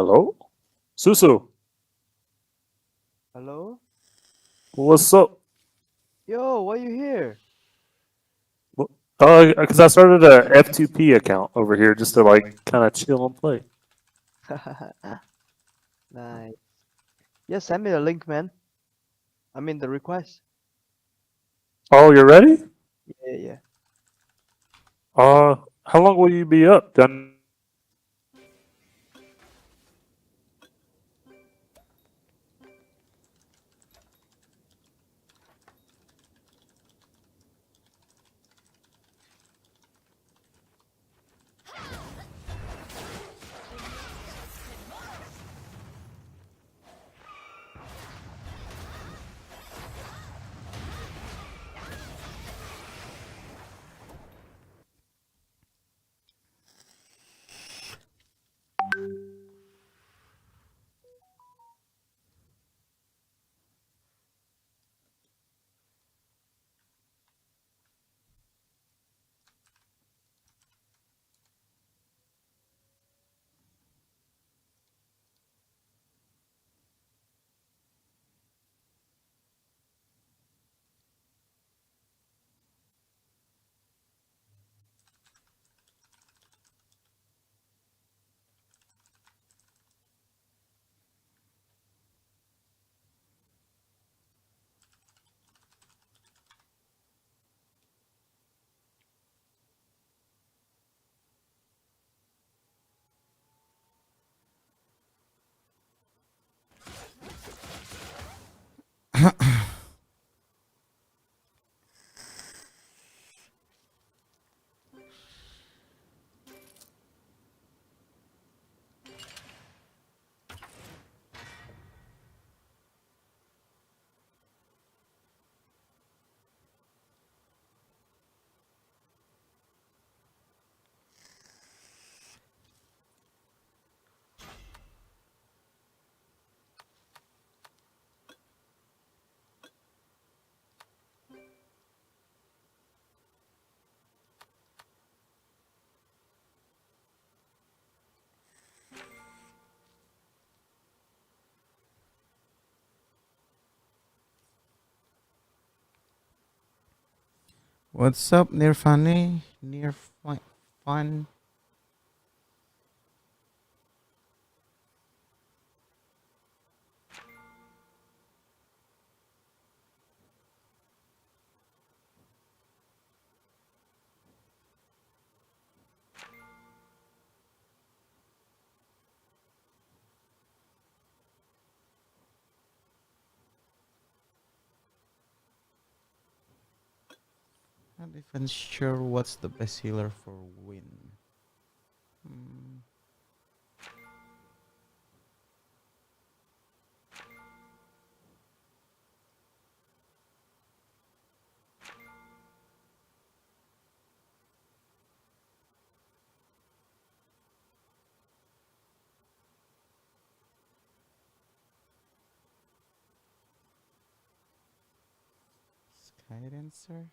Hello? Susu, Hello? what's up? Yo, why you here? Because I started a F2P account over here just to like kind of chill and play. Nice. Yeah, send me the link, man. I mean the request. Oh, you're ready? Yeah, yeah. How long will you be up? Do I need to like send you an invite or something? What's up, near funny, near fun? Not even sure what's the best healer for win. Hmm. Skydancer?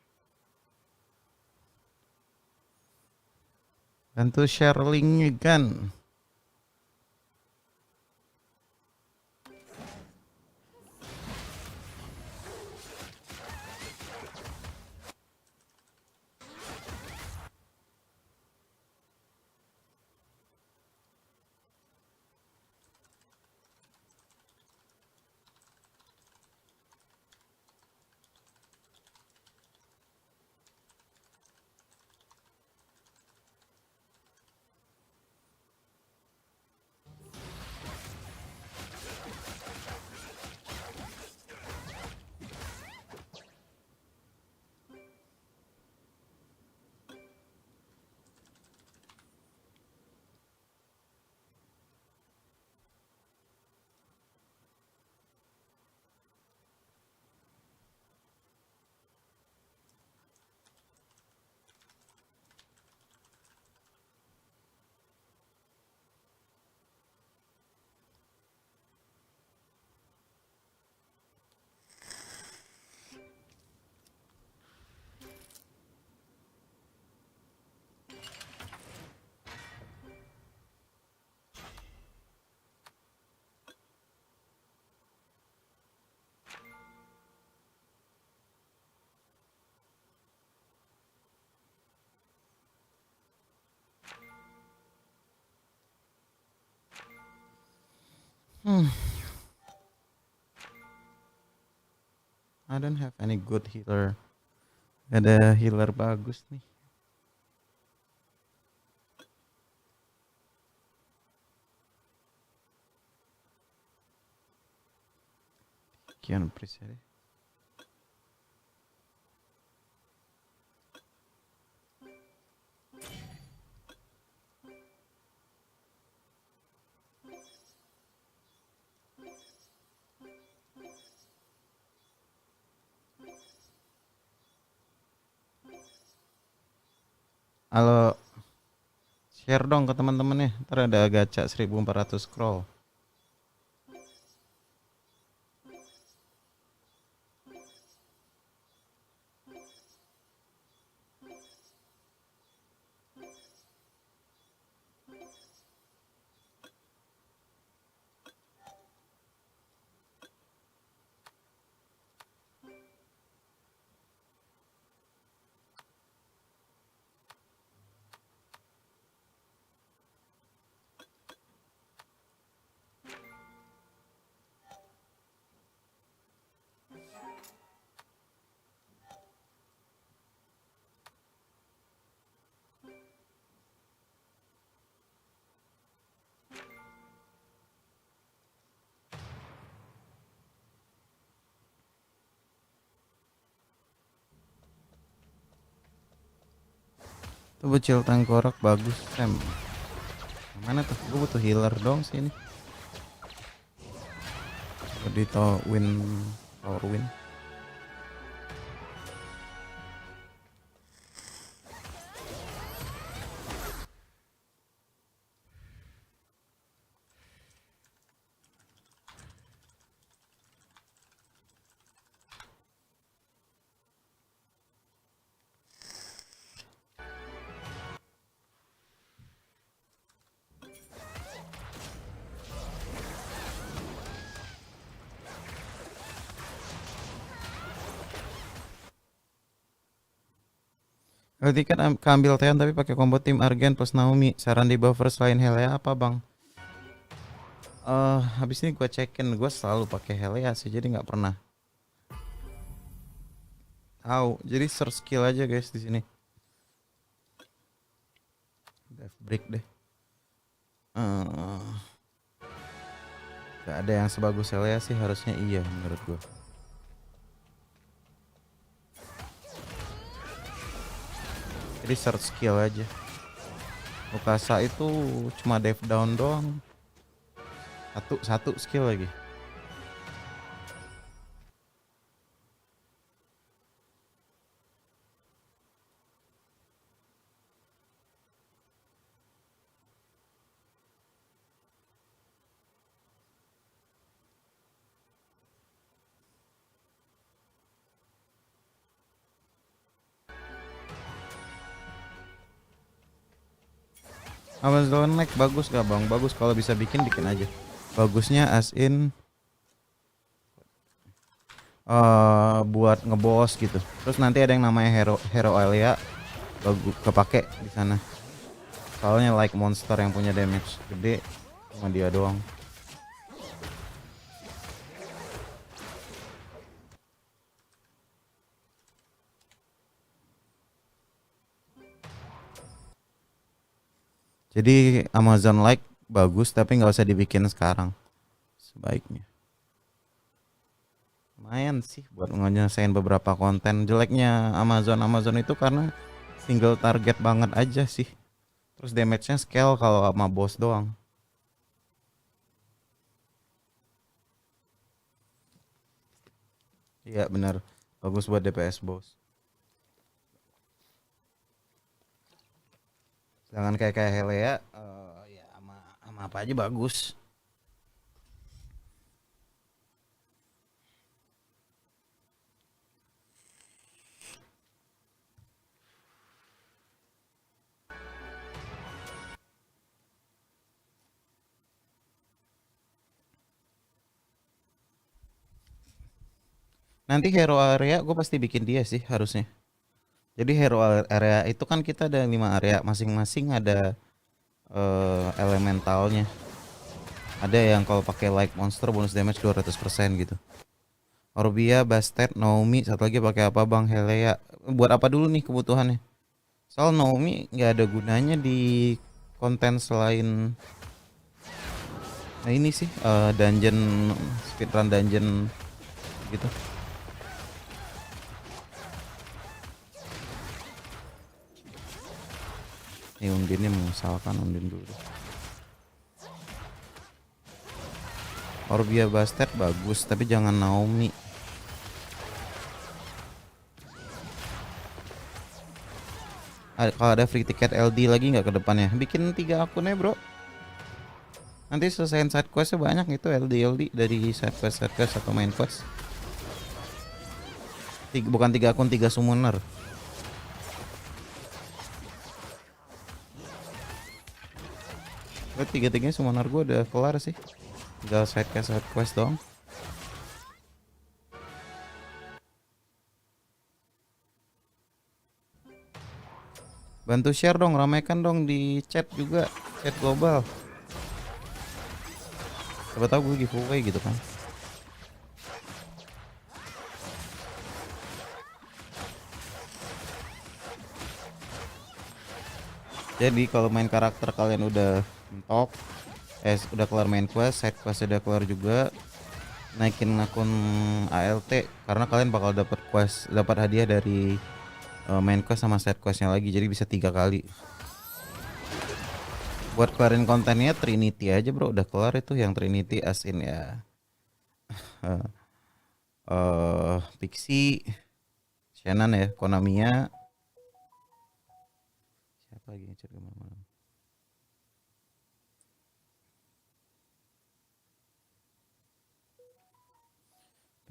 Bantu share linknya kan. I don't have any good healer. Gak ada healer bagus nih. Kian Priest ya deh. Halo, share dong ke teman-teman ya. Ntar ada gacha 1400 scroll. Tuh bocil tengkorak bagus, Sam. Mana tuh? Gue butuh healer dong sih ini. Di power win. Berarti kan keambil Teon tapi pakai combo tim Argen plus Naomi. Saran di buffer selain Helea apa bang? Habis ini gue cekin, gue selalu pakai Helea sih, jadi nggak pernah tahu. Jadi search skill aja guys di sini. Death break deh. Gak ada yang sebagus Helea sih, harusnya iya menurut gue. Jadi search skill aja. Ukasa itu cuma dive down doang. Satu skill lagi. Amazon like bagus gak bang? Bagus, kalau bisa bikin aja. Bagusnya as in buat ngebos gitu. Terus nanti ada yang namanya hero Alia, bagus kepake di sana. Soalnya like monster yang punya damage gede cuma dia doang. Jadi Amazon like bagus tapi nggak usah dibikin sekarang sebaiknya. Lumayan sih buat ngelesain beberapa konten. Jeleknya Amazon itu karena single target banget aja sih. Terus damage-nya scale kalau sama boss doang. Iya benar, bagus buat DPS boss. Sedangkan kayak Helea ya sama apa aja bagus. Nanti hero area gue pasti bikin dia sih harusnya. Jadi hero area itu kan kita ada 5 area, masing-masing ada elementalnya. Ada yang kalau pakai like monster bonus damage 200% gitu. Orbia, Bastet, Naomi, satu lagi pakai apa Bang? Helea. Buat apa dulu nih kebutuhannya? Soal Naomi nggak ada gunanya di konten selain ini sih dungeon, speedrun dungeon gitu. Nih undinnya mengusahakan undin dulu. Orbia Bastet bagus tapi jangan Naomi. Kalau ada free ticket LD lagi nggak ke depannya? Bikin 3 akun ya bro. Nanti selesaiin side questnya banyak itu LD dari side quest atau main quest. Bukan 3 akun, 3 summoner. Gue tiga-tiganya summoner gue udah kelar sih. Tinggal side quest doang. Bantu share dong, ramaikan dong di chat juga, chat global. Siapa tahu gue giveaway gitu kan. Jadi kalau main karakter kalian udah mentok, udah kelar main quest, side quest udah kelar juga, naikin akun ALT karena kalian bakal dapat hadiah dari main quest sama side questnya lagi, jadi bisa 3 kali. Buat kelarin kontennya Trinity aja bro, udah kelar itu yang Trinity asin ya. Pixie, Shannon ya, Konamiya. Siapa lagi yang cerita malam-malam?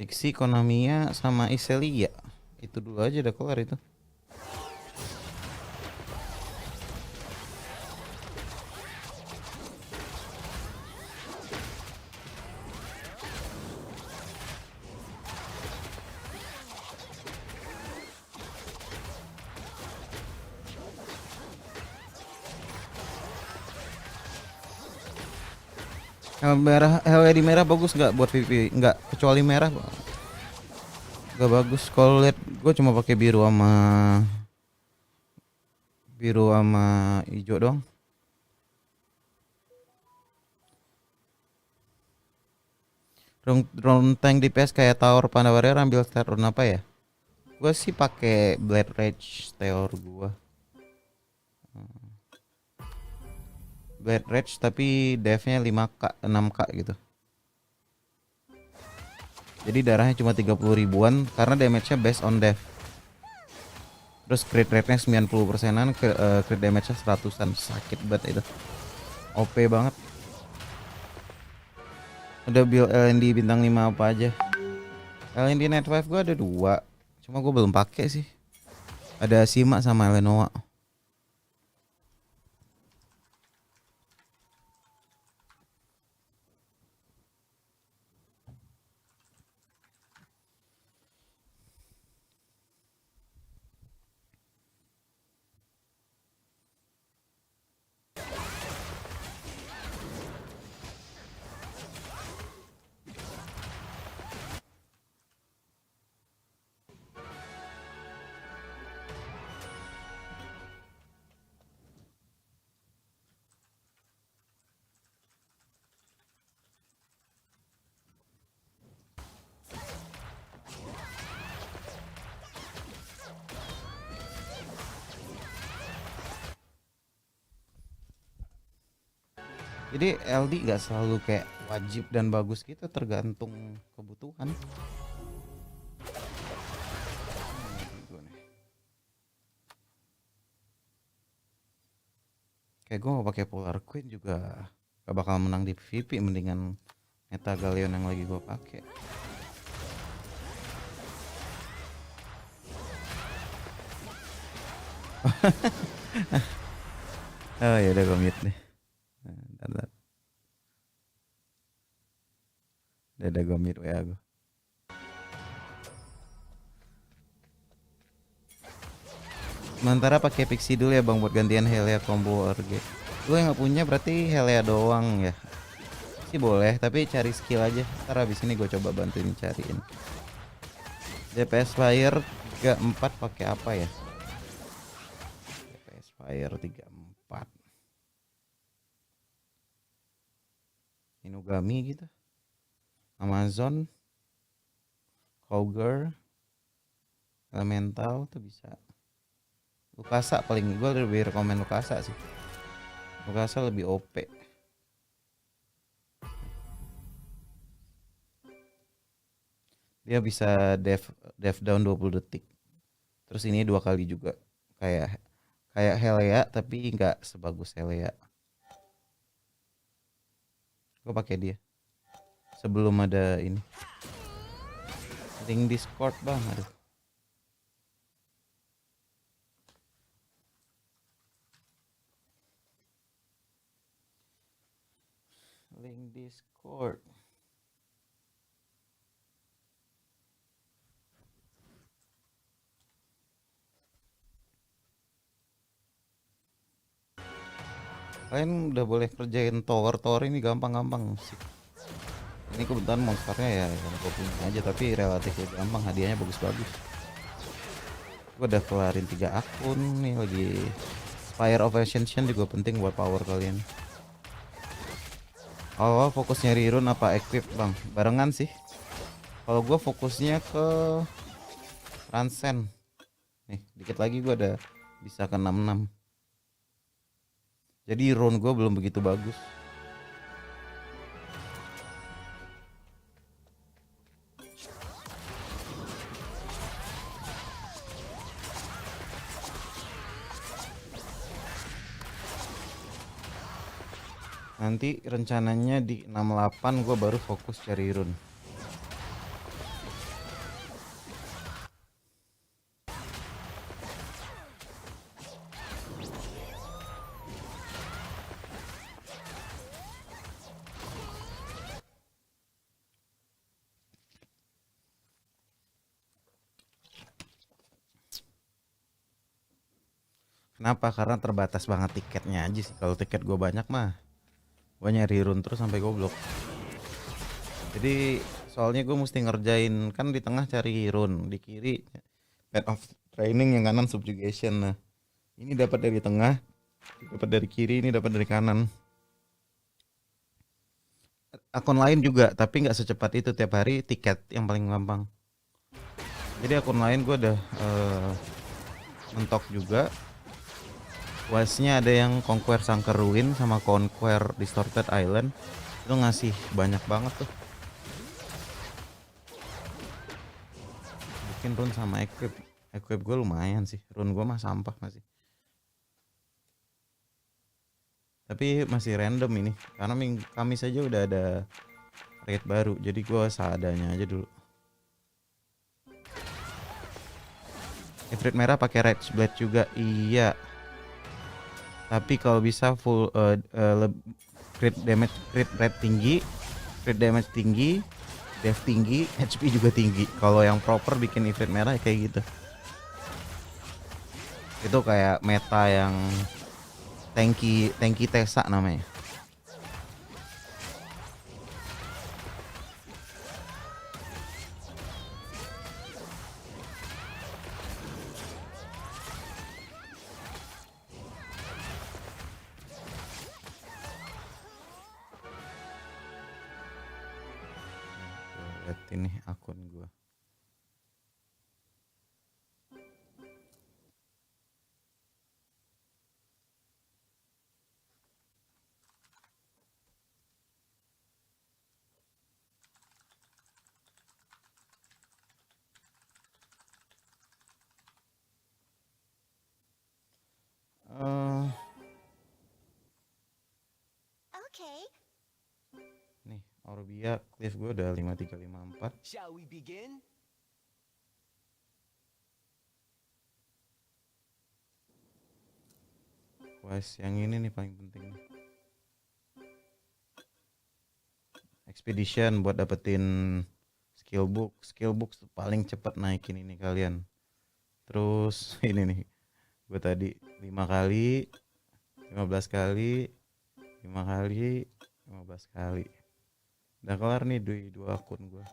Pixie, Konamiya sama Iselia. Itu dulu aja udah kelar itu. LED merah bagus nggak buat VP? Nggak, kecuali merah nggak bagus. Kalau lihat gue cuma pakai biru sama hijau dong. Rune tank DPS kayak Tower Panda Warrior, ambil stat rune apa ya? Gue sih pakai Blade Rage Teor gue. Blade Rage tapi devnya 5k 6k gitu. Jadi darahnya cuma 30 ribuan karena damage-nya based on dev. Terus crit rate-nya 90%-an, crit damage-nya 100-an. Sakit banget itu. OP banget. Udah build LND bintang 5 apa aja? LND Net 5 gue ada 2. Cuma gue belum pakai sih. Ada Sima sama Lenoa. Jadi LD gak selalu kayak wajib dan bagus gitu, tergantung kebutuhan. Kayak gue mau pakai Polar Queen juga gak bakal menang di PvP, mendingan Meta Galleon yang lagi gue pakai. Oh ya udah gue mute nih. Udah gue mute WA gue. Sementara pakai Pixie dulu ya bang buat gantian Helea combo RG. Lu yang nggak punya berarti Helea doang ya. sih boleh, tapi cari skill aja. Ntar abis ini gue coba bantuin cariin. DPS Fire 34 pakai apa ya? DPS Fire 34. Inugami gitu. Amazon, Kauger, Elemental tuh bisa. Lukasa paling gue lebih rekomen Lukasa sih. Lukasa lebih OP. Dia bisa dev down 20 detik. Terus ini 2 kali juga. Kayak Helea tapi nggak sebagus Helea. Gue pakai dia. Sebelum ada ini. Link Discord bang, aduh. Link Discord. Kalian udah boleh kerjain tower ini gampang-gampang sih. Ini kebetulan monsternya ya yang gue punya aja, tapi relatif gampang, hadiahnya bagus-bagus. Gue udah kelarin 3 akun nih lagi. Fire of Ascension juga penting buat power kalian. Oh, fokus nyari rune apa equip bang? Barengan sih. Kalau gue fokusnya ke Transcend. Nih, dikit lagi gue udah bisa ke 66. Jadi rune gue belum begitu bagus. Nanti rencananya di 68 gue baru fokus cari rune. Kenapa? Karena terbatas banget tiketnya aja sih. Kalau tiket gue banyak mah gue nyari rune terus sampai goblok. Jadi soalnya gue mesti ngerjain, kan di tengah cari rune, di kiri Path of Training, yang kanan Subjugation. Nah ini dapat dari tengah, dapat dari kiri, ini dapat dari kanan. Akun lain juga, tapi nggak secepat itu. Tiap hari tiket yang paling gampang. Jadi akun lain gue udah mentok juga. Questnya ada yang Conquer Sunken Ruin sama Conquer Distorted Island. Itu ngasih banyak banget tuh. Bikin rune sama equip. Equip gue lumayan sih. Rune gue mah sampah masih. Tapi masih random ini. Karena Kamis aja udah ada raid baru. Jadi gue seadanya aja dulu. Ifrit merah pakai Rage Blade juga. Iya. Tapi kalau bisa full crit damage, crit rate tinggi, crit damage tinggi, dev tinggi, HP juga tinggi. Kalau yang proper bikin Ifrit merah kayak gitu. Itu kayak meta yang tanky Tesa namanya. Lihat ini akun gua. Nih, Orbia Cliff gue udah 5354. Shall we begin? Quest yang ini nih paling penting nih. Expedition buat dapetin skill book. Skill book paling cepat naikin ini kalian. Terus ini nih. Gue tadi 5 kali, 15 kali, 5 kali, 15 kali. Udah kelar nih di 2 akun gua.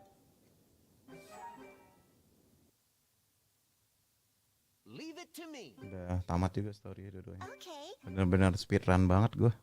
Leave it to me. Udah tamat juga story dua-duanya. Okay. Bener-bener speedrun banget gua.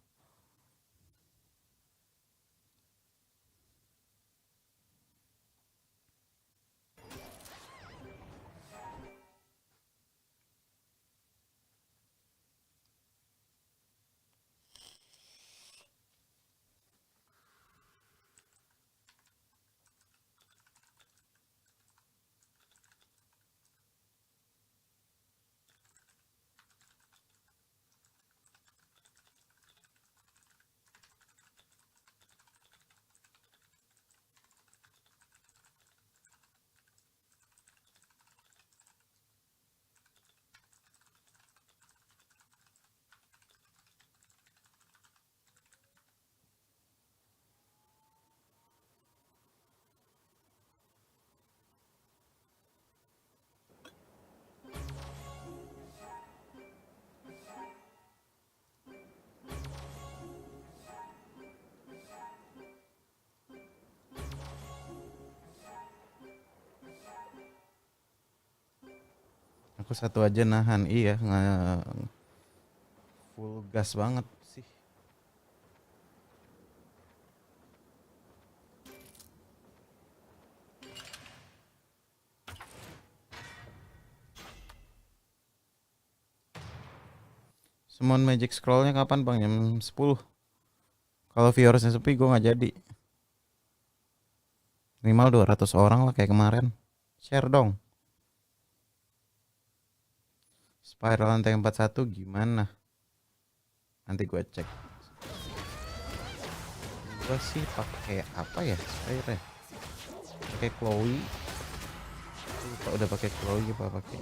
Aku satu aja nahan, iya full gas banget sih. Summon magic scrollnya kapan bang? Jam 10. Kalau viewersnya sepi gue nggak jadi. Minimal 200 orang lah kayak kemarin. Share dong. Spiral lantai 41 gimana? Nanti gue cek. Gue sih pakai apa ya spiral? Pakai Chloe. Lupa udah pakai Chloe apa pakai.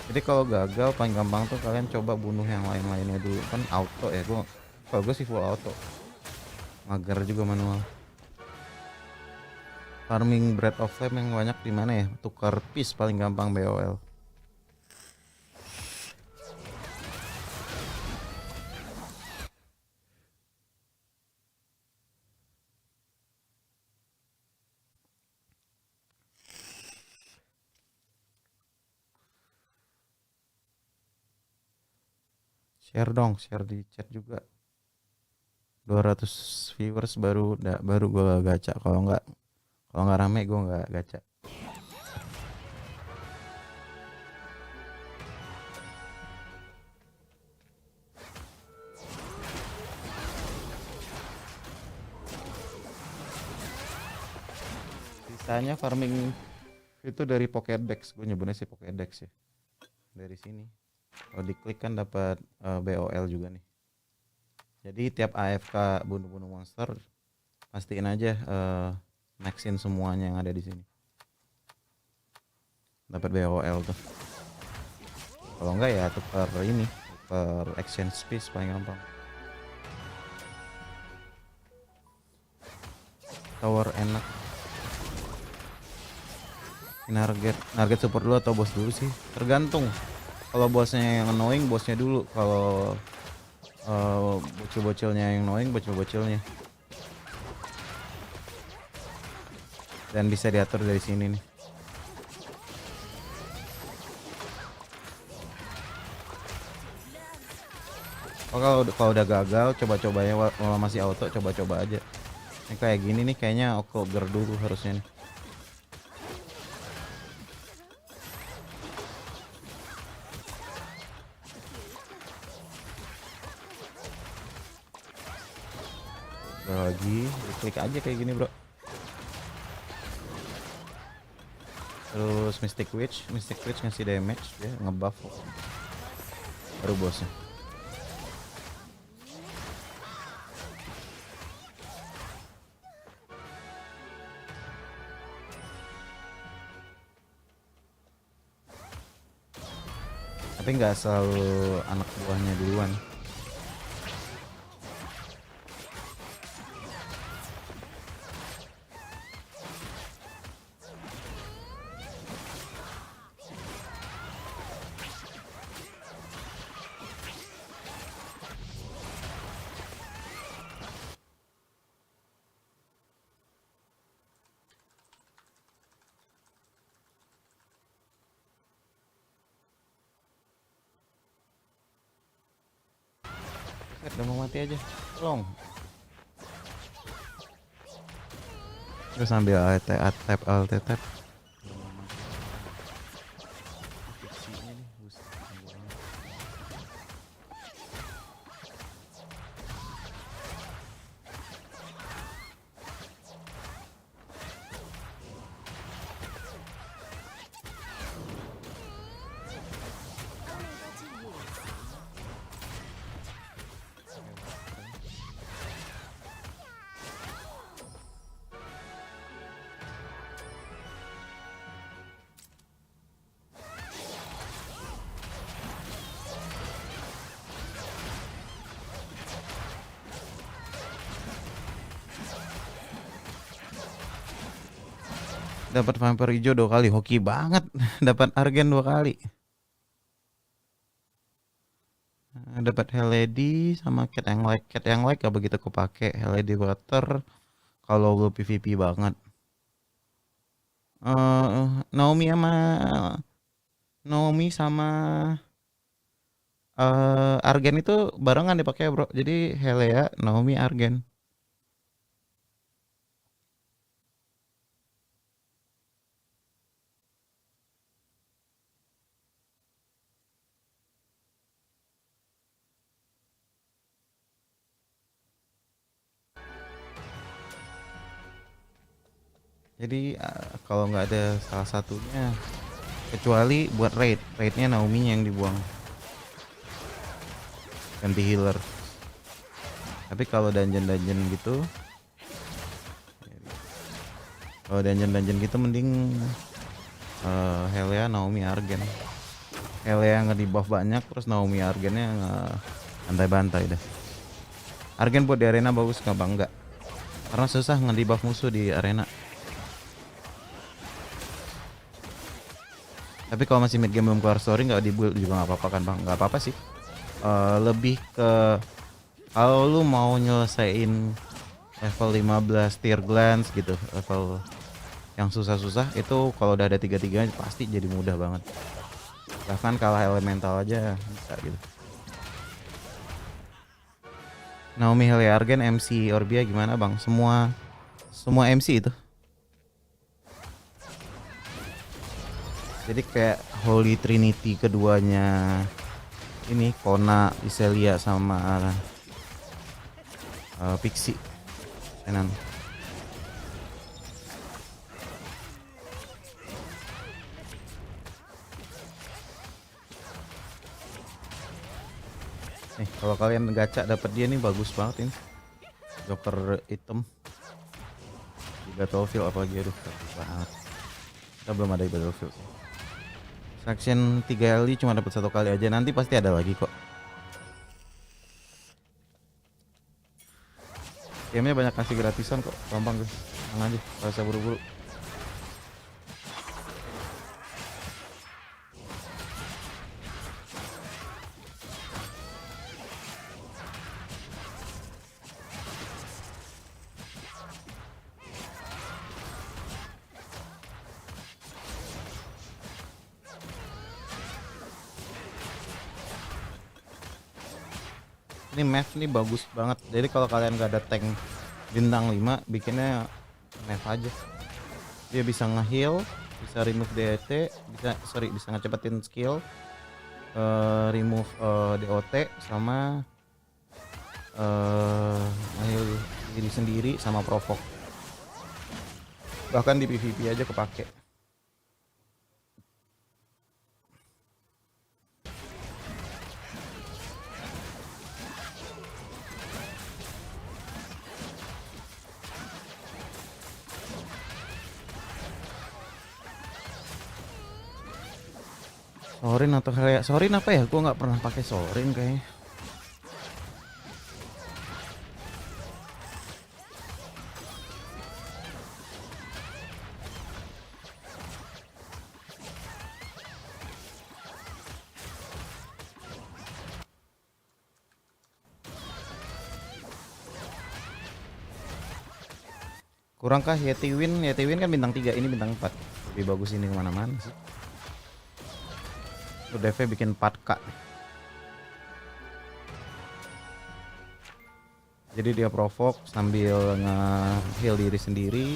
Jadi kalau gagal paling gampang tuh kalian coba bunuh yang lain-lainnya dulu. Kan auto ya, kalau gue sih full auto. Mager juga manual. Farming Breath of Flame yang banyak di mana ya? Tukar piece paling gampang BOL. Share dong, share di chat juga. 200 viewers baru gue gacha. Kalau nggak rame gue nggak gacha. Sisanya farming itu dari Pokédex, gue nyebutnya sih Pokédex ya. Dari sini. Kalau diklik kan dapat BOL juga nih. Jadi tiap AFK bunuh-bunuh monster pastiin aja maxin semuanya yang ada di sini. Dapat BOL tuh. Kalau enggak ya tukar exchange piece paling gampang. Tower enak. Target support dulu atau bos dulu sih? Tergantung. Kalau bosnya yang annoying, bosnya dulu. Kalau bocil-bocilnya yang annoying, bocil-bocilnya. Dan bisa diatur dari sini nih. Oh, kalau udah gagal, coba-cobanya kalau masih auto, coba-coba aja. Ini kayak gini nih, kayaknya Oktober dulu harusnya nih. Lagi klik aja kayak gini bro. Terus Mystic Witch ngasih damage dia ngebuff baru bosnya. Tapi nggak selalu anak buahnya duluan. Udah mau mati aja. Tolong. Terus sambil alt tap alt tap. Dapat vampir hijau 2 kali, hoki banget. Dapat argen 2 kali. Dapat Heledi sama cat yang like. Cat yang like gak begitu kepake. Heledi water kalau gue PVP banget. Naomi sama argen itu barengan dipakai bro. Jadi Helea, Naomi, argen. Jadi kalau nggak ada salah satunya, kecuali buat raidnya Naomi yang dibuang, ganti healer. Tapi kalau dungeon gitu, mending Helea, Naomi, argen. Helea nge-debuff banyak, terus Naomi argennya bantai-bantai dah. Argen buat di arena bagus nggak bang? Enggak, karena susah nge-debuff musuh di arena. Tapi kalau masih mid game belum keluar story nggak di-build juga nggak apa-apa kan bang? Nggak apa-apa sih. Lebih ke kalau lu mau nyelesain level 15 tier glance gitu, level yang susah-susah itu kalau udah ada 3-3 pasti jadi mudah banget. Bahkan kalah elemental aja bisa gitu. Naomi, Helia, Argen, MC Orbia gimana bang? Semua MC itu. Jadi kayak Holy Trinity keduanya ini Kona, Iselia sama Pixie Tenan. Nih kalau kalian gacha dapat dia nih bagus banget ini. Joker hitam di Battlefield apalagi, aduh bagus banget. Kita belum ada di Battlefield. Section 3 LD cuma dapat 1 kali aja, nanti pasti ada lagi kok. Gamenya banyak kasih gratisan kok, gampang guys. Tenang aja, gak usah buru-buru. Ini map nih bagus banget. Jadi kalau kalian gak ada tank bintang 5, bikinnya map aja. Dia bisa nge-heal, bisa remove DT, bisa ngecepetin skill, remove DOT sama nge-heal diri sendiri sama provoke. Bahkan di PvP aja kepake. Sorin atau kayak Sorin apa ya? Gua nggak pernah pakai Sorin kayaknya. Kurangkah Yeti Win? Yeti Win kan bintang 3, ini bintang 4. Lebih bagus ini kemana-mana sih. Lu DV bikin 4K. Jadi dia provoke sambil nge-heal diri sendiri.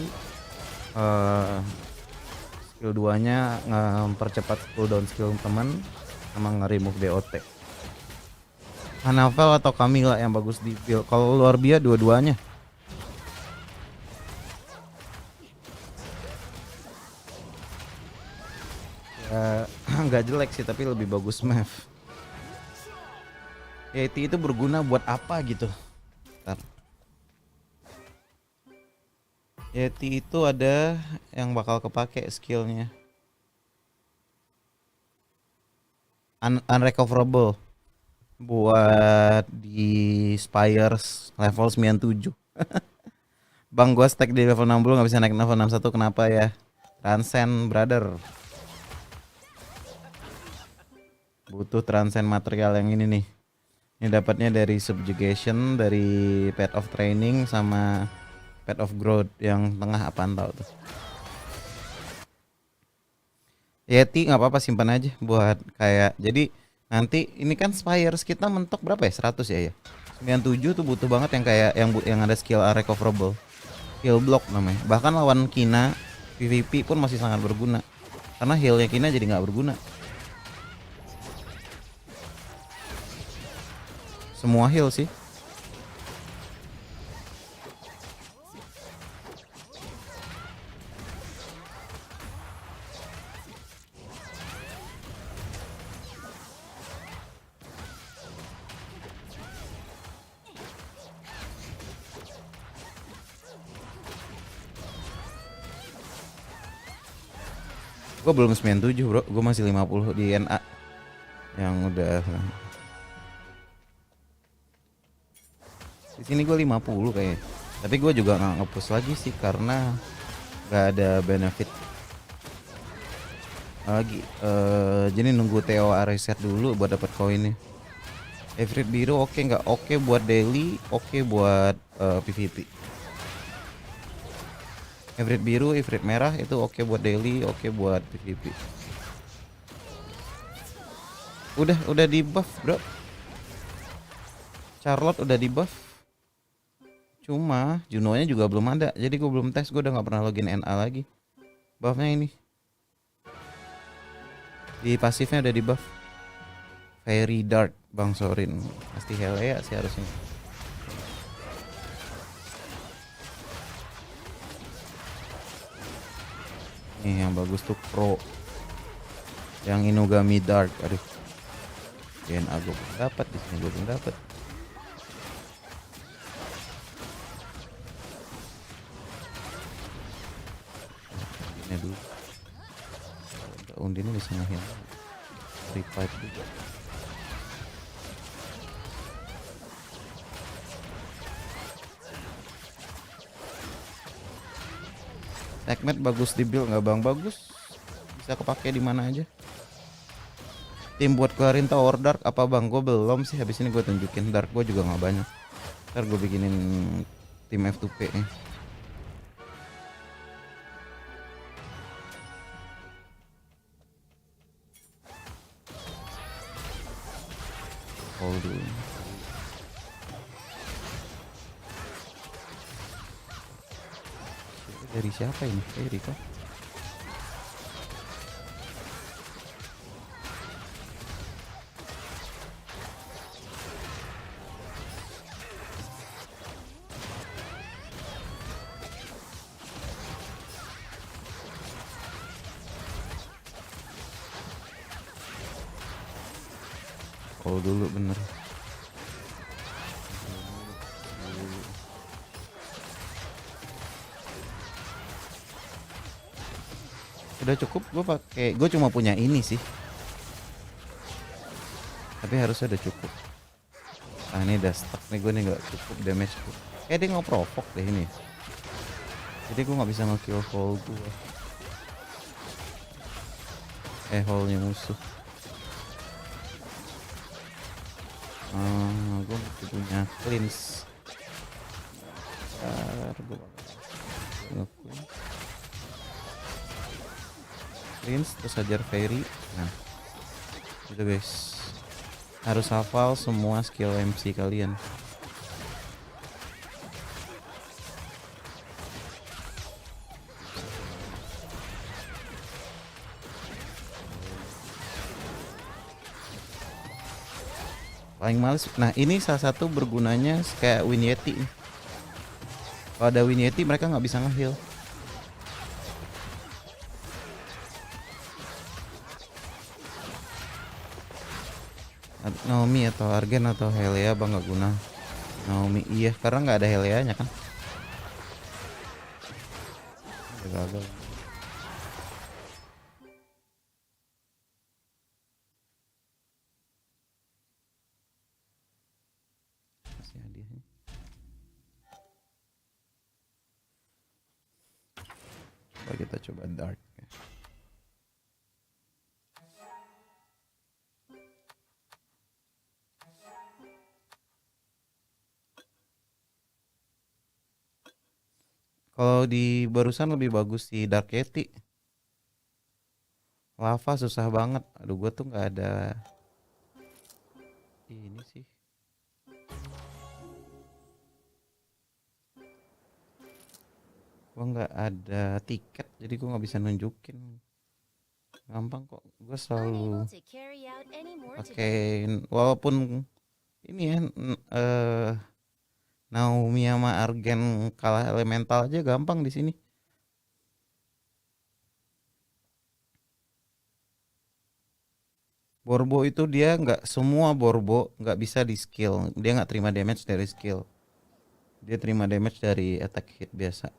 Skill 2-nya mempercepat cooldown skill teman sama nge-remove DOT. Hanavel atau Camilla yang bagus di build? Kalau luar biasa dua-duanya. Ya nggak jelek sih tapi lebih bagus Mav. Yeti itu berguna buat apa gitu? Bentar. Yeti itu ada yang bakal kepake skillnya. Unrecoverable buat di Spires level 97. Bang gua stack di level 60 nggak bisa naik level 61 kenapa ya? Transcend brother. Butuh transcend material yang ini nih. Ini dapatnya dari subjugation, dari pet of training sama pet of growth yang tengah apaan tau tuh. Yeti nggak apa-apa simpan aja buat kayak jadi nanti ini kan Spires kita mentok berapa ya 100 ya ya 97 tuh butuh banget yang kayak yang ada skill recoverable heal block namanya bahkan lawan Kina PvP pun masih sangat berguna karena healnya Kina jadi nggak berguna semua heal sih. Gue belum 97 bro, gue masih 50 di NA yang udah di sini gue 50 kayak. Tapi gue juga nggak nge-push lagi sih karena nggak ada benefit lagi. Jadi nunggu TOA reset dulu buat dapat koinnya. Ifrit biru oke nggak? Oke buat daily, oke buat PvP. Ifrit biru, ifrit merah itu oke buat daily, oke buat PvP. Udah di buff bro. Charlotte udah di buff. Cuma Juno-nya juga belum ada. Jadi gue belum tes, gue udah nggak pernah login NA lagi. Buffnya ini. Di pasifnya udah di buff. Fairy Dart Bang Sorin. Pasti Helea sih harusnya. Nih yang bagus tuh Pro. Yang Inugami Dart. Aduh. DNA gue belum dapat, di sini gue belum dapat. Ini dulu. Undinnya bisa ngeheal. Revive juga. Segment bagus di build nggak bang? Bagus. Bisa kepake di mana aja. Tim buat keluarin Tower Dark apa bang? Gue belum sih. Habis ini gue tunjukin Dark gue juga nggak banyak. Ntar gue bikinin tim F2P nya. Hold dulu. Dari siapa ini? Dari kok? Oh dulu bener. Udah cukup gue cuma punya ini sih. Tapi harusnya udah cukup. Ah ini udah stuck nih gue nih nggak cukup damage gue. Kayak dia nge-provoke deh ini. Jadi gue nggak bisa nge-kill hole gue. Hole-nya musuh. Gue masih punya cleanse. Bentar gue cleanse terus hajar fairy. Nah gitu guys. Harus hafal semua skill MC kalian. Paling males. Nah ini salah satu bergunanya kayak Win Yeti. Kalau ada Win Yeti mereka nggak bisa nge-heal. Naomi atau Argen atau Helia bang nggak guna. Naomi iya karena nggak ada Helianya kan. Udah gagal. Masih hadiahnya. Coba kita coba Dark. Kalau di barusan lebih bagus di Dark Yeti. Lava susah banget. Aduh gua tuh nggak ada ini sih. Gua nggak ada tiket jadi gua nggak bisa nunjukin. Gampang kok. Gua selalu Unable to carry out any more today. pakai walaupun ini ya Naomi sama Argen kalah elemental aja gampang di sini. Borbo itu dia nggak semua Borbo nggak bisa di skill, dia nggak terima damage dari skill, dia terima damage dari attack hit biasa.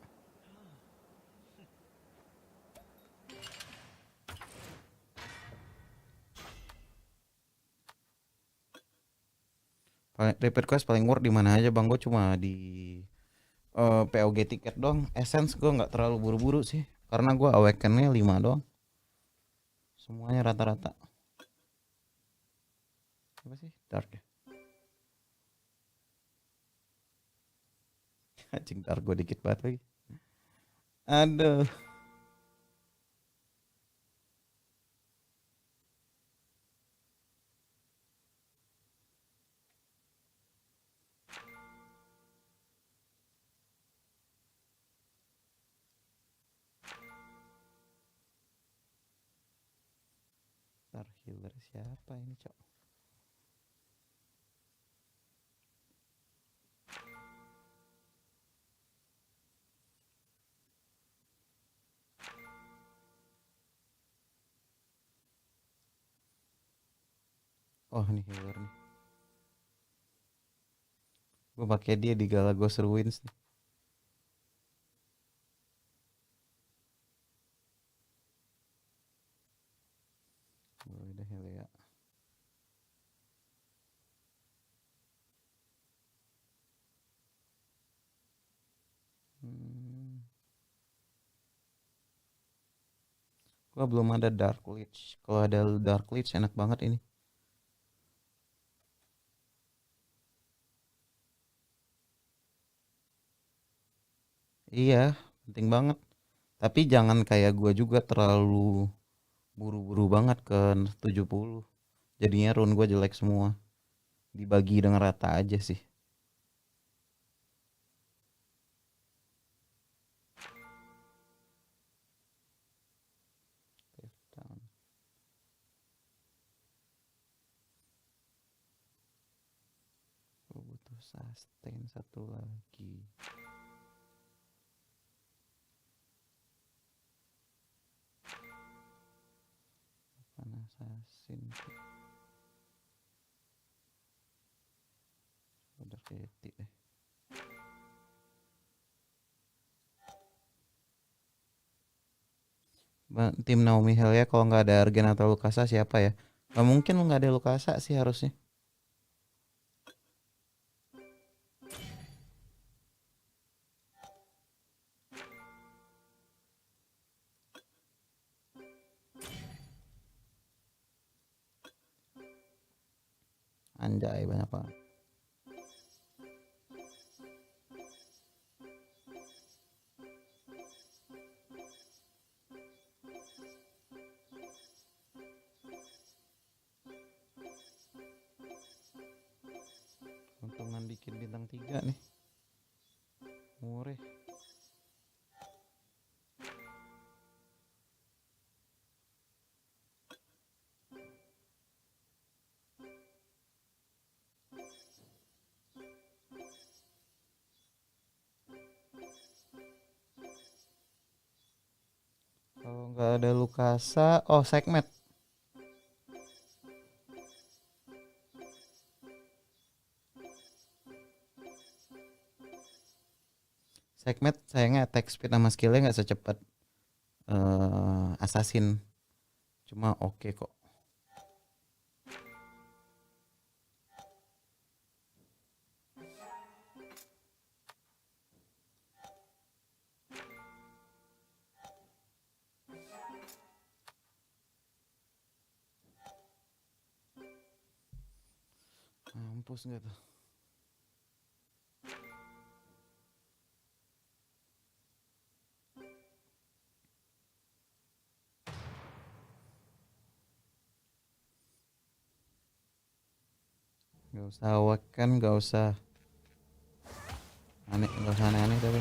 Repeat quest paling worth di mana aja bang? Gue cuma di POG tiket doang. Essence gue nggak terlalu buru-buru sih, karena gue awakennya 5 doang. Semuanya rata-rata. Apa sih? Dark ya? Anjing dark gue dikit banget lagi. Aduh. Dark healer siapa ini cok? Oh ini healer nih. Gue pakai dia di Galagos Ruins nih. Gue udah Helia. Gua belum ada Dark Lich. Kalau ada Dark Lich enak banget ini. Iya, penting banget. Tapi jangan kayak gua juga terlalu buru-buru banget ke 70. Jadinya run gua jelek semua. Dibagi dengan rata aja sih. Gua butuh sustain satu lagi. Assassin. Udah ketik deh. Tim Naomi Helia kalau nggak ada Argen atau Lukasa siapa ya? Nggak mungkin lu nggak ada Lukasa sih harusnya. Anjay banyak banget. Untungan bikin bintang 3 nih. Murah. nggak ada Lukasa. Oh, Segmet. Segmet sayangnya attack speed sama skillnya nggak secepat Assassin. Cuma oke kok. Mampus nggak tuh? Gak usah awaken, gak usah aneh, gak usah aneh-aneh tapi.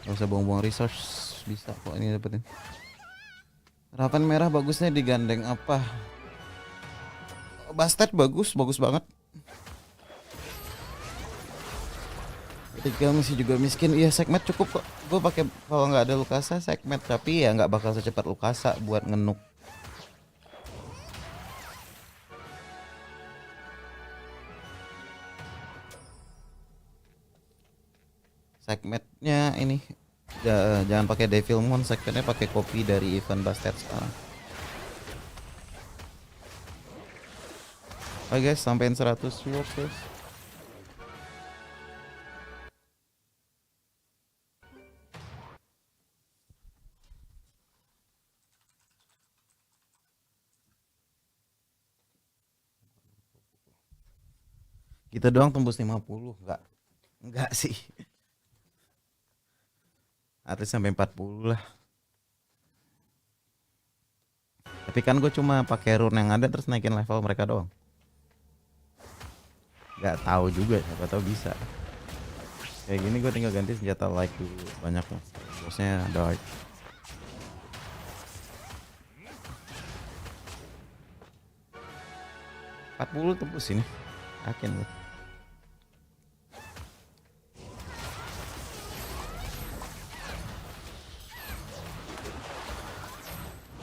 Gak usah buang-buang resource, bisa kok ini dapetin. Harapan merah bagusnya digandeng apa? Bastard bagus banget. Tinggal masih juga miskin. Iya, Segmet cukup kok. Gue pakai kalau nggak ada Lukasa Segmet, tapi ya nggak bakal secepat Lukasa buat ngenuk. Segmentnya ini jangan pakai Devil Moon, segmentnya pakai kopi dari event Bastard sekarang. Oke guys, sampein 100 viewers guys. Kita doang tembus 50, enggak sih. Artis sampai 40 lah. Tapi kan gue cuma pakai rune yang ada terus naikin level mereka doang. Gak tahu juga, siapa tahu bisa. Kayak gini gue tinggal ganti senjata like dulu banyak loh. Bosnya dark. .40 tembus ini. Yakin gue.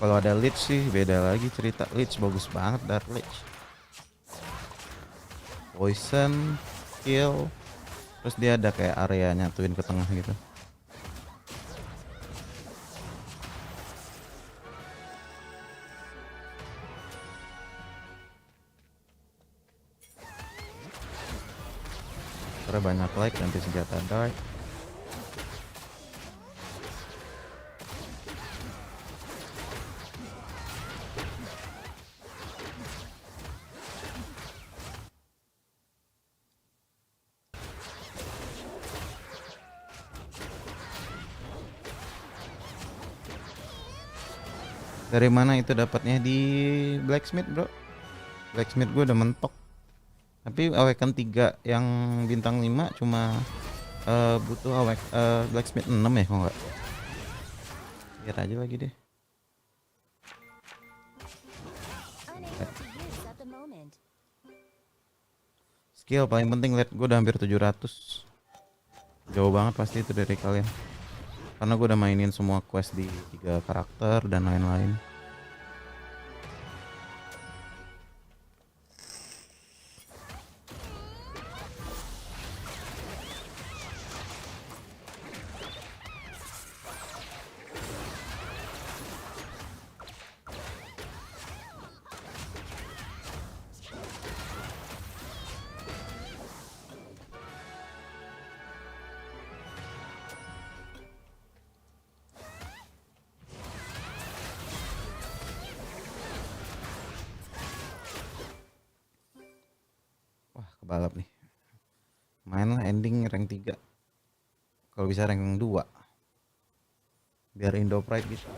Kalau ada Lich sih beda lagi cerita. Lich bagus banget, Dark Lich. Poison, kill, terus dia ada kayak area nyatuin ke tengah gitu. Karena banyak like nanti senjata dark. Dari mana itu dapatnya? Di blacksmith bro. Blacksmith gue udah mentok. Tapi awaken 3 yang bintang 5 cuma butuh blacksmith 6 ya kalau enggak. Lihat aja lagi deh. Unable to use at the moment. Skill paling penting, lihat gue udah hampir 700. Jauh banget pasti itu dari kalian. Karena gue udah mainin semua quest di 3 karakter dan lain-lain. Wah, kebalap nih. Mainlah ending rank 3. Kalau bisa rank 2. Biar Indo Pride gitu.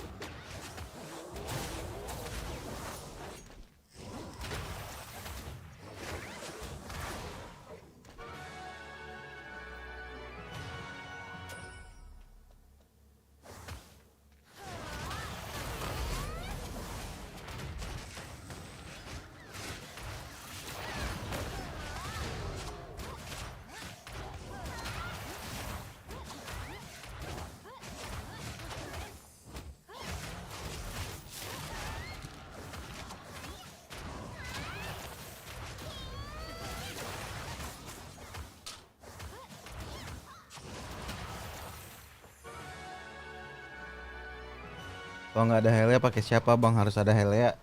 Kalau nggak ada Helia pakai siapa bang? Harus ada Helia.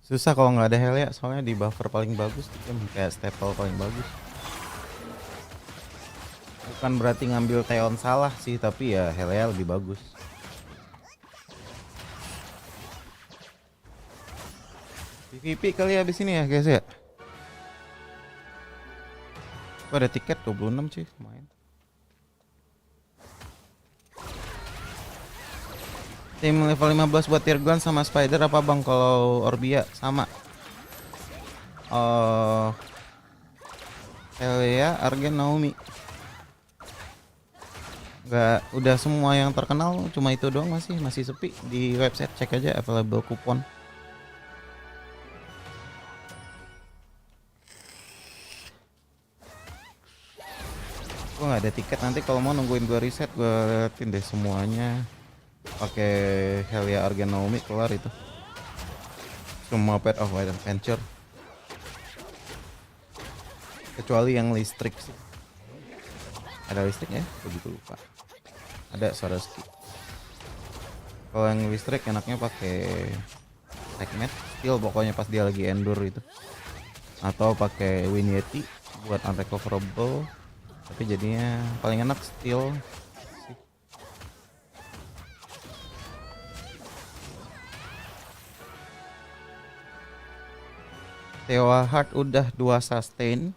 Susah kalau nggak ada Helia, soalnya di buffer paling bagus itu kayak staple paling bagus. Bukan berarti ngambil Theon salah sih, tapi ya Helia lebih bagus. PvP kali ya abis ini ya guys ya. Gua ada tiket 26 cuy, lumayan. Tim level 15 buat Tirguan sama Spider apa bang? Kalau Orbia sama Helia, Argen, Naomi. Nggak, udah semua yang terkenal, cuma itu doang masih sepi. Di website cek aja available kupon. Gue nggak ada tiket, nanti kalau mau nungguin gue reset gue liatin deh semuanya. Pakai Helia, Argen, Naomi kelar itu. Semua Path of Wild Adventure. Kecuali yang listrik sih. Ada listrik ya? Begitu lupa. Ada Swarovski. Kalau yang listrik enaknya pakai segment steel pokoknya pas dia lagi endure itu. Atau pakai Winyeti buat unrecoverable. Tapi jadinya paling enak steel. Tewa Heart udah 2 sustain,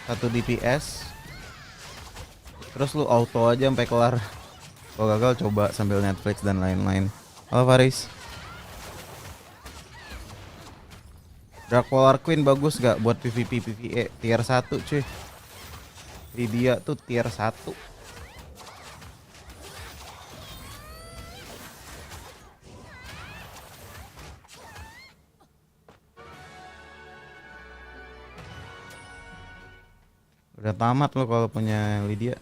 1 DPS. Terus lu auto aja sampai kelar. Kalau gagal coba sambil Netflix dan lain-lain. Halo Faris. Dark Polar Queen bagus gak buat PvP PvE? Tier 1 cuy. Lydia tuh tier 1. Udah tamat lo kalau punya Lydia.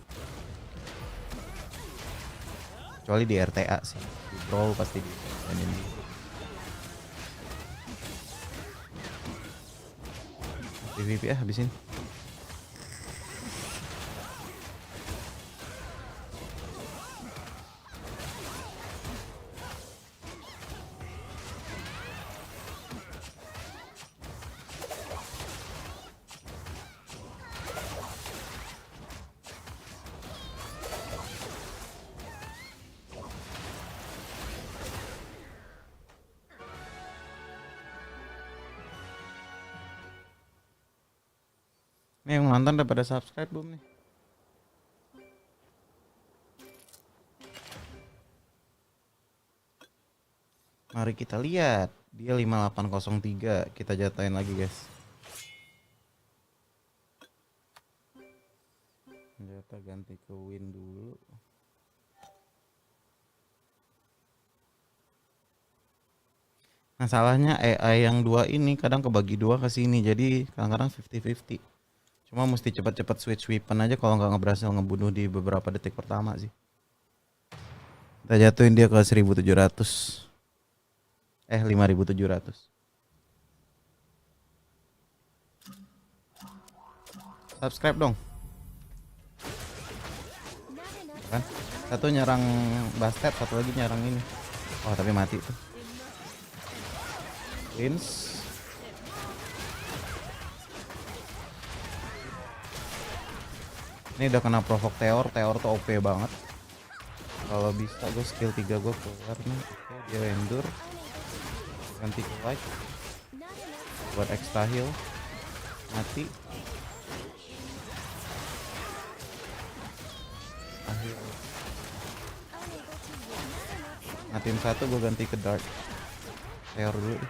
Kecuali di RTA sih. Di Brawl pasti di PvP habisin. Nih yang nonton udah pada subscribe belum nih? Mari kita lihat. Dia 5803. Kita jatuhin lagi guys. Jatuh ganti ke win dulu. Nah salahnya AI yang 2 ini kadang kebagi 2 ke sini. Jadi kadang-kadang 50-50. Cuma mesti cepat-cepat switch weapon aja kalau nggak berhasil ngebunuh di beberapa detik pertama sih. Kita jatuhin dia ke 1700. 5700. Subscribe dong. Kan? Satu nyerang Bastet, satu lagi nyerang ini. Oh tapi mati tuh. Vince. Ini udah kena provoke Teor tuh OP banget. Kalau bisa gue skill 3 gue keluar nih. Oke, dia endure. Ganti ke light. Buat extra heal. Mati. Akhir. Matiin satu gue ganti ke dark. Teor dulu.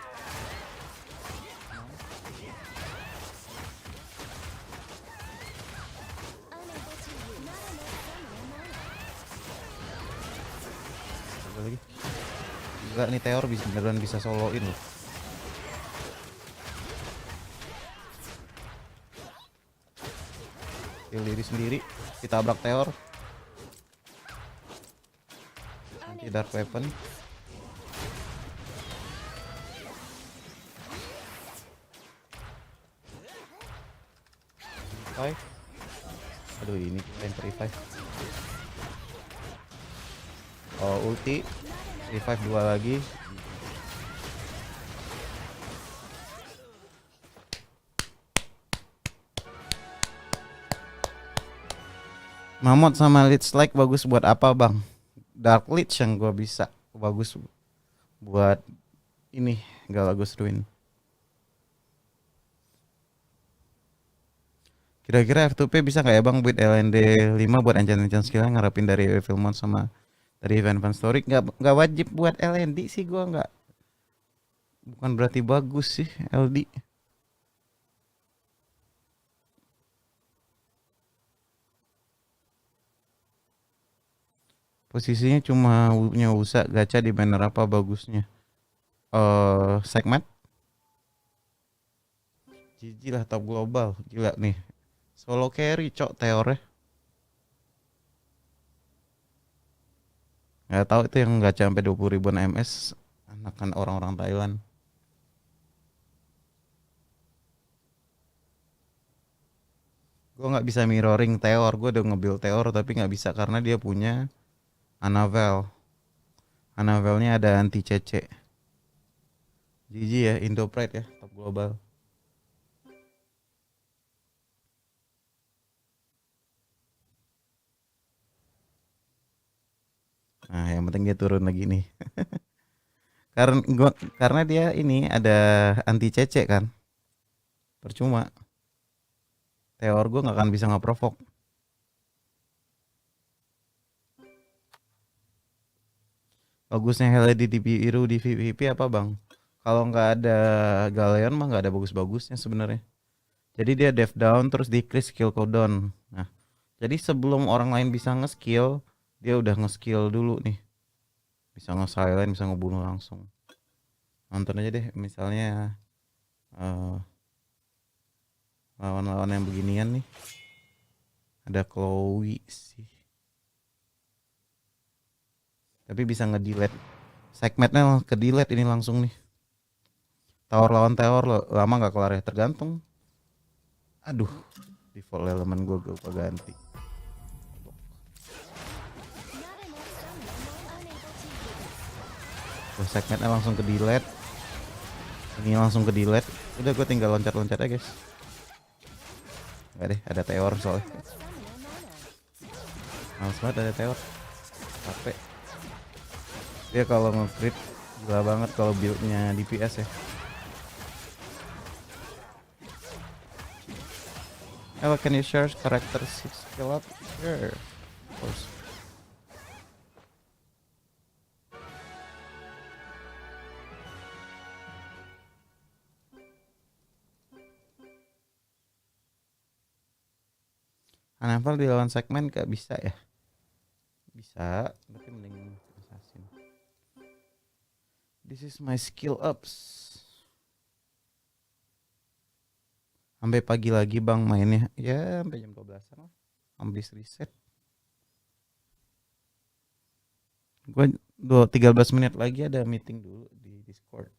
Enggak nih Teor beneran bisa soloin loh. Kill diri sendiri, ditabrak Teor. Nanti Dark Weapon. Revive. Aduh ini time revive. Oh ulti, revive 2 lagi. Mammoth sama Leech Like bagus buat apa bang? Dark Leech yang gua bisa bagus buat ini Galagus Ruin. Kira-kira F2P bisa nggak ya bang buat LND 5 buat enchant skill ngarepin dari Filmon sama dari event fan story? Nggak wajib buat LND sih, gua nggak, bukan berarti bagus sih LD. Posisinya cuma punya usa gacha di banner apa bagusnya? Segment. Jiji lah top global, gila nih. Solo carry cok teornya. Nggak tahu itu yang gacha sampai 20 ribuan MS, anakan orang-orang Thailand. Gue nggak bisa mirroring Teor, gue udah nge-build Teor tapi nggak bisa karena dia punya Anavel. Anavelnya ada anti CC. GG ya, Indo Pride ya, top global. Nah, yang penting dia turun lagi nih. Karena dia ini ada anti CC kan. Percuma. Teor gue nggak akan bisa nge-provoke. Bagusnya Heledi di biru di PvP apa bang? Kalau nggak ada Galleon mah nggak ada bagus-bagusnya sebenarnya. Jadi dia dev down terus decrease skill cooldown. Nah, jadi sebelum orang lain bisa nge-skill, dia udah nge-skill dulu nih. Bisa nge-silent, bisa ngebunuh langsung. Nonton aja deh misalnya lawan-lawan yang beginian nih. Ada Chloe sih. Tapi bisa nge-delete. Segmentnya ke-delete ini langsung nih. Tower lawan tower lama gak kelar ya? Tergantung. Aduh, default elemen gue lupa ganti. Segmentnya langsung ke-delete. Ini langsung ke-delete. Udah gue tinggal loncat-loncat aja guys. Enggak deh, ada teor soalnya. Males banget ada teor. Capek. Dia kalau nge-crit gila banget kalau build-nya DPS ya. Hello, can you share character 6 skill up? Sure. Of course. Anapal di lawan segmen gak bisa ya? Bisa, tapi mending assassin. This is my skill ups. Sampai pagi lagi bang mainnya. Ya sampai jam 12an lah. Habis reset. Gue 13 menit lagi ada meeting dulu di Discord.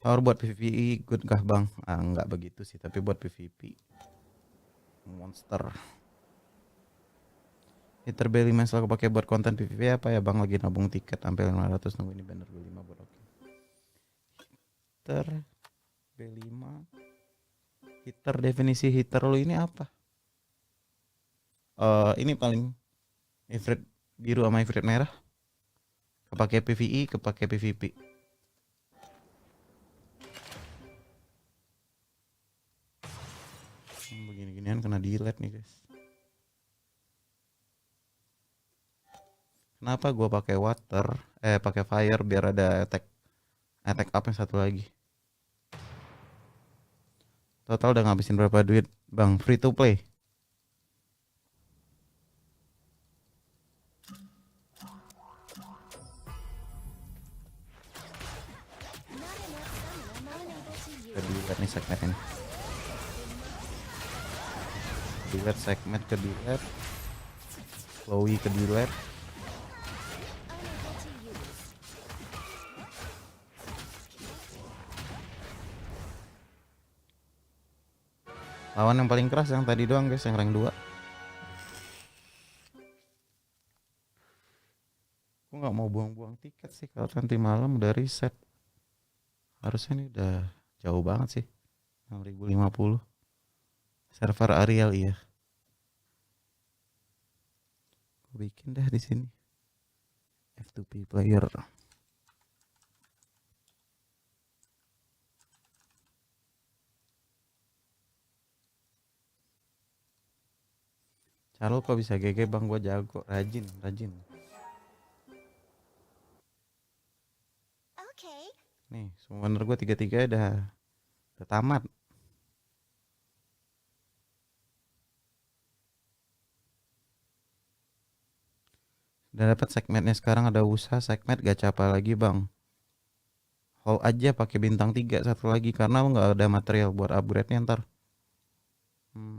Power buat PvP good kah bang? Enggak begitu sih, tapi buat PvP monster. Hitter B5 selalu pakai buat konten PvP apa ya bang? Lagi nabung tiket sampai 500 nunggu ini banner B5 buat oke. Hitter B5. Hitter, definisi hitter lo ini apa? Ini paling Ifrit biru sama Ifrit merah. Kepake PvE, kepake PvP. Begini-ginian kena delete nih guys. Kenapa gua pakai water, pakai fire biar ada attack up yang satu lagi. Total udah ngabisin berapa duit bang? Free to play. Not enough summoner unable to use. Ke-delete nih segmen ini. Delete segmen ke-delete. Chloe ke-delete. Unable to use. Lawan yang paling keras yang tadi doang guys, yang rank 2. Gue nggak mau buang-buang tiket sih kalau nanti malam udah reset. Harusnya ini udah jauh banget sih. 6050. Server Arial iya. Gue bikin dah di sini. F2P player. Calo kok bisa GG bang, gue jago, rajin. Okay. Nih, summoner gue 3-3 udah tamat. Udah dapat segmennya, sekarang ada usaha segmen gacha apa lagi bang? Hold aja pakai bintang 3 satu lagi karena lu nggak ada material buat upgrade-nya ntar.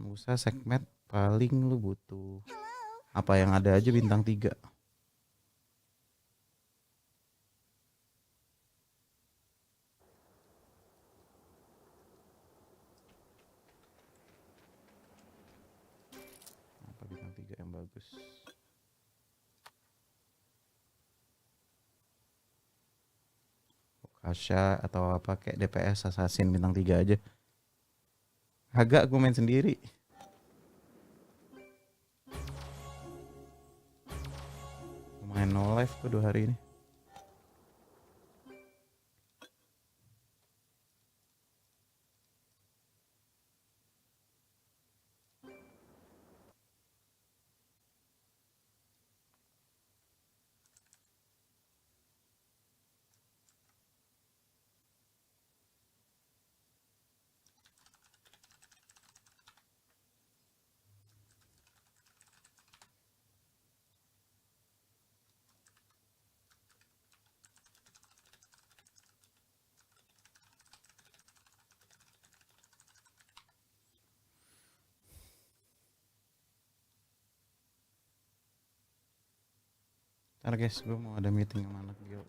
Usaha segmen paling lu butuh apa yang ada aja bintang 3. Apa bintang 3 yang bagus? Kasha atau apa kayak DPS assassin bintang 3 aja. Agak gue main sendiri. Main no life gue 2 hari ini. Ntar guys, gue mau ada meeting sama anak guild.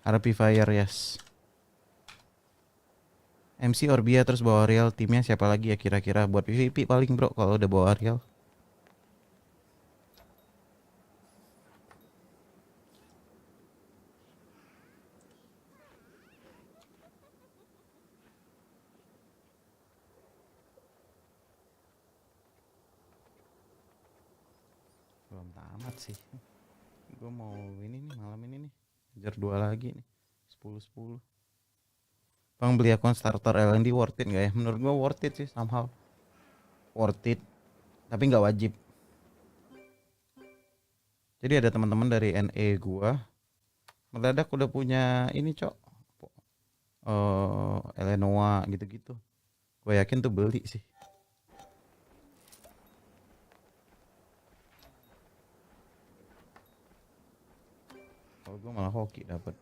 Harapy Fire, yes. MC Orbia terus bawa Ariel, timnya siapa lagi ya kira-kira buat PvP paling bro kalau udah bawa Ariel. Belum tamat sih. Gue mau ini nih malam ini nih. Kejar 2 lagi nih. 10-10. Bang beli akun starter LND worth it gak ya? Menurut gue worth it sih somehow. Worth it. Tapi gak wajib. Jadi ada teman-teman dari NE gue mendadak udah punya ini cok. Elenoa gitu-gitu. Gue yakin tuh beli sih. Kalau gue malah hoki dapet.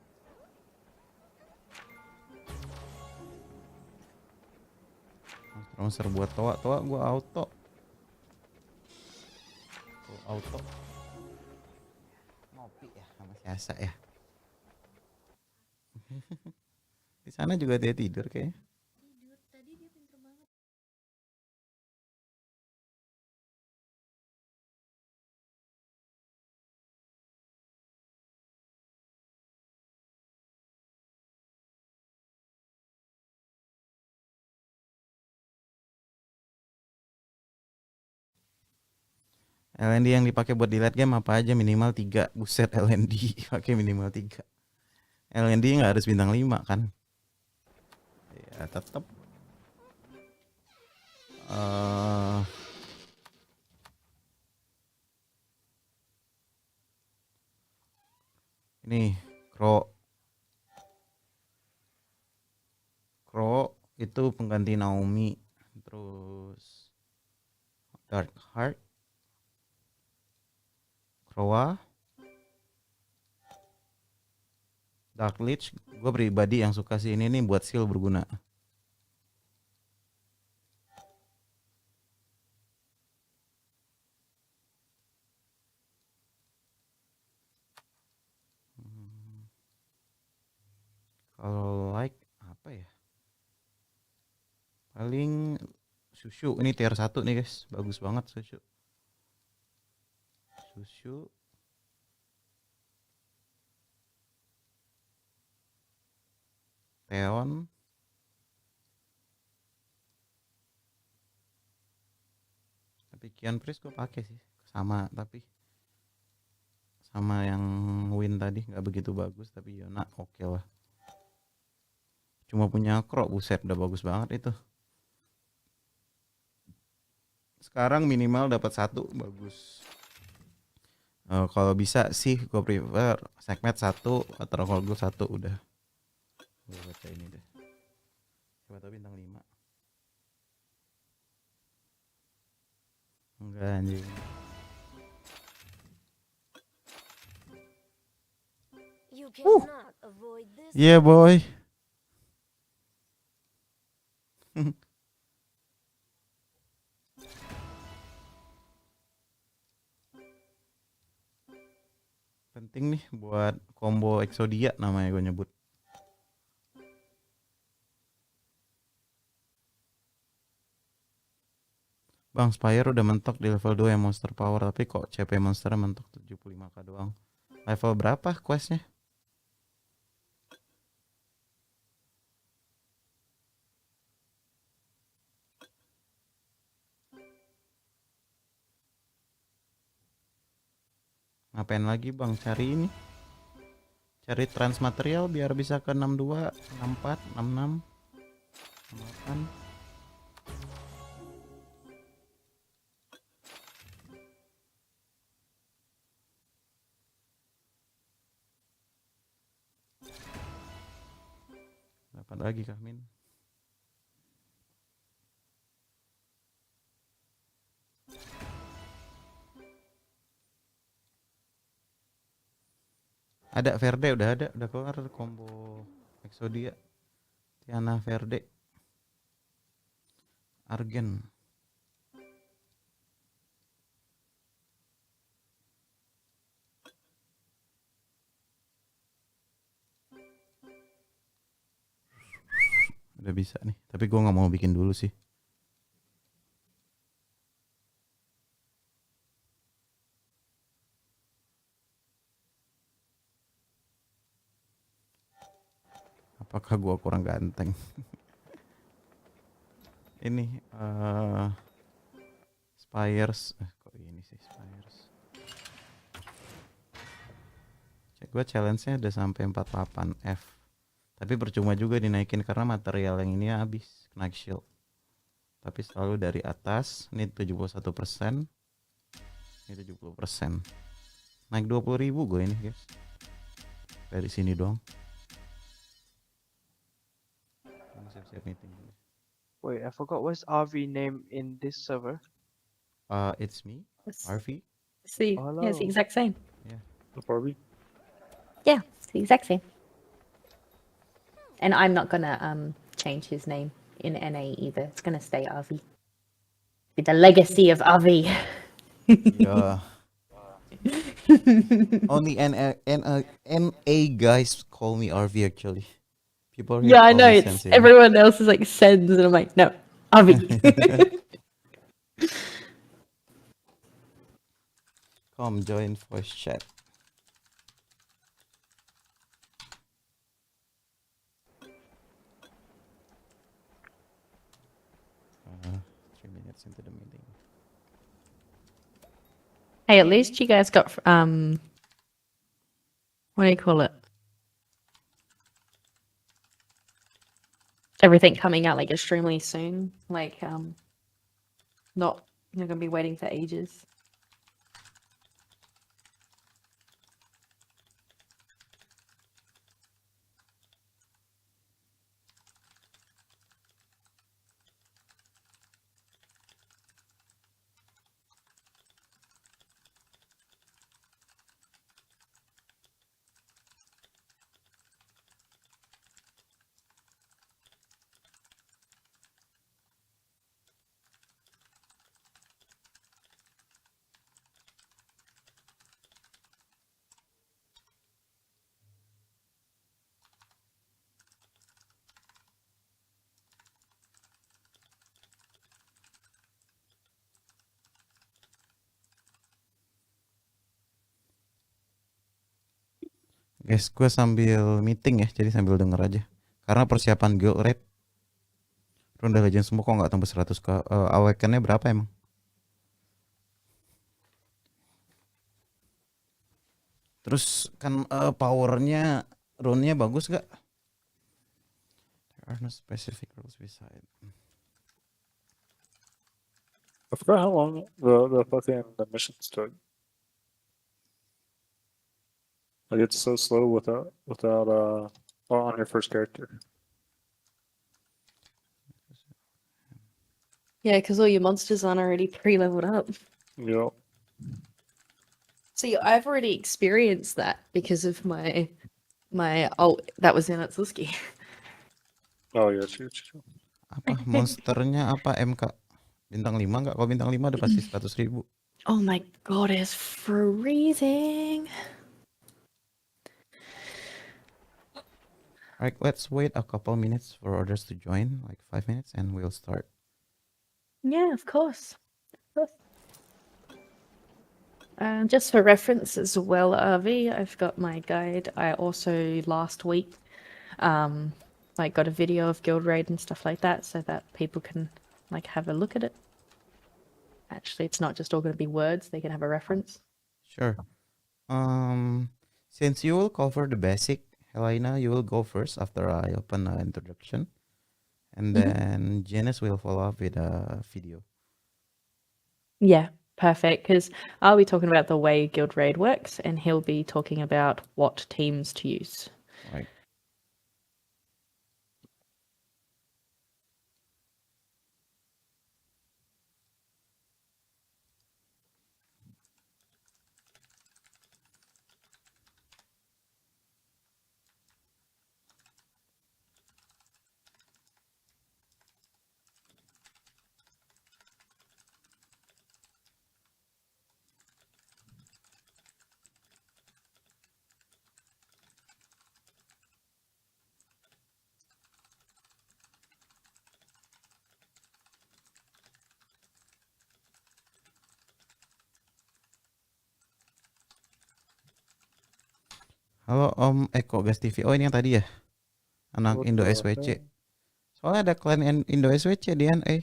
Monster buat toa gue auto. Auto. Ngopi ya sama siasa ya. Di sana juga dia tidur kayaknya. LND yang dipakai buat di late game apa aja minimal 3. Buset LND pakai minimal 3. LND nggak harus bintang 5 kan? Ya tetap. Nih, Crow itu pengganti Naomi. Terus Dark Heart, Crowa, Dark Lich. Gue pribadi yang suka sih ini nih buat skill berguna. Kalau like apa ya? Paling Susu ini tier 1 nih guys. Bagus banget Susu. Theon. Tapi Kian Priest gue pakai sih. Sama yang Win tadi nggak begitu bagus, tapi Yona oke lah. Cuma punya Crow, buset udah bagus banget itu. Sekarang minimal dapat 1 bagus. Kalau bisa sih gue prefer segmen 1 atau kalau gue 1 udah. Gue baca ini deh. Coba tahu bintang 5. Enggak anjing. You cannot avoid this. Yeah boy. Penting nih buat combo Exodia namanya gue nyebut. Bang, Spire udah mentok di level 2 yang monster power, tapi kok CP monsternya mentok 75k doang. Level berapa questnya? Ngapain lagi bang? Cari ini. Cari transmaterial biar bisa ke 62, 64, 66, 68. Dapat lagi kah Min? Ada Verde, udah keluar combo Exodia. Tiana Verde. Argen. Udah bisa nih, tapi gue nggak mau bikin dulu sih. Apakah gue kurang ganteng? Ini Spires, kok ini sih Spires? Cek gue challenge-nya udah sampai 48F. Tapi percuma juga dinaikin karena material yang ini habis, naik shield. Tapi selalu dari atas, ini 71%, ini 70%. Naik 20.000 gue ini guys. Dari sini doang. Siap-siap meeting. Wait, I forgot what's RV name in this server. It's me, It's, RV. it's the, Oh, yeah, it's the hello. exact same. Barbie. Yeah, it's the exact same. And I'm not gonna change his name in NA either. It's gonna stay RV. Be the legacy of RV. Yeah. Only NA guys call me RV actually. People here Yeah, I call know. me It's Sensei. everyone else is like Sens, and I'm like, no, RV. Come join voice chat. Uh, 3 minutes into the meeting. Hey, at least you guys got what do you call it? Everything coming out like extremely soon. Like not you're gonna be waiting for ages. Guys, gue sambil meeting ya, jadi sambil denger aja. Karena persiapan guild raid Ronda Legend semua kok nggak tembus 100 ke awakennya berapa emang? Terus kan powernya rune-nya bagus gak? There are no specific rules beside. I forgot how long the fucking the missions took. Like it's so slow without well, on your first character. Yeah, because all your monsters aren't already pre-leveled up. Yep. See, I've already experienced that because of my ult that was in Atsuski. Oh yeah, true. Apa monsternya apa MK? Bintang 5 nggak? Kalau bintang 5 udah pasti 100.000. Oh my god, it's freezing. Alright, let's wait a couple minutes for others to join, like 5 minutes, and we'll start. Yeah, of course. Just for reference as well, RV, I've got my guide. I also last week like got a video of Guild Raid and stuff like that so that people can like have a look at it. Actually, it's not just all going to be words, they can have a reference. Sure. Since you will cover the basic, Helena, you will go first after I open an introduction. And then Janice will follow up with a video. Yeah, perfect. Because I'll be talking about the way Guild Raid works, and he'll be talking about what teams to use. Right. Halo Om Eko Gas TV. Oh ini yang tadi ya? Anak What Indo the SWC. heck? Soalnya ada klan Indo SWC di NA.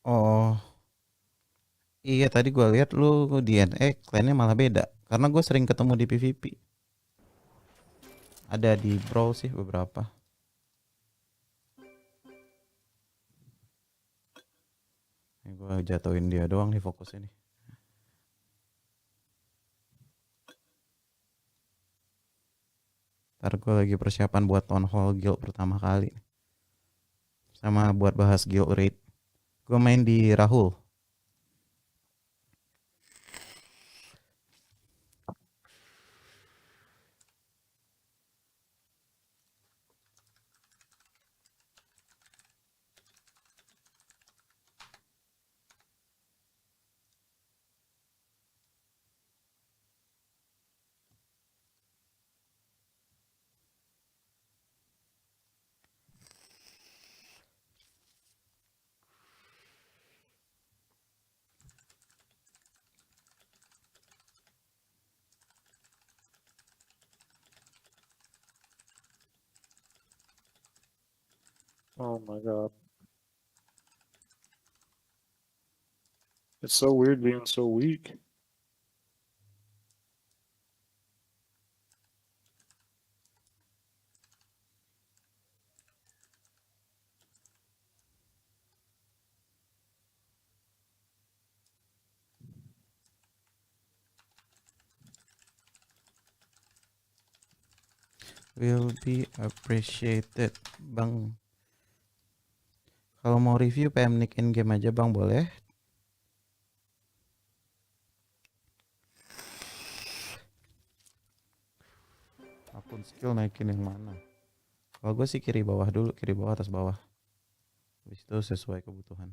Oh. Iya tadi gue lihat lu di NA klannya malah beda. Karena gue sering ketemu di PvP. Ada di Brawl sih beberapa. Gue jatuhin dia doang nih fokusnya nih. Ntar gue lagi persiapan buat Town Hall Guild pertama kali. Sama buat bahas Guild Raid. Gue main di Rahul. Oh my god. It's so weird being so weak. will be appreciated, Bang. Kalau mau review PM Nick in game aja, Bang, boleh. Akun skill naikin yang mana? Kalau gue sih kiri bawah dulu, kiri bawah atas bawah. Habis itu sesuai kebutuhan.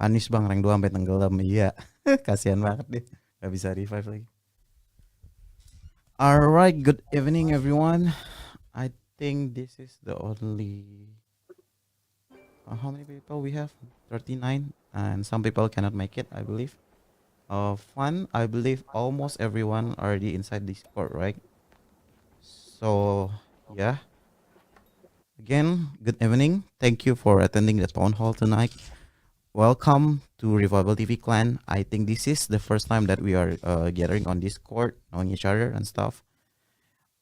Panis Bang, rank 2 sampai tenggelam. Iya. Kasihan banget deh. Gak bisa revive lagi. Alright, good evening everyone. I think this is the only how many people we have? 39, and some people cannot make it, I believe. Fun, I believe almost everyone already inside Discord, right? So yeah. Again, good evening. Thank you for attending the town hall tonight. Welcome to Revival TV Clan. I think this is the first time that we are gathering on Discord, knowing each other and stuff.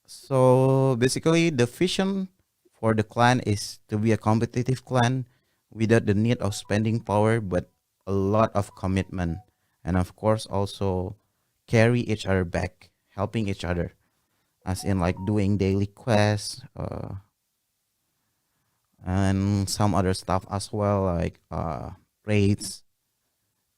So basically, the vision for the clan is to be a competitive clan without the need of spending power, but a lot of commitment, and of course also carry each other back, helping each other, as in like doing daily quests, and some other stuff as well, like raids.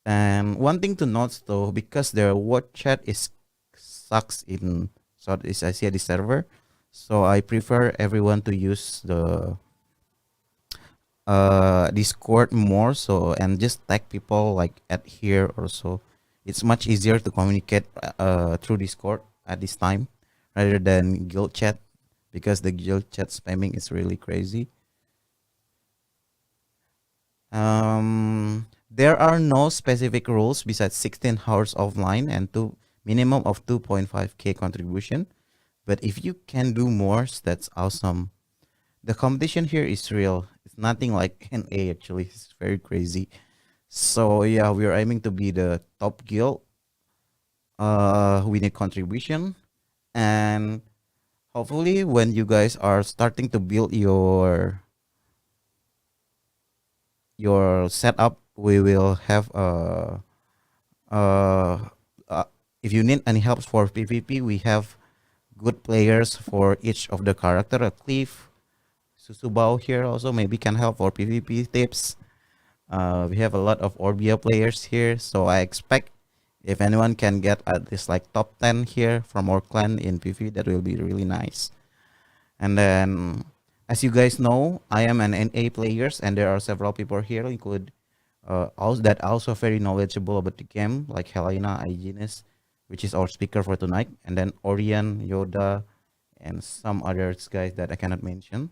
And one thing to note though, because their word chat is sucks in Southeast Asia, the server, so I prefer everyone to use the Discord more, so and just tag people like at here or so. It's much easier to communicate through Discord at this time rather than guild chat, because the guild chat spamming is really crazy. There are no specific rules besides 16 hours offline and minimum of 2.5k contribution. But if you can do more, that's awesome. The competition here is real. It's nothing like NA actually. It's very crazy. So yeah, we are aiming to be the top guild. We need contribution, and hopefully when you guys are starting to build your setup, we will have if you need any help for PvP, we have good players for each of the character. A Cliff, Susubao here also maybe can help for PvP tips. We have a lot of Orbia players here, so I expect if anyone can get at least like top 10 here from our clan in PvP, that will be really nice. And then, as you guys know, I am an NA players, and there are several people here, include also very knowledgeable about the game, like Helena, Hygienist, which is our speaker for tonight, and then Orion, Yoda, and some others guys that I cannot mention.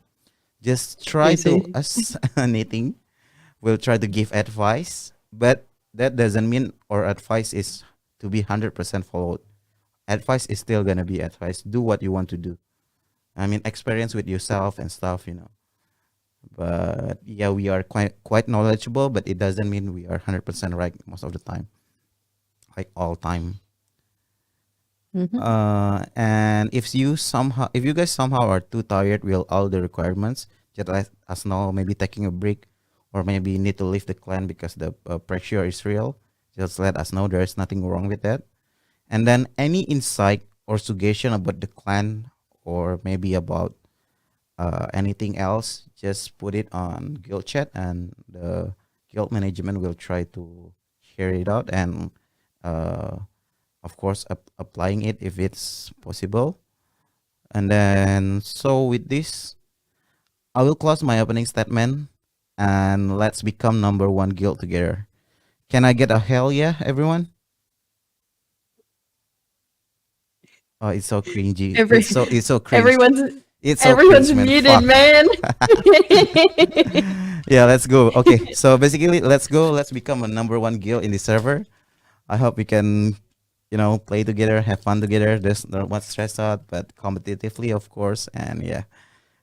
Just try to us anything. We'll try to give advice, but that doesn't mean our advice is to be 100% followed. Advice is still gonna be advice. Do what you want to do. I mean, experience with yourself and stuff, you know. But yeah, we are quite knowledgeable, but it doesn't mean we are 100% right most of the time, like all time. And if you guys somehow are too tired with all the requirements, just let us know. Maybe taking a break, or maybe need to leave the clan because the pressure is real. Just let us know. There is nothing wrong with that. And then any insight or suggestion about the clan, or maybe about anything else, just put it on guild chat, and the guild management will try to share it out, and of course applying it if it's possible. And then, so with this, I will close my opening statement, and let's become number one guild together. Can I get a hell yeah, everyone? Oh, it's so cringy. Every- It's so cringe. Everyone's It's so everyone's cringe, man. muted, Fuck. man. Yeah, let's go. Okay, so basically, let's go. Let's become a #1 guild in the server. I hope we can, play together, have fun together. There's not much stress out, but competitively, of course. And yeah.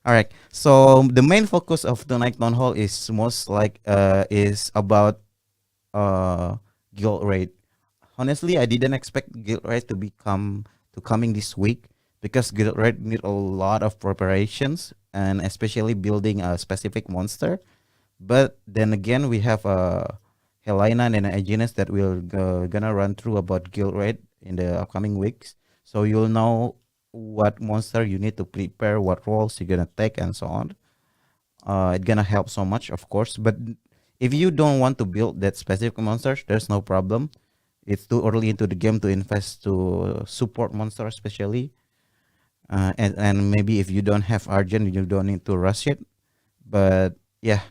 All right. So the main focus of tonight town hall is most like is about guild raid. Honestly, I didn't expect guild raid to coming this week because guild raid need a lot of preparations and especially building a specific monster. But then again, we have Helena and Aegis that will gonna run through about guild raid in the upcoming weeks. So you'll know what monster you need to prepare, what roles you're gonna take, and so on. It's gonna help so much, of course. But if you don't want to build that specific monsters, there's no problem. It's too early into the game to invest to support monster, especially. And maybe if you don't have Argent, you don't need to rush it. But yeah,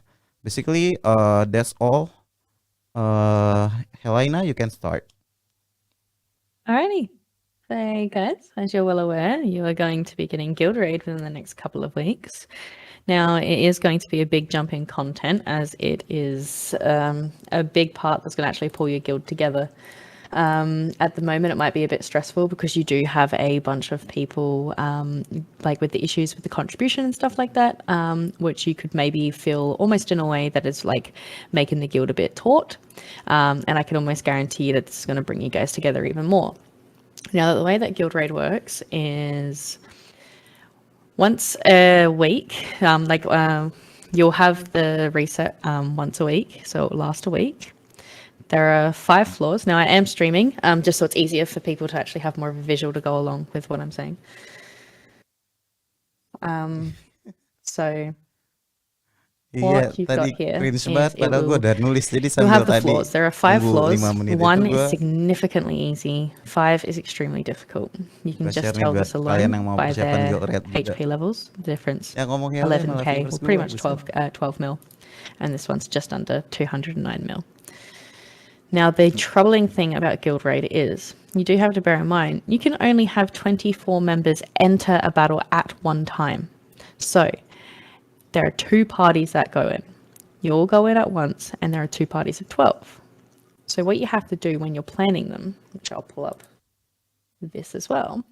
basically, that's all. Helena, you can start. Alrighty. So, guys, as you're well aware, you are going to be getting Guild Raid within the next couple of weeks. Now, it is going to be a big jump in content as it is a big part that's going to actually pull your guild together. At the moment, it might be a bit stressful because you do have a bunch of people, like with the issues with the contribution and stuff like that, which you could maybe feel almost in a way that is like making the guild a bit taut. And I can almost guarantee that this is going to bring you guys together even more. Now, the way that Guild Raid works is once a week, you'll have the reset once a week, so it'll last a week. There are 5 floors. Now, I am streaming, just so it's easier for people to actually have more of a visual to go along with what I'm saying. So what you've got here cringe is banget, padahal gue udah nulis jadi you'll sambil have the tadi floors. There are 5 nunggu floors. 5 menit 1 itu is gua significantly easy. 5 is extremely difficult. You can gua share just nih tell buat this kalian yang alone mau by persiapan their guild raid juga. HP levels. The difference, Ya ngomong Helena malah 11k, viewers well, pretty gua much bagus. 12 mil. And this one's just under 209 mil. Now, the troubling thing about Guild Raid is, you do have to bear in mind, you can only have 24 members enter a battle at one time. So, there are 2 parties that go in. You all go in at once, and there are 2 parties of 12. So what you have to do when you're planning them, which I'll pull up this as well,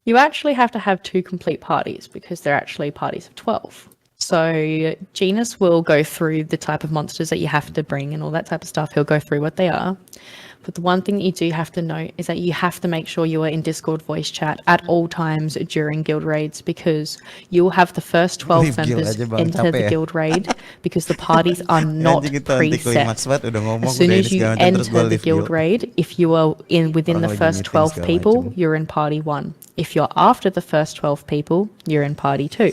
you actually have to have 2 complete parties because they're actually parties of 12. So Genus will go through the type of monsters that you have to bring and all that type of stuff. He'll go through what they are. But the one thing that you do have to note is that you have to make sure you are in Discord voice chat at all times during guild raids because you will have the first 12 Leave guild members aja, Bang. enter Capek the ya? guild raid because the parties are not Anjing itu anti climax preset. banget udah ngomong As soon udah as ini you segala macam terus gue enter the leave guild raid, if you are within Orang the lagi first meeting 12 segala people, macam. you're in party 1. If you're after the first 12 people, you're in party 2.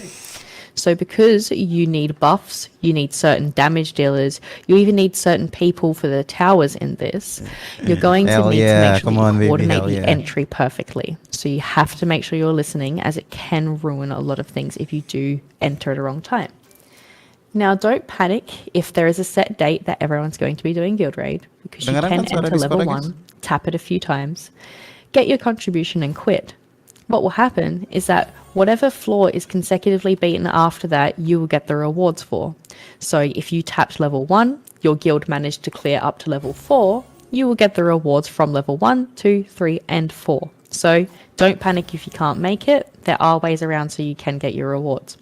So because you need buffs, you need certain damage dealers, you even need certain people for the towers in this, you're going to Hell need to yeah, make sure come that on, you baby, coordinate hell the yeah. entry perfectly. So you have to make sure you're listening as it can ruin a lot of things if you do enter at a wrong time. Now, don't panic if there is a set date that everyone's going to be doing Guild Raid, because you Kedengaran can kan suara enter level Discord, guys? 1, tap it a few times, get your contribution and quit. What will happen is that whatever floor is consecutively beaten after that, you will get the rewards for. So if you tapped level 1, your guild managed to clear up to level 4, you will get the rewards from level 1, 2, 3, and 4. So don't panic if you can't make it. There are ways around so you can get your rewards.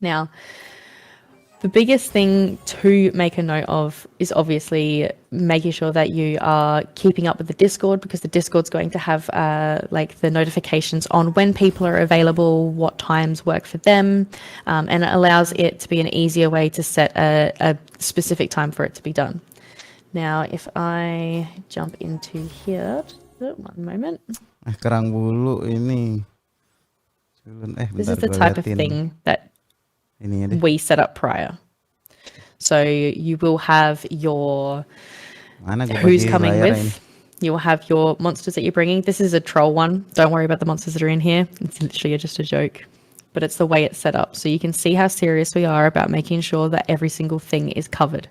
Now, the biggest thing to make a note of is obviously making sure that you are keeping up with the Discord, because the Discord's going to have like the notifications on when people are available, what times work for them, and it allows it to be an easier way to set a specific time for it to be done. Now, if I jump into here, one moment. Kerang bulu ini. This Bentar is the gua type of liatin thing that ininya deh. we set up prior. So you will have your Mana gua who's bagi coming layar with. You will have your monsters that you're bringing. This is a troll one. Don't worry about the monsters that are in here. It's literally just a joke. But it's the way it's set up. So you can see how serious we are about making sure that every single thing is covered.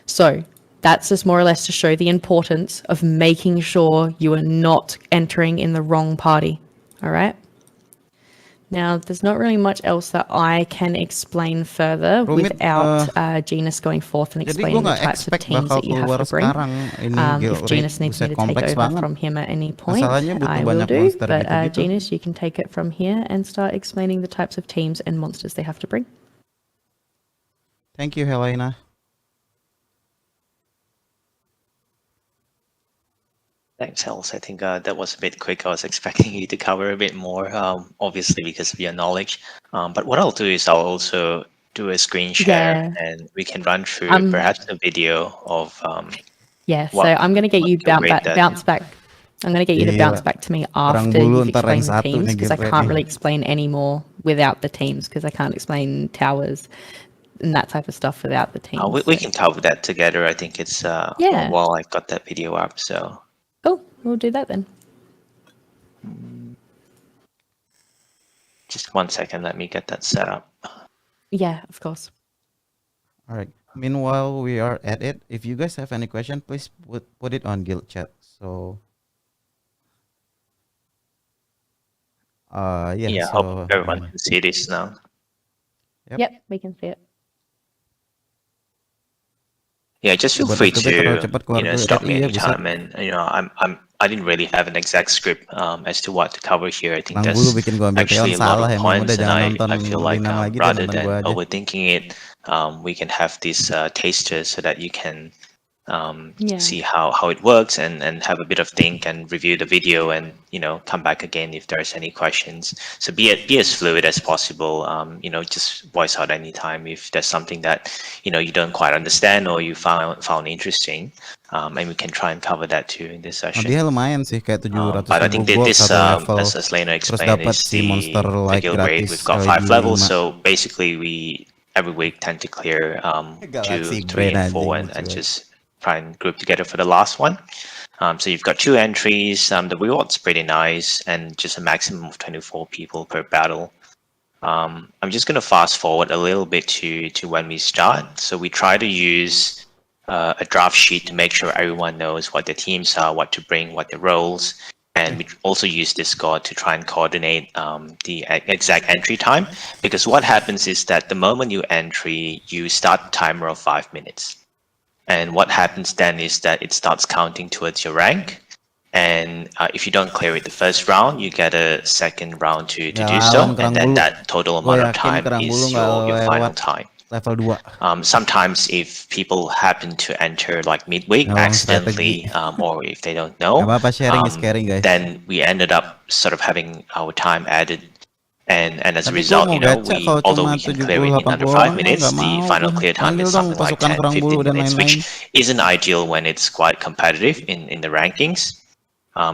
So That's just more or less to show the importance of making sure you are not entering in the wrong party. All right. Now, there's not really much else that I can explain further Rumit, without Genus going forth and Jadi gue explaining the nggak types of expect teams bakal that you have keluar to bring. sekarang ini guild If raid. Genus needs me Buset, to take kompleks over banget. from him at any point, Masalahnya butuh I will banyak do. monster But gitu-gitu. Genus, you can take it from here and start explaining the types of teams and monsters they have to bring. Thank you, Helena. Thanks, Hells. I think that was a bit quick. I was expecting you to cover a bit more, obviously because of your knowledge. But what I'll do is I'll also do a screen share, Yeah. and we can run through perhaps a video of Yeah, so what- I'm going to get what you Guild Raid does. bounce back. I'm going to get you to Gila. bounce back to me Perang after bulu you've ntar rank explained the satu teams nih because I Guild Raid can't nih. really explain any more without the teams because I can't explain towers and that type of stuff without the teams. We so- can cover that together. I think it's Yeah. while I got that video up. So Cool, we'll do that then. just 1 second, let me get that set up. Yeah, of course. All right. Meanwhile, we are at it. If you guys have any question, please put it on guild chat. So, yeah. Yeah, So hope everyone can see this now. Yep. Yep, we can see it. Yeah, just feel Buat free FTP terlalu to cepat keluar guild stop raid, me iya, buset. anytime, and I didn't really have an exact script as to what to cover here. I think Perang there's bulu bikin gua ambil actually Theon a lot salah of emang udah points, and jangan nonton I feel like Lina lagi rather nonton than gua aja. overthinking it, we can have this taster so that you can Yeah. see how it works and have a bit of think and review the video and come back again if there's any questions. So be as fluid as possible. Just voice out anytime if there's something that you don't quite understand or you found interesting, and we can try and cover that too in this Oh, session. dia lumayan sih kayak 700 But I ribu think gold this, satu level. as Lena Terus explained, dapat is si monster the like guild raid. gratis We've got LED 5 levels, 5. so basically we every week tend to clear 2, Galaxy 3, brain and 4, anjing, and lucu just try and group together for the last one. So you've got 2 entries. The reward's pretty nice, and just a maximum of 24 people per battle. I'm just going to fast forward a little bit to when we start. So we try to use a draft sheet to make sure everyone knows what the teams are, what to bring, what the roles, and we also use Discord to try and coordinate the exact entry time. Because what happens is that the moment you entry, you start a timer of 5 minutes. And what happens then is that it starts counting towards your rank. And if you don't clear it the first round, you get a second round to do so. And then that total amount of time is your final time. Level 2. Sometimes if people happen to enter like midweek Ngawang accidentally, or if they don't know, Gak apa-apa, sharing is caring, guys. then we ended up sort of having our time added. And as a Tapi result, gua mau gacha kalau although cuma we can clear it in 70-80 under 5 orang mah minutes, nggak the mau final gua. clear time Panggil is dong something like pasukan 10, perang bulu 15 dan minutes, lain-lain. which isn't ideal when it's quite competitive in the rankings.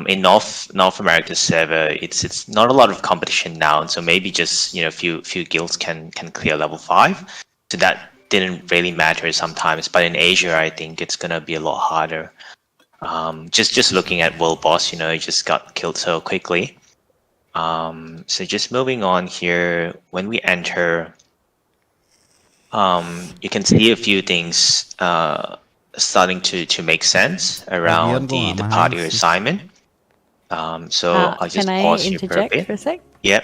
In North America server, it's not a lot of competition now, so maybe just few guilds can clear level 5. So that didn't really matter sometimes, but in Asia, I think it's gonna be a lot harder. Just looking at World Boss, he just got killed so quickly. So just moving on here, when we enter, you can see a few things starting to make sense around the party assignment. So I'll just Can I pause here for a interject bit. for a sec? Yep.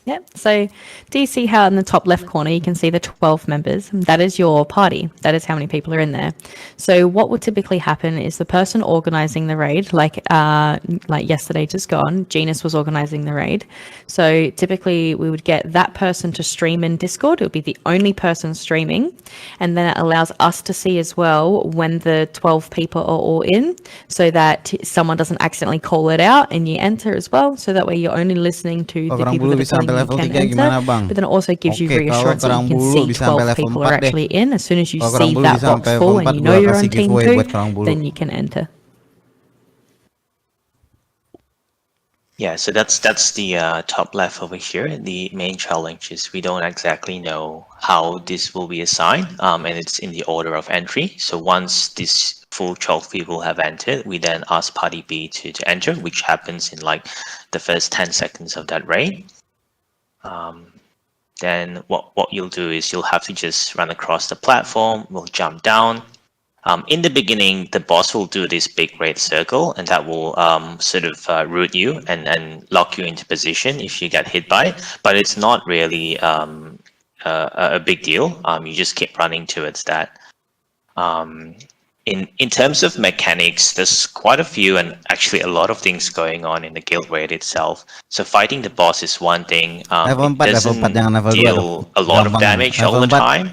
Yep. So do you see how in the top left corner you can see the 12 members? That is your party. That is how many people are in there. So what would typically happen is the person organizing the raid, like yesterday just gone, Genus was organizing the raid. So typically we would get that person to stream in Discord. It would be the only person streaming. And then it allows us to see as well when the 12 people are all in, so that someone doesn't accidentally call it out and you enter as well. So that way you're only listening to the people that are telling you level can 3 enter, gimana, Bang? but then it also gives you Oke, reassurance kalau that you can Kerang see Bulu bisa sampai 12 level people 4 are deh. actually in. As soon as you Kalau Kerang see Bulu that bisa box sampai full level and 4, you know gua you're on kasih team giveaway 2, buat Kerang Bulu. then you can enter. Yeah, so that's the top left over here. The main challenge is we don't exactly know how this will be assigned, and it's in the order of entry. So once this full 12 people have entered, we then ask party B to enter, which happens in like the first 10 seconds of that raid. Then what you'll do is you'll have to just run across the platform. We'll jump down. In the beginning, the boss will do this big red circle, and that will sort of root you and lock you into position if you get hit by it. But it's not really a big deal. You just keep running towards that. In terms of mechanics, there's quite a few and actually a lot of things going on in the guild raid itself. So fighting the boss is one thing. Level It 4, level 4 doesn't jangan level 2 dong. deal a lot of Gampang. damage all Level the 4 time.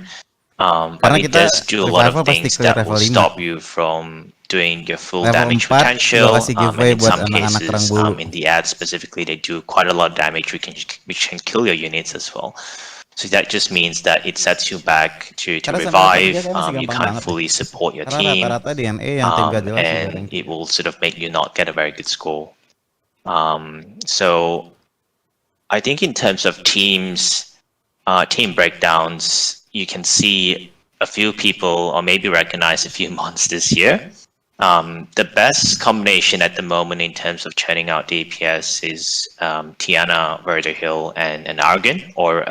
But Karena it kita does do a lot revival of pasti things clear that will level 5. stop you from doing your full Level damage 4 gua potential. kasih And giveaway in buat some anak-anak cases, kerang bulu. in the ads specifically, they do quite a lot of damage, which can kill your units as well. So that just means that it sets you back to Karena sampai level 3 revive. kayak masih You gampang can't banget deh. fully support your Karena team. rata-rata di NA yang tim gak jelas juga And rank it 3. will sort of make you not get a very good score. So I think in terms of team breakdowns, you can see a few people or maybe recognize a few monsters here. The best combination at the moment in terms of churning out DPS is Tiana, Verderhill, and Argon, or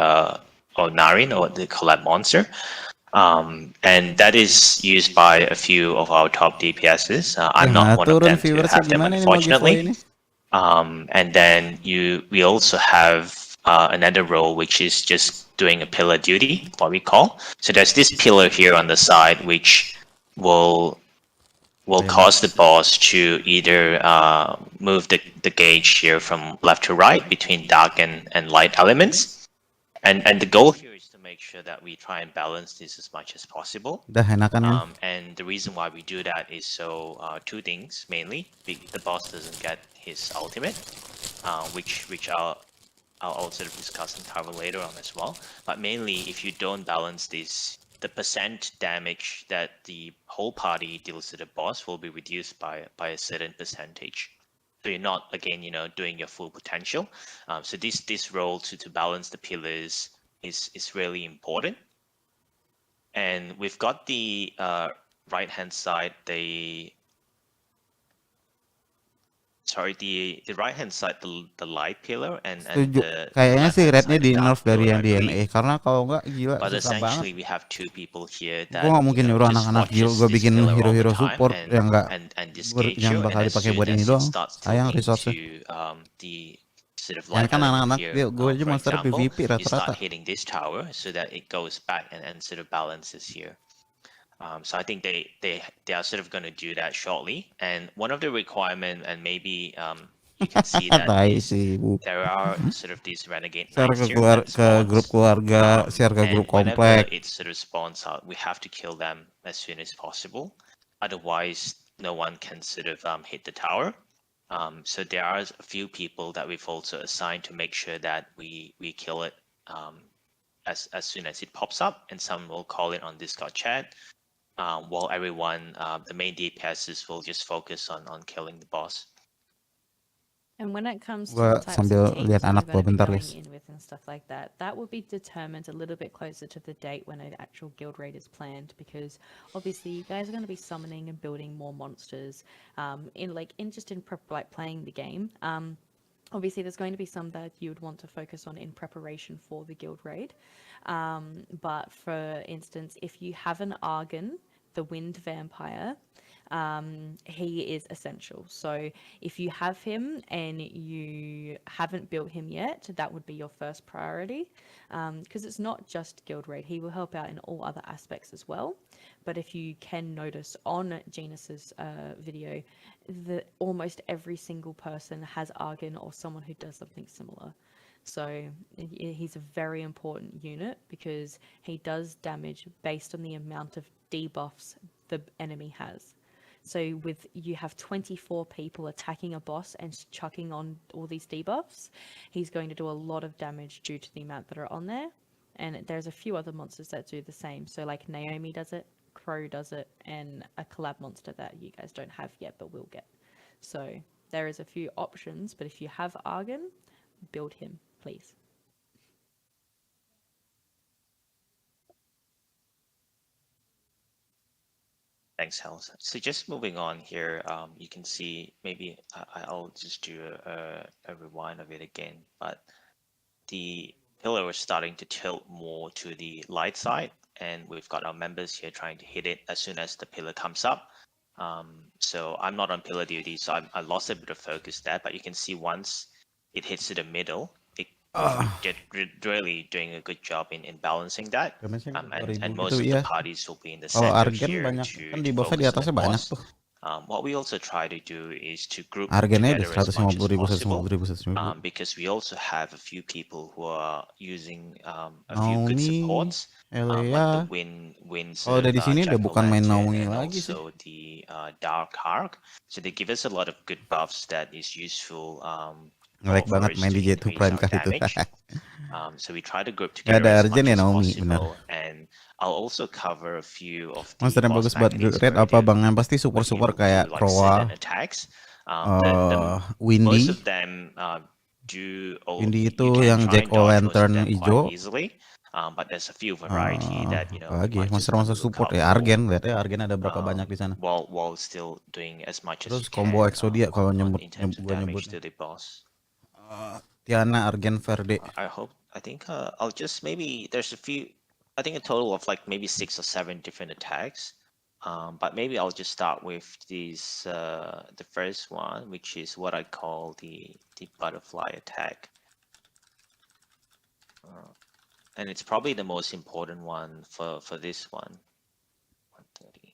Narin, or the collab monster. And that is used by a few of our top DPSs. I'm not one of turun them to viewersnya have them, gimana ini mau giveaway unfortunately. ini? And then we also have another role, which is just doing a pillar duty, what we call. So there's this pillar here on the side, which will cause the boss to either move the gauge here from left to right between dark and light elements. And the goal here is to make sure that we try and balance this as much as possible. Udah enakan kan? And the reason why we do that is so two things mainly. The boss doesn't get his ultimate, which I'll sort of discuss and cover later on as well. But mainly, if you don't balance this, the percent damage that the whole party deals to the boss will be reduced by a certain percentage. So you're not, again, doing your full potential. So this role to balance the pillars is really important. And we've got the right hand side, the right hand side, the light pillar, and Setuju. the Kayaknya sih left-hand rednya side, di the dark nerf dari pillar, yang I di believe. NA. Karena kalau enggak gila But susah banget. essentially, we have two people here that Gue gak mungkin nyuruh just anak-anak guild watches gue this bikin pillar all the hero-hero time support yang enggak and this yang gauge, bakal and as dipakai soon buat ini as it doang. starts Sayang tilting resource-nya. to the sort of Ya light kan element anak-anak here, gue aja for monster example, PvP you start rata-rata. hitting this tower so that it goes back and sort of balances here. So I think they are sort of going to do that shortly. And one of the requirement, and maybe you can see that Tai is sih, Bu. there are sort of these renegade Share knights ke, here that ke grup spawns. keluarga, share ke And grup whenever komplek. it sort of spawns out, we have to kill them as soon as possible. Otherwise, no one can sort of hit the tower. So there are a few people that we've also assigned to make sure that we kill it as soon as it pops up, and some will call it on Discord chat. While everyone, the main DPSs will just focus on killing the boss. And when it comes to Gua the types sambil of teams lihat that anak you're gua going to be bentar, going guys. in with and stuff like that, that will be determined a little bit closer to the date when an actual guild raid is planned, because obviously you guys are going to be summoning and building more monsters in playing the game. Obviously, there's going to be some that you would want to focus on in preparation for the guild raid. But for instance, if you have an Argon, the wind vampire, he is essential. So if you have him and you haven't built him yet, that would be your first priority, because it's not just guild raid. He will help out in all other aspects as well. But if you can notice on Genus's video, that almost every single person has Argon or someone who does something similar. So he's a very important unit because he does damage based on the amount of debuffs the enemy has. So you have 24 people attacking a boss and chucking on all these debuffs, he's going to do a lot of damage due to the amount that are on there. And there's a few other monsters that do the same. So like Naomi does it, Crow does it, and a collab monster that you guys don't have yet but will get. So there is a few options, but if you have Argon, build him, please. Thanks, Hel. So just moving on here, you can see, maybe I'll just do a rewind of it again, but the pillar was starting to tilt more to the light side. and we've got our members here trying to hit it as soon as the pillar comes up. So I'm not on pillar duty, so I lost a bit of focus there. But you can see once it hits to the middle, it really doing a good job in balancing that. Damage-nya And 2000 most gitu of the ya. parties will be in the Kalau center Argen here banyak kan to di buffnya di focus on the atasnya banyak boss. tuh. What we also try to do is to group Argennya udah together as much as 150.000, possible, 150.000. because we also have a few people who are using a few good Naomi, supports, like Elea. the Winds Kalau dari sini udah bukan main Naomi and lagi sih. also the Dark Arc. So they give us a lot of good buffs that is useful. Nge-lag for banget us main to di J2 increase Prime our kali itu. damage. So we try to group Nggak together ada as Argen much ya as Naomi, benar. possible, and I'll also cover a few of the Monster yang boss bagus buat mechanics red where apa they bang? Yang pasti were support-support able to kayak like set Kroa, an attacks. Most Windy. of them do Windy you itu can yang try Jack and dodge most of O'Lantern them ijo. quite easily. But there's a few variety that you know Apalagi might just want monster-monster to look support out ya for, Argen, lihat ya Argen ada berapa banyak di sana. while still doing as much as you Terus combo can Exodia kalau in terms of gua damage nyebut. to the boss. Tiana, Argen, Verde. I think I'll just maybe there's a few. I think a total of like maybe 6 or 7 different attacks. But maybe I'll just start with these the first one, which is what I call the butterfly attack. And it's probably the most important one for this one. 130.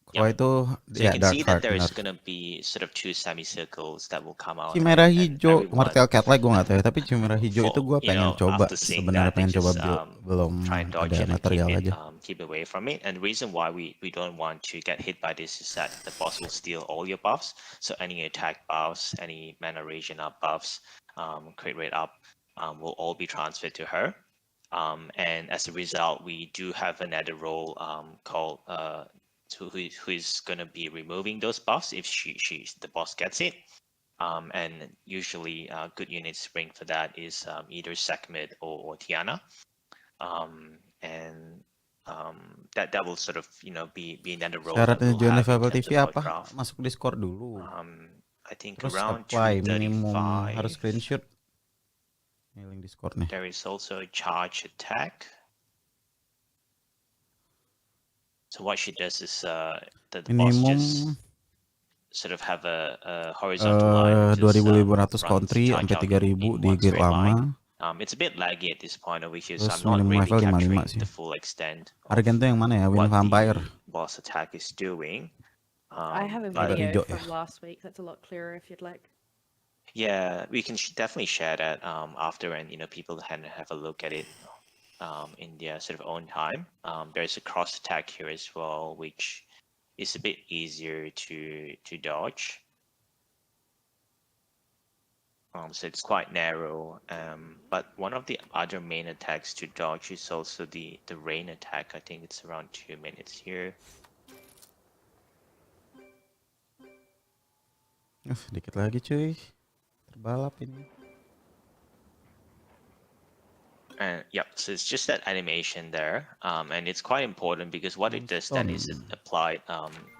Kroa itu So ya you can Dark see that Heart there is benar. going to be sort of 2 semicircles that will come out. Chimera and hijau, everyone, Martial Cat gue nggak tahu ya, tapi Chimera hijau itu gue you pengen know, coba, after seeing sebenarnya that, they pengen coba just, belum try and dodge ada it and material aja. keep away from it. And the reason why we don't want to get hit by this is that the boss will steal all your buffs. So any attack buffs, any mana regen up buffs, crit rate up, will all be transferred to her. And as a result, we do have another role called who is going to be removing those buffs if the boss gets it. And usually good units bring for that is either Sekhmet or Tiana. And that will sort of be another role that Syaratnya we'll join have in Level terms TV of our apa? craft. Masuk Discord dulu. I think Terus around apply minimum 235. harus screenshot. Ini link Discord nih. There is also a charge attack. So what she does is the boss just sort of have a horizontal line. 2.500 country sampai 3.000 di guild lama. It's a bit laggy at this point over here, Terus so I'm not minimum really level 55 capturing sih. the full extent Argen tuh yang mana ya? Win what Vampire. the boss attack is doing. I have a Ada video hijau ya. from last week that's a lot clearer if you'd like. Yeah, we can definitely share that after, and people can have a look at it in their sort of own time. There's a cross attack here as well, which is a bit easier to dodge. So it's quite narrow. But one of the other main attacks to dodge is also the rain attack. I think it's around 2 minutes here. Sedikit lagi cuy. Terbalap ini. And yep, so it's just that animation there, and it's quite important because what it does then is it applied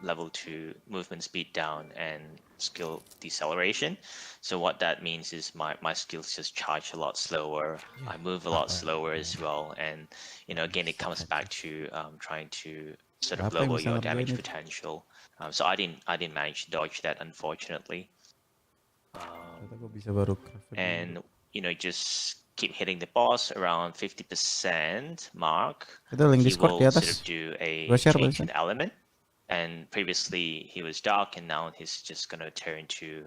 level 2 movement speed down and skill deceleration. So what that means is my skills just charge a lot slower. I move a lot slower as well, and again it comes back to trying to sort of lower your damage potential. So I didn't manage to dodge that, unfortunately. And just keep hitting the boss around 50% mark. Itu link He Discord will di atas. sort of do a Gua share change barusan. in element. And previously he was dark, and now he's just gonna turn to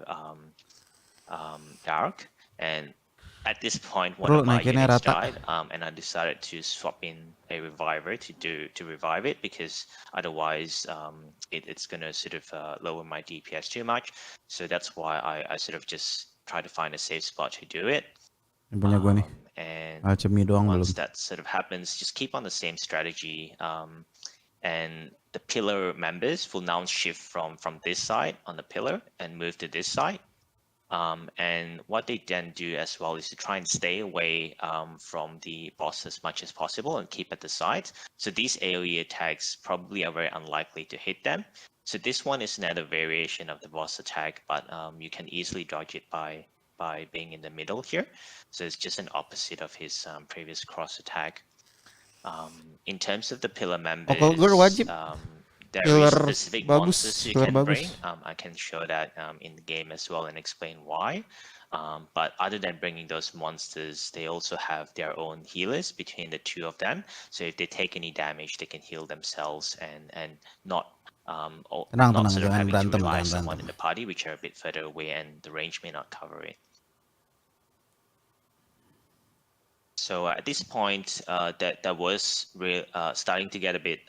dark. And at this point, one of my units died, and I decided to swap in a reviver to revive it, because otherwise it's gonna sort of lower my DPS too much. So that's why I sort of just try to find a safe spot to do it. Ini punya gua nih. And Alchemy doang belum. once that sort of happens, just keep on the same strategy. And the pillar members will now shift from this side on the pillar and move to this side. And what they then do as well is to try and stay away from the boss as much as possible and keep at the sides. So these AoE attacks probably are very unlikely to hit them. So this one is another variation of the boss attack, but you can easily dodge it by being in the middle here. So it's just an opposite of his previous cross attack. In terms of the pillar kalau gue members, wajib there Killer is specific monsters bagus, you killer can bring. bagus. I can show that in the game as well and explain why. But other than bringing those monsters, they also have their own healers between the two of them. So if they take any damage, they can heal themselves and not Tenang, not tenang, sort of jangan having to berantem, rely on jangan someone berantem. in the party, which are a bit further away and the range may not cover it. So at this point, that was starting to get a bit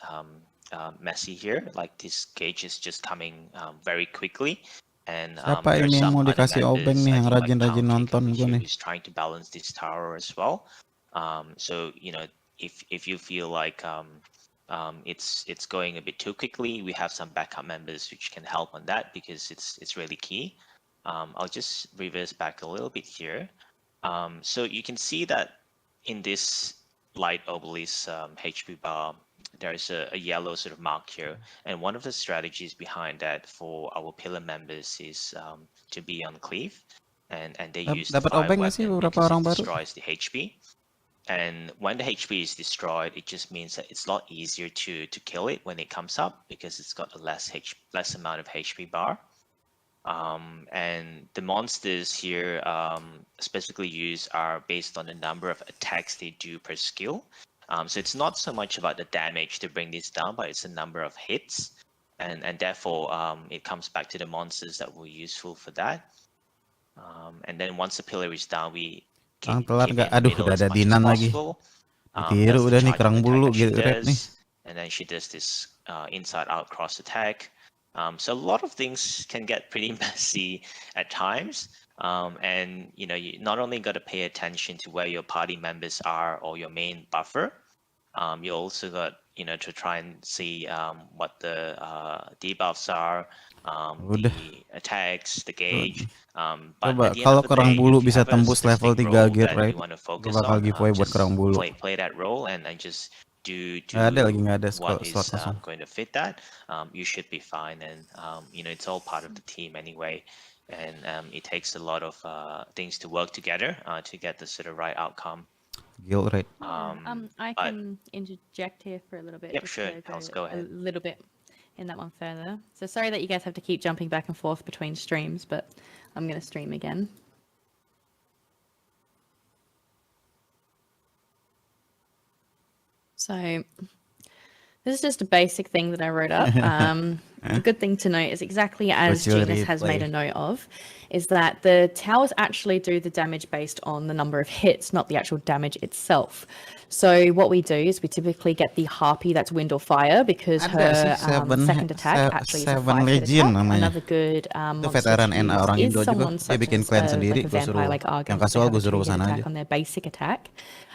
messy here. Like this gauge is just coming very quickly, and Siapa there are ini yang some mau other dikasih obeng members, nih I yang think like rajin-rajin Count nonton coming gue here nih? who's trying to balance this tower as well. So if you feel like it's going a bit too quickly, we have some backup members which can help on that because it's really key. I'll just reverse back a little bit here. So you can see that in this light obelisk HP bar, there's a yellow sort of mark here. And one of the strategies behind that for our pillar members is to be on cleave. And they use the Dapat fire obeng nggak sih weapon beberapa because orang it baru? destroys the HP. And when the HP is destroyed, it just means that it's a lot easier to kill it when it comes up because it's got a less amount of HP bar. And the monsters here specifically used are based on the number of attacks they do per skill. So it's not so much about the damage to bring this down, but it's the number of hits. And therefore, it comes back to the monsters that were useful for that. And then once the pillar is down, we keep telat it nggak? in the Aduh, middle udah as ada much as Dinan lagi. possible. Ditiru That's the udah nih, charging kerang attack bulu that she red nih. does. And then she does this inside-out cross attack. So a lot of things can get pretty messy at times. And you not only got to pay attention to where your party members are or your main buffer, you also got to try and see what the debuffs are, Udah. the attacks, the gauge. But Coba at the end kalau of the kerang day, bulu if you bisa have a tembus level specific 3 role gear that raid, you want to gue focus bakal on, giveaway buat just kerang bulu. play that role and just do Nggak ada what slot is kosong. going to fit that. You should be fine, and it's all part of the team anyway. And it takes a lot of things to work together to get the sort of right outcome. Guild raid. I can interject here for a little bit. Yep, just sure. to Let's go ahead. A little bit in that one further. So sorry that you guys have to keep jumping back and forth between streams, but I'm going to stream again. So this is just a basic thing that I wrote up. A good thing to note is exactly as Virtual Genus has made a replay. note of, is that the towers actually do the damage based on the number of hits, not the actual damage itself. So what we do is we typically get the Harpy that's wind or fire because Ada her sih, second attack actually is a Seven 5-hit Legion attack. namanya. Another good Itu monster veteran to NA use orang is Indo juga. someone Dia such bikin as clan sendiri, like a gue vampire suruh like Argon. yang They kasual have gue a suruh 2-hit kesana attack aja. on their basic attack.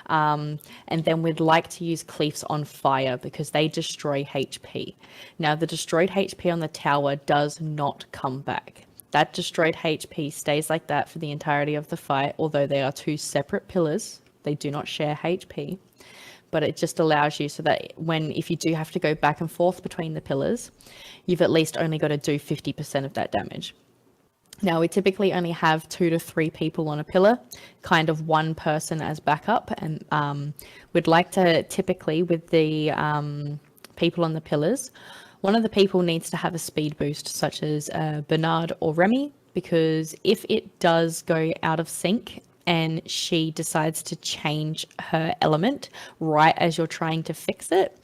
And then we'd like to use Cleaves on fire because they destroy HP. Now the destroyed HP on the tower does not come back. That destroyed HP stays like that for the entirety of the fight, although they are two separate pillars. They do not share HP. But it just allows you so that if you do have to go back and forth between the pillars, you've at least only got to do 50% of that damage. Now, we typically only have 2 to 3 people on a pillar, kind of one person as backup. And we'd like to typically, with the people on the pillars, one of the people needs to have a speed boost, such as Bernard or Remy, because if it does go out of sync and she decides to change her element right as you're trying to fix it,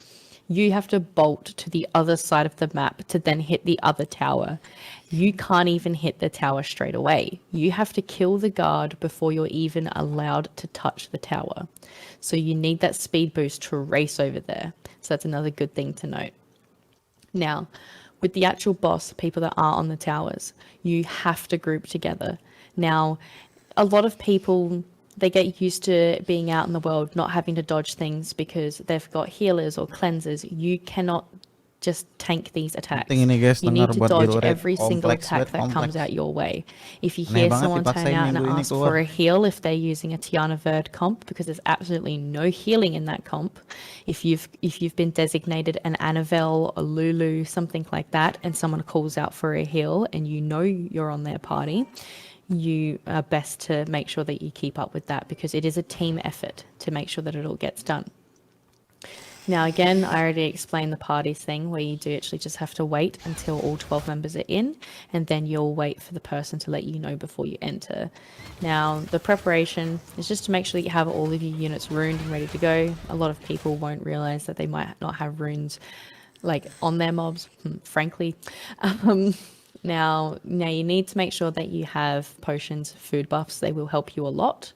you have to bolt to the other side of the map to then hit the other tower. You can't even hit the tower straight away. You have to kill the guard before you're even allowed to touch the tower. So you need that speed boost to race over there. So that's another good thing to note. Now, with the actual boss, people that are on the towers, you have to group together. Now, a lot of people, they get used to being out in the world, not having to dodge things because they've got healers or cleansers. You cannot just tank these attacks. Penting ini guys, You need dengar to buat dodge guild raid. every single Kompleks attack banget, that comes kompleks. out your way. If you Aneh hear banget someone turn dipaksain out and minggu ini ask keluar. for a heal if they're using a Tiana Verd comp, because there's absolutely no healing in that comp. If you've been designated an Annabelle, a Lulu, something like that, and someone calls out for a heal and you know you're on their party, you are best to make sure that you keep up with that because it is a team effort to make sure that it all gets done. Now, again, I already explained the parties thing where you do actually just have to wait until all 12 members are in, and then you'll wait for the person to let you know before you enter. Now, the preparation is just to make sure that you have all of your units runed and ready to go. A lot of people won't realize that they might not have runes like on their mobs, frankly. Now you need to make sure that you have potions, food buffs. They will help you a lot.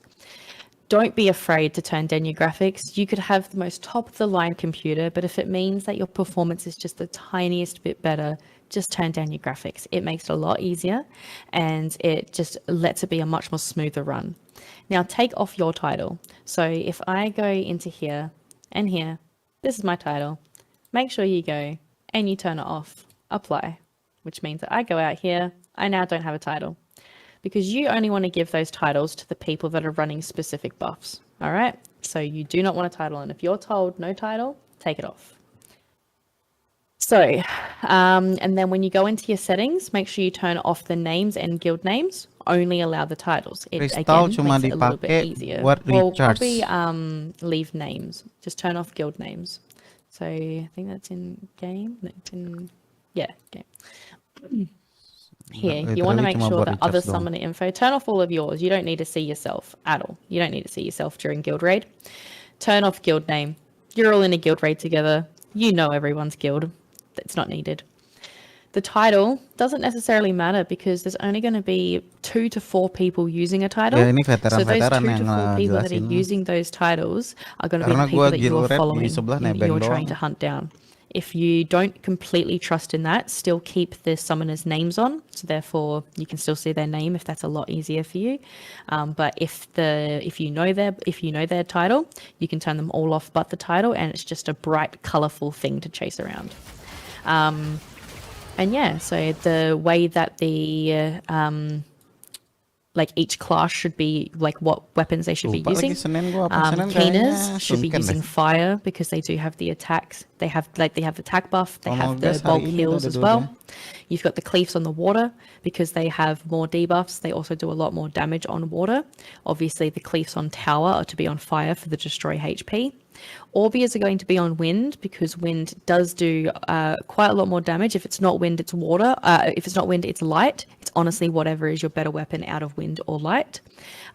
Don't be afraid to turn down your graphics. You could have the most top of the line computer, but if it means that your performance is just the tiniest bit better, just turn down your graphics. It makes it a lot easier and it just lets it be a much more smoother run. Now take off your title. So if I go into here and here, this is my title. Make sure you go and you turn it off, apply, which means that I go out here, I now don't have a title. Because you only want to give those titles to the people that are running specific buffs. All right. So you do not want a title. And if you're told no title, take it off. So, and then when you go into your settings, make sure you turn off the names and guild names. Only allow the titles. It Kristal again cuma makes it a little bit dipakai easier. buat Well, recharge. probably leave names. Just turn off guild names. So I think that's in game. No, it's in game. Here, you want to Literally make cuma sure buat that other recharge doang. summoner info, turn off all of yours. You don't need to see yourself at all. You don't need to see yourself during guild raid. Turn off guild name. You're all in a guild raid together. You know everyone's guild. It's not needed. The title doesn't necessarily matter because there's only going to be 2 to 4 people using a title. Ya ini So those 2 veteran-veteran to yang 4 people that are ngejelasin. using those titles are going to be Karena the people gua that you guild are red di following, sebelah that nebeng you're trying doang. to hunt down. If you don't completely trust in that, still keep the summoners' names on. So therefore, you can still see their name if that's a lot easier for you. But if you know their title, you can turn them all off but the title, and it's just a bright, colorful thing to chase around. And yeah, so the way that the like each class should be, like what weapons they should be Lupa lagi using. Senin gua apa Senin Keeners kayaknya should be Sunken using deh. fire because they do have the attacks. They have the attack buff. They Kalau have the guys, hari bulk ini heals ada as dua-duanya. well. You've got the cleaves on the water because they have more debuffs. They also do a lot more damage on water. Obviously, the cleaves on tower are to be on fire for the destroy HP. Orbias are going to be on wind because wind does do quite a lot more damage. If it's not wind, it's water. If it's not wind, it's light. It's honestly whatever is your better weapon out of wind or light.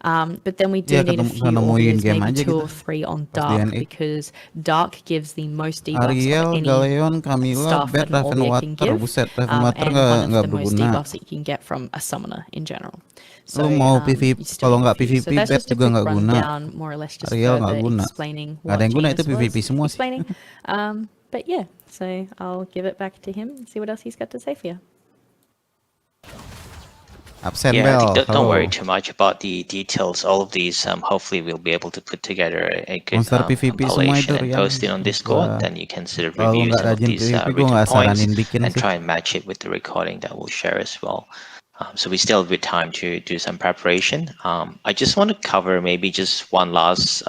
But then we do Ya, need a ketemu- few ketemuin Orbias, game maybe aja 2 gitu. or 3 on Pas dark DNA. because dark gives the most debuffs Ariel, of any Galeon, Camilla, staff Beth, that an Orbia can Ravenwater. give. Buset, Ravenwater And one of nggak the most berguna. debuffs that you can get from a summoner in general. So, Lu mau you PvP, still kalau have nggak a few. PvP, So that's Beth just a juga quick nggak guna. rundown, more or less just Ariel nggak further guna. explaining Nggak ada what yang guna, itu Janus PvP was semua sih. explaining. But yeah, so I'll give it back to him and see what else he's got to say for you. Absen Yeah, I Bell, think don't halo. worry too much about the details. All of these, hopefully, we'll be able to put together a good Monster PvP semua itu compilation and Rian. post it on Discord. Gua- Then you can sort of Kalau review nggak some of rajin these PvP, gue written nggak points saranin bikin and sih. try and match it with the recording that we'll share as well. So we still have a bit time to do some preparation. I just want to cover maybe just one last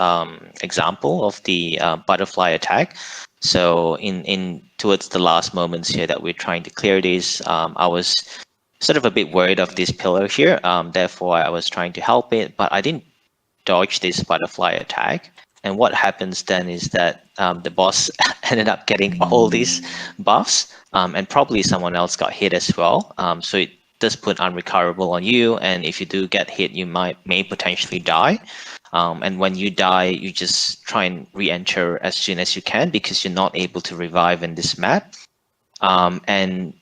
example of the butterfly attack. So in towards the last moments here that we're trying to clear this, I was sort of a bit worried of this pillar here. Therefore, I was trying to help it, but I didn't dodge this butterfly attack. And what happens then is that the boss ended up getting all these buffs, and probably someone else got hit as well. So it does put unrecoverable on you, and if you do get hit, you may potentially die. And when you die, you just try and re-enter as soon as you can because you're not able to revive in this map. And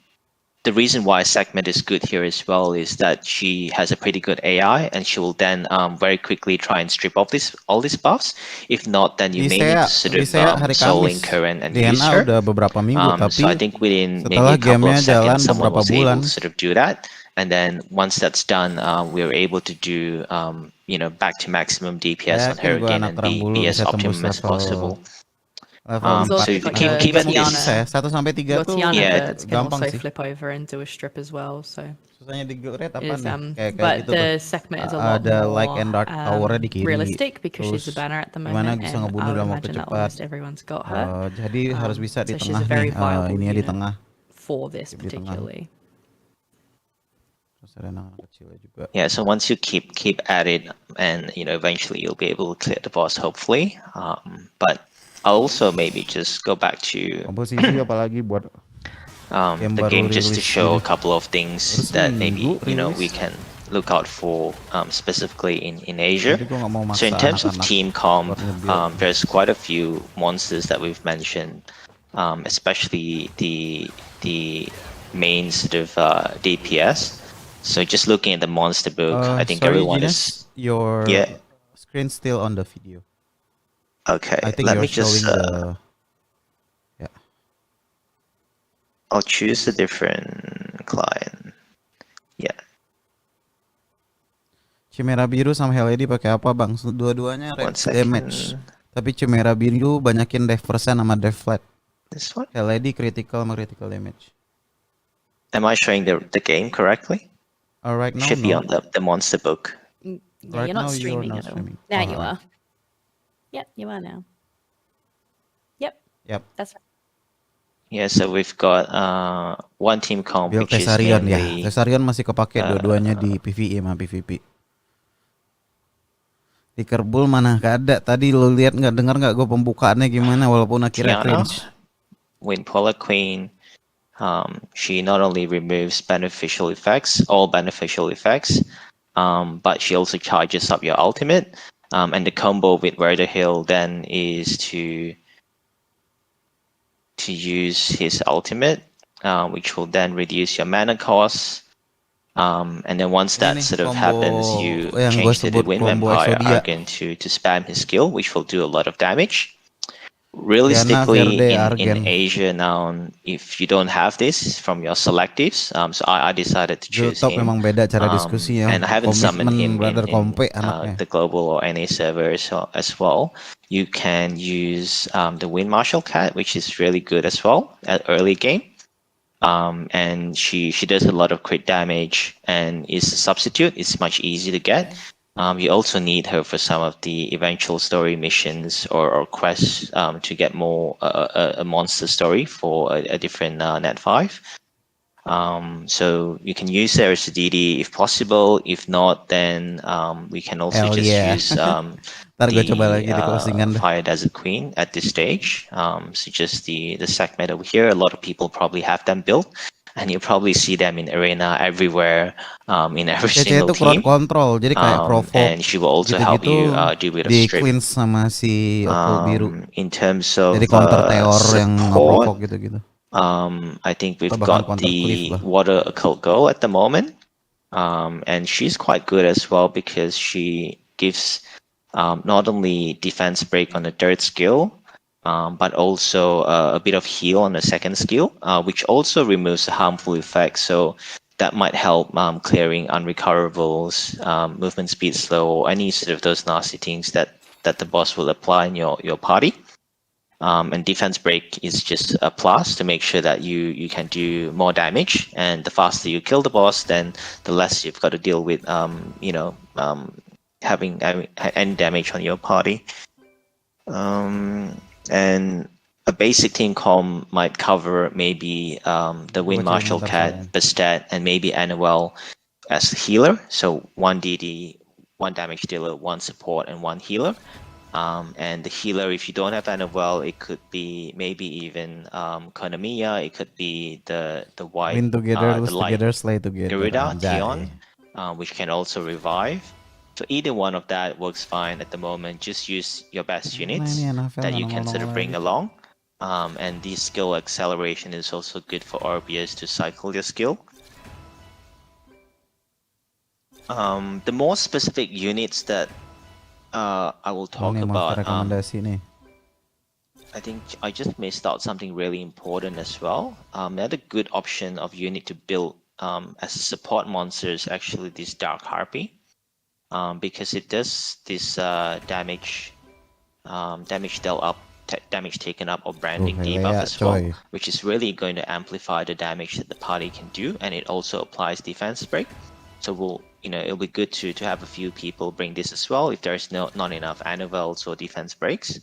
the reason why Segment is good here as well is that she has a pretty good AI, and she will then very quickly try and strip off all these buffs. If not, then you may need to sort of soul link her and use DNA her. udah beberapa minggu, tapi So I think within maybe setelah a couple of gamenya jalan seconds, someone beberapa was able bulan, to sort of do that. And then once that's done, we were able to do back to maximum DPS on her yakin gue again anak and terang be bulu as bisa tembus optimum as level possible. level 4. He's also So got keep at Tiana. this. 1 sampai 3 Your tuh Tiana Yeah, birds can gampang also sih. flip over and do a strip as well. So Susahnya di guild raid apa is nih? Kayak but gitu the tuh. segment is a lot Ada more like and dark tower di kiri. realistic because she's a Terus banner at the gimana moment, bisa and ngebunuh I would dalam waktu imagine that cepat. almost everyone's got her. Jadi harus bisa di So she's tengah a very nih. viable Ininya di unit tengah. for this Di tengah. particularly. Terus ada anak kecilnya juga. Yeah, so once you keep at it, and eventually you'll be able to clear the boss, hopefully. But I'll also maybe just go back to Komposisi apalagi buat game the baru game just to rilis show a gitu. couple of Baru things that maybe seminggu we rilis. can look out for specifically in Asia. Jadi gue nggak mau So maksa in terms of anak-anak team comp, buat nge-build. there's quite a few monsters that we've mentioned, especially the main sort of DPS. So just looking at the monster book, I think Sorry, everyone Gines, is your yeah. screen still on the video. Okay. I think Let you're me just showing the. Yeah. I'll choose a different client. Yeah. Chimera biru sama Heledi pakai apa bang? Dua-duanya One range damage. second. Tapi Chimera biru banyakin death percent sama death flat. This one. Heledi critical sama critical damage. Am I showing the game correctly? Right now Should be no. on the monster book. Yeah, Right you're not now you're streaming not at all. streaming. Now Oh, you alright. are. Yep, you are now. Yep. Yep. That's right. Yeah, so we've got one team comp Build which is Tesarion ya. mainly Tesarion masih kepake dua-duanya di PvE sama PvP. Di Kerbul mana gak ada. Tadi lu lihat nggak, dengar nggak gue pembukaannya gimana walaupun akhirnya Tiana, cringe. Windpolar Queen. She not only removes beneficial effects, all beneficial effects, but she also charges up your ultimate. And the combo with Werder Hill then is to use his ultimate, which will then reduce your mana cost. And then once that Ini sort of combo happens, you yang gue change to the sebut Wind combo Vampire Exodia. Argon to spam his skill, which will do a lot of damage. Diana Realistically, Verde in Argen. Asia now, if you don't have this from your selectives, so I decided to choose Top him. memang beda cara diskusinya. And I haven't summoned him brother in kompe anaknya. the global or NA servers as well. You can use the Wind Marshal Cat, which is really good as well at early game. And she does a lot of crit damage and is a substitute. It's much easier to get. You also need her for some of the eventual story missions or quests to get more a monster story for a different net 5. So you can use her as a DD if possible. If not, then we can also Hell just yeah. use Ntar gue coba lagi di closingan the deh. Fire Desert Queen at this stage. So just the segment over here, a lot of people probably have them built. And you probably see them in arena everywhere, in every CC single itu crowd team. control, jadi kayak provoke And she will also help you do a bit of di strip. cleanse sama si Okul biru. In terms of Jadi counter teor yang support, provoke gitu-gitu. I think we've Bahkan got counter the cliff lah. Water Occult Go at the moment. And she's quite good as well because she gives not only defense break on the third skill, but also a bit of heal on the second skill, which also removes the harmful effects. So that might help clearing unrecoverables, movement speed slow, or any sort of those nasty things that the boss will apply in your party. And defense break is just a plus to make sure that you can do more damage. And the faster you kill the boss, then the less you've got to deal with having any damage on your party. And a basic team com might cover maybe the Wind Marshal Cat, Bastet, and maybe Annabelle as healer. So one DD, one damage dealer, one support, and one healer. And the healer, if you don't have Annabelle, it could be maybe even Konamiya. It could be the white, Win together, lose the light together, slay together. Garuda, Anjay. Tion, which can also revive. So either one of that works fine at the moment. Just use your best units that you can sort of bring along. And the skill acceleration is also good for RBS to cycle your skill. The more specific units that I will talk about, I think I just missed out something really important as well. Another good option of unit to build as a support monster is actually this Dark Harpy. Because it does this damage dealt up, damage taken up, or branding debuff as well, which is really going to amplify the damage that the party can do, and it also applies defense break. So it'll be good to have a few people bring this as well if there's not enough annovels or defense breaks.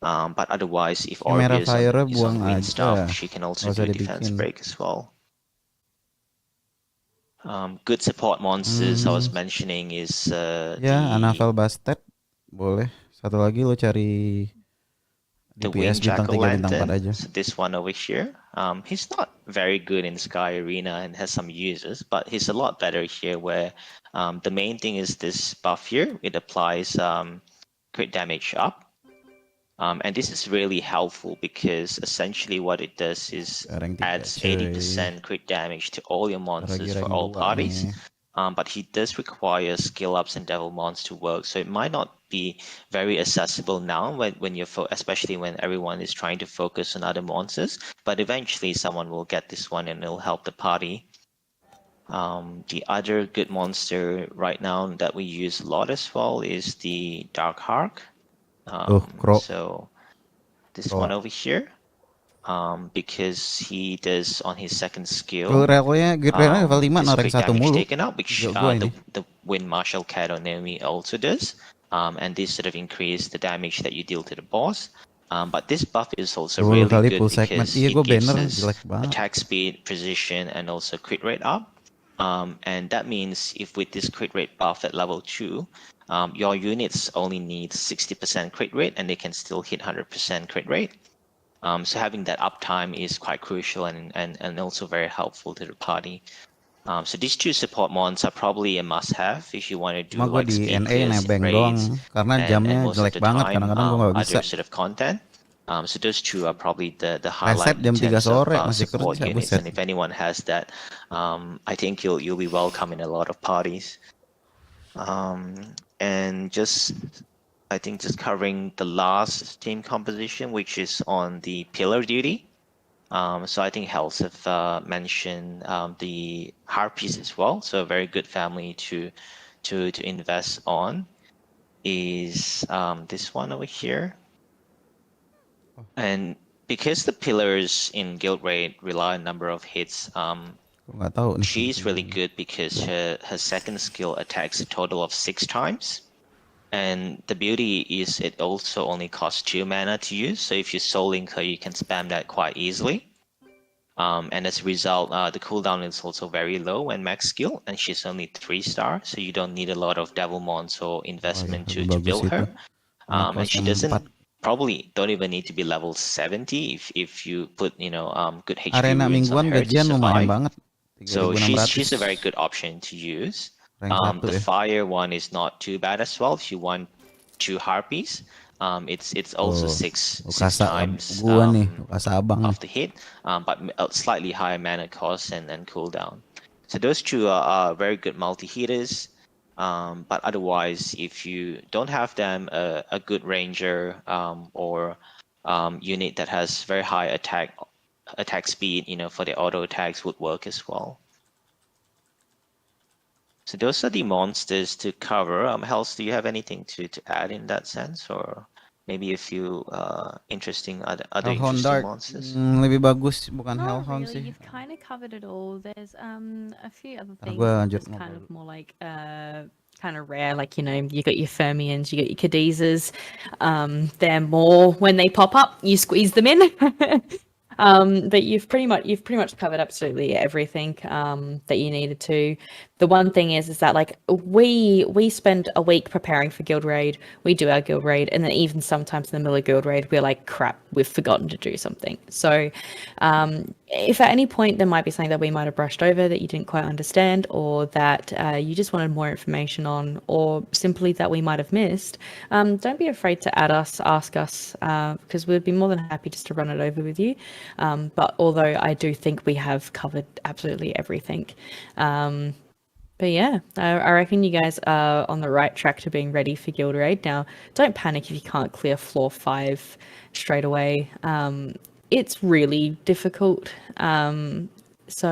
But otherwise, if Orbeez is on win stuff, she can also do defense break as well. Good support monsters I was mentioning is Annabelle Bastet boleh. Satu lagi lo cari DPS winged bintang 3 bintang 4 jack-o'-lantern. aja. So this one over here. He's not very good in Sky Arena and has some uses, but he's a lot better here where the main thing is this buff here. It applies crit damage up. And this is really helpful because essentially what it does is Rank 3 adds cuy. 80% crit damage to all your monsters Lagi for rank all 2 parties. nih. But he does require skill ups and devil mons to work, so it might not be very accessible now when you're especially when everyone is trying to focus on other monsters. But eventually, someone will get this one and it'll help the party. The other good monster right now that we use a lot as well is the Dark Hark. Crow. So this Crow. one over here. Because he does on his second skill. Guild railnya level 5 this no rank crit 1 damage mulu. taken out, which Gua ini. the Wind Marshal Cadonomi also does. And this sort of increase the damage that you deal to the boss. But this buff is also 10 really kali good full segment. because Iya, it gua gives banner us jelek banget. attack speed, precision, and also crit rate up. And that means if with this crit rate buff at level 2, your units only need 60% crit rate and they can still hit 100% crit rate. So having that uptime is quite crucial and also very helpful to the party. So these two support mons are probably a must-have if you want to do Cuma gua like di speed NA clears, nebeng raids, doang karena and jamnya most jelek of the banget. time Kadang-kadang gua nggak bisa. other sort of content. So those two are probably the Reset highlight in jam 3 terms of sore masih support kerja, units. buset. And if anyone has that, I think you'll be welcome in a lot of parties. And I think just covering the last team composition, which is on the pillar duty. So I think Hells have mentioned the Harpies as well. So a very good family to invest on is this one over here. And because the pillars in Guild Raid rely on number of hits, Gua nggak tahu nih. she's really good because her second skill attacks a total of 6 times. And the beauty is it also only costs 2 mana to use. So if you Soul Link her, you can spam that quite easily. And as a result, the cooldown is also very low when max skill, and she's only 3-star, so you don't need a lot of devil mons or investment Oh, to bagus build itu. her. And Cost she yang doesn't 4. probably don't even need to be level 70 if you put good HP Arena runes on mingguan her to gajian lumayan survive. banget. So 3.600. she's a very good option to use. Rank 1 The ya. fire one is not too bad as well. If you want 2 harpies, it's also six times gua nih, Ukasa Abang nih. of the hit, but a slightly higher mana cost and cooldown. So those two are very good multi-hitters. But otherwise, if you don't have them, a good ranger or unit that has very high attack speed, for the auto attacks would work as well. So those are the monsters to cover. Hells, do you have anything to add in that sense, or maybe a few interesting other Hellhound interesting Dart monsters? lebih bagus, bukan Not Hellhound really. sih. You've kind of covered it all. There's a few other Ntar things gua that lanjut just kind ngobrol. of more like kind of rare. Like you got your Fermions, you got your Cadizas. They're more when they pop up, you squeeze them in. But you've pretty much covered absolutely everything that you needed to. The one thing is that like we spend a week preparing for Guild Raid. We do our Guild Raid, and then even sometimes in the middle of Guild Raid, we're like, crap, we've forgotten to do something. So if at any point there might be something that we might have brushed over that you didn't quite understand, or that you just wanted more information on, or simply that we might have missed, don't be afraid to ask us, because we'd be more than happy just to run it over with you. But although I do think we have covered absolutely everything. But yeah, I reckon you guys are on the right track to being ready for Guild Raid. Now, don't panic if you can't clear floor 5 straight away. It's really difficult. So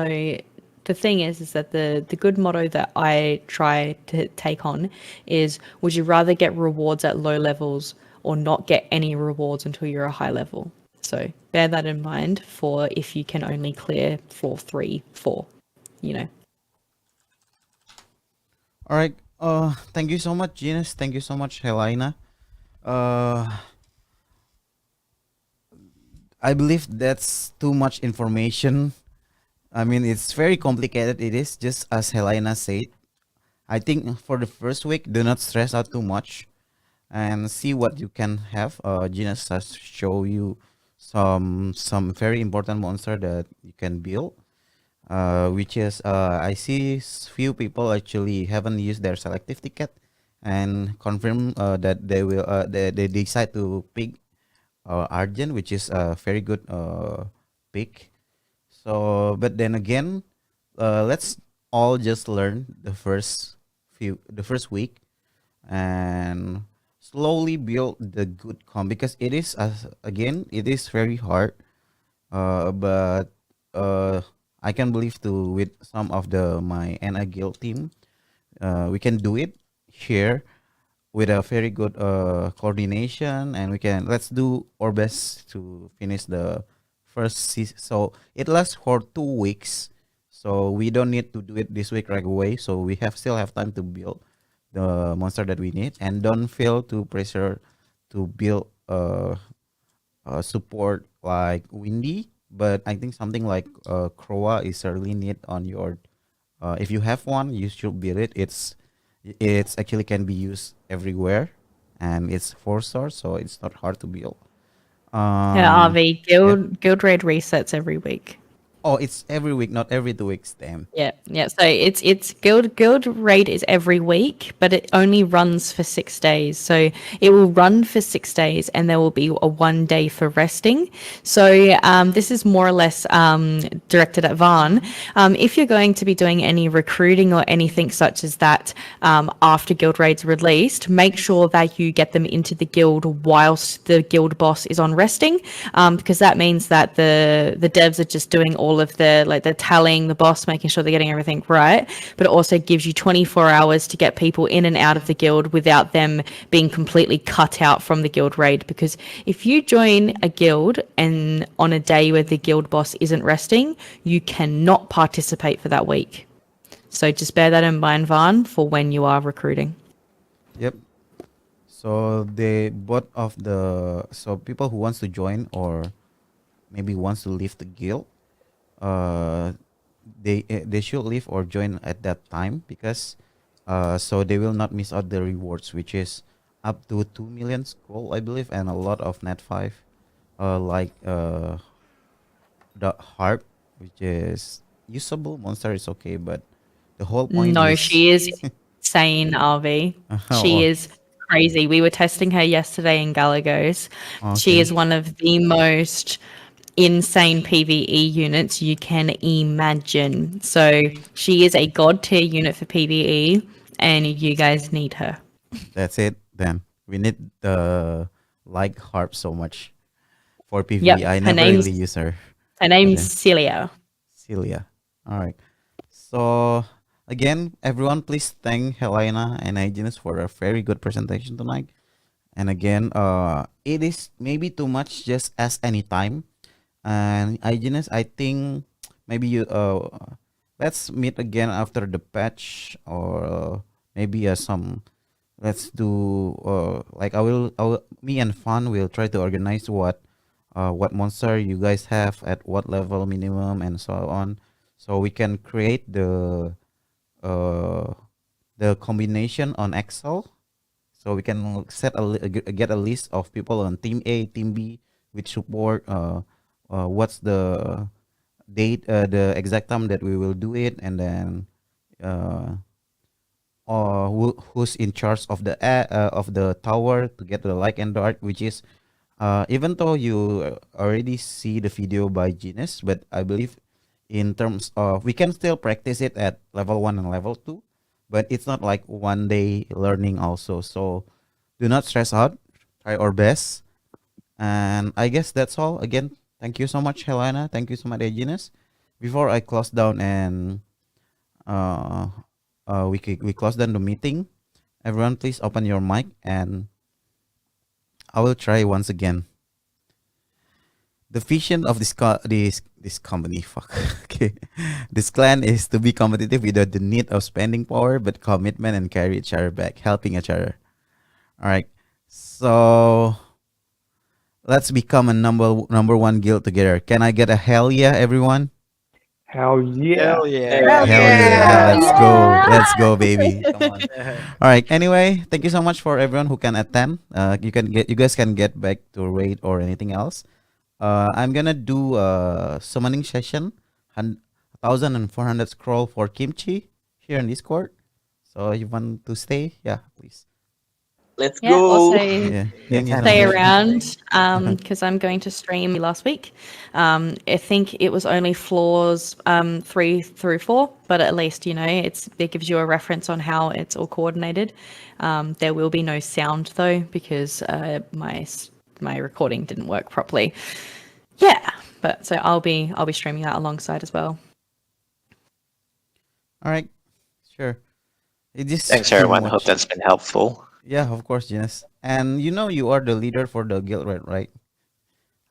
the thing is that the good motto that I try to take on is, would you rather get rewards at low levels or not get any rewards until you're a high level? So bear that in mind for if you can only clear floor 3, 4, Alright, thank you so much, Genius. Thank you so much, Helena. I believe that's too much information. I mean, it's very complicated. It is just as Helena said. I think for the first week, do not stress out too much. and see what you can have. Genus has show you some very important monster that you can build. Which is I see few people actually haven't used their selective ticket and confirm that they decide to pick Argent, which is a very good pick. So, but then again, let's all just learn the first week, and slowly build the good comp, because it is, as again, it is very hard. But I can believe to with some of the my NA guild team, we can do it here with a very good coordination, and we can, let's do our best to finish the first season. So it lasts for 2 weeks, so we don't need to do it this week right away, so we have still have time to build the monster that we need, and don't feel too pressure to build support like Windy. But I think something like Croa is really need on your, if you have one, you should build it. It's actually can be used everywhere, and it's 4 star, so it's not hard to build. Yeah, RV guild raid resets every week. Oh, it's every week, not every 2 weeks. Damn. Yeah, yeah. So it's guild raid is every week, but it only runs for 6 days. So it will run for 6 days, and there will be a 1 day for resting. So this is more or less directed at Van. If you're going to be doing any recruiting or anything such as that after guild raid's released, make sure that you get them into the guild whilst the guild boss is on resting, because that means that the devs are just doing all of the, like, they're tallying the boss, making sure they're getting everything right, but it also gives you 24 hours to get people in and out of the guild without them being completely cut out from the guild raid. Because if you join a guild and on a day where the guild boss isn't resting, you cannot participate for that week. So just bear that in mind, Van, for when you are recruiting. Yep. So they both of the, so people who wants to join or maybe wants to leave the guild, they should leave or join at that time, because so they will not miss out the rewards, which is up to 2 million scroll, I believe, and a lot of net 5, like the harp, which is usable monster, is okay, but the whole point No, is she is insane, RV. She Oh, is crazy. We were testing her yesterday in Galagos. She okay. is one of the most insane PvE units you can imagine. So she is a god tier unit for PvE, and you guys need her. That's it then. We need the like harp so much for PvE. Yep, I her never name's really use her. her name's Okay. Celia. Celia. All right. So again, everyone, please thank Helena and Hyginus for a very good presentation tonight. And again, it is maybe too much just as any time. And Hyginus, I think maybe you let's meet again after the patch, or maybe some, let's do like me and Fun will try to organize what monster you guys have at what level minimum and so on, so we can create uh the combination on Excel, so we can set get a list of people on team A, team B, with support, what's the date, the exact time that we will do it, and then uh who's in charge of the tower to get the like and dark, which is even though you already see the video by Genius, but I believe in terms of, we can still practice it at level 1 and level 2, but it's not like 1 day learning also. So do not stress out, try our best. And I guess that's all. Again, thank you so much, Helena. Thank you so much, Genius. Before I close down and uh, we close down the meeting, everyone please open your mic, and I will try once again. The vision of this company, fuck, okay, this clan is to be competitive without the need of spending power, but commitment and carry each other back, helping each other. All right, so let's become a number one guild together. Can I get a hell yeah, everyone? Hell yeah. Hell yeah. Hell yeah, let's go, baby. Come on. All right. Anyway, thank you so much for everyone who can attend. You guys can get back to raid or anything else. I'm gonna do a summoning session, 1,400 scroll for Kimchi here in Discord. So you want to stay? Yeah, please. Let's Yeah, also Yeah. Thank you so stay much. around because I'm going to stream last week. I think it was only floors 3 through 4, but at least it gives you a reference on how it's all coordinated. There will be no sound though because my recording didn't work properly. Yeah, but so I'll be streaming that alongside as well. All right. Sure. It is Thanks, pretty everyone. much- Hope that's been helpful. Yeah, of course, Janice. And you are the leader for the guild, right?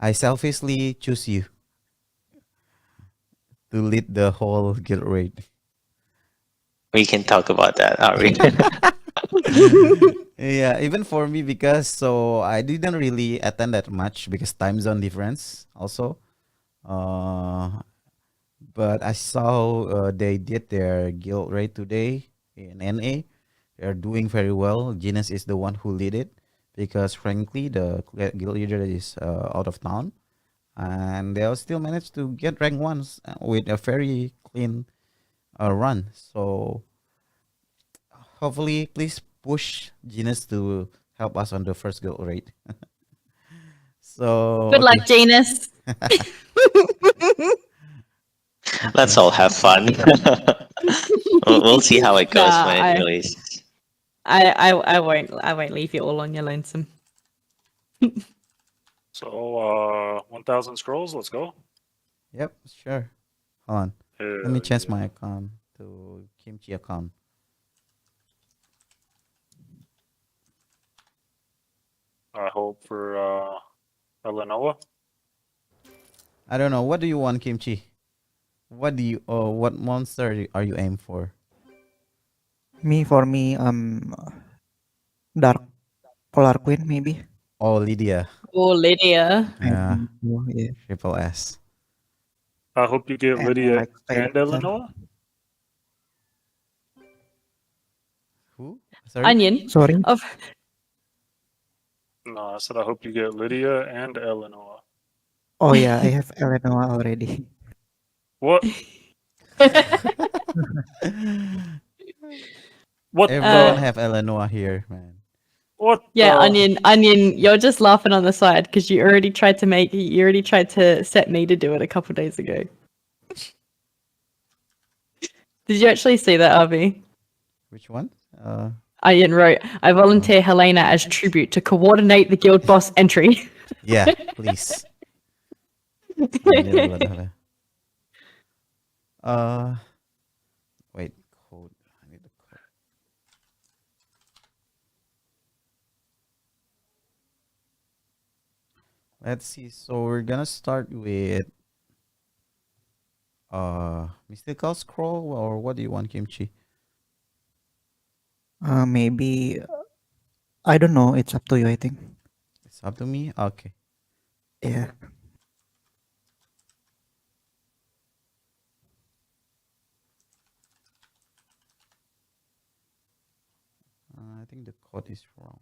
I selfishly choose you to lead the whole guild raid. We can talk about that, are we? Yeah, even for me because I didn't really attend that much because time zone difference also. But I saw they did their guild raid today in NA. They're doing very well. Genus is the one who lead it because frankly the guild leader is out of town, and they still managed to get rank ones with a very clean run. So hopefully, please push Genus to help us on the first guild raid. So Good luck, Genus. Let's all have fun. We'll see how it goes Nah, when it releases. I won't leave you all on your lonesome. So 1,000 scrolls. Let's go. Yep, sure. Hold on. Let me change my account to Kimchi account. I hope for Eleanor. I don't know. What do you want, Kimchi? What monster are you aim for? For me, Dark Polar Queen maybe. Oh, Lydia. Oh, Lydia. Yeah, Yeah. triple S. I hope you get And Lydia like and Spectre. Eleanor. Who? Sorry. Onion. Sorry. Of No, I said I hope you get Lydia and Eleanor. Oh yeah, I have Eleanor already. What? What? Everyone the? have Eleanor here, man. What? yeah, the? Onion. You're just laughing on the side because you already tried to set me to do it a couple days ago. Did you actually see that, Avi? Which one? Onion wrote, "I volunteer Helena as tribute to coordinate the guild boss entry." Yeah, please. I need a lot of that. Wait, code. I need the code. Let's see. So we're gonna start with mystical scroll, or what do you want, Kimchi? Maybe I don't know. It's up to you. I think. It's up to me. Okay. Yeah. I think the code is wrong.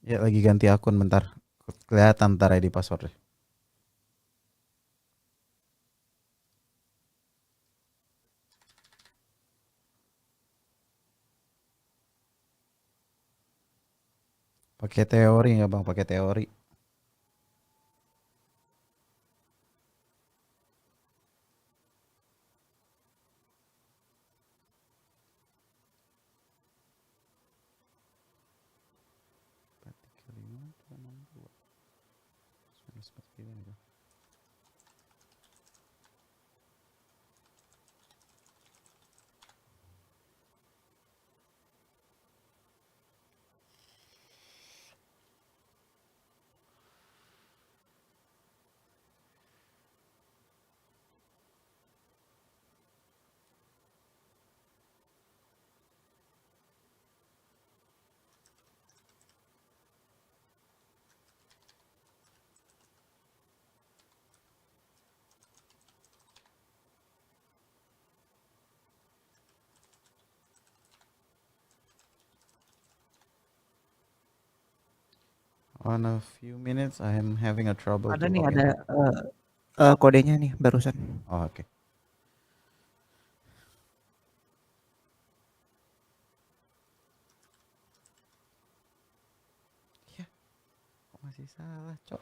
Ya lagi ganti akun bentar. Kelihatan ntar ID passwordnya. Pakai teori nggak bang? Pakai teori. On a few minutes, I am having a trouble Ada to nih, log in. ada kodenya nih barusan. Oh, oke. Ya, kok masih salah, cok.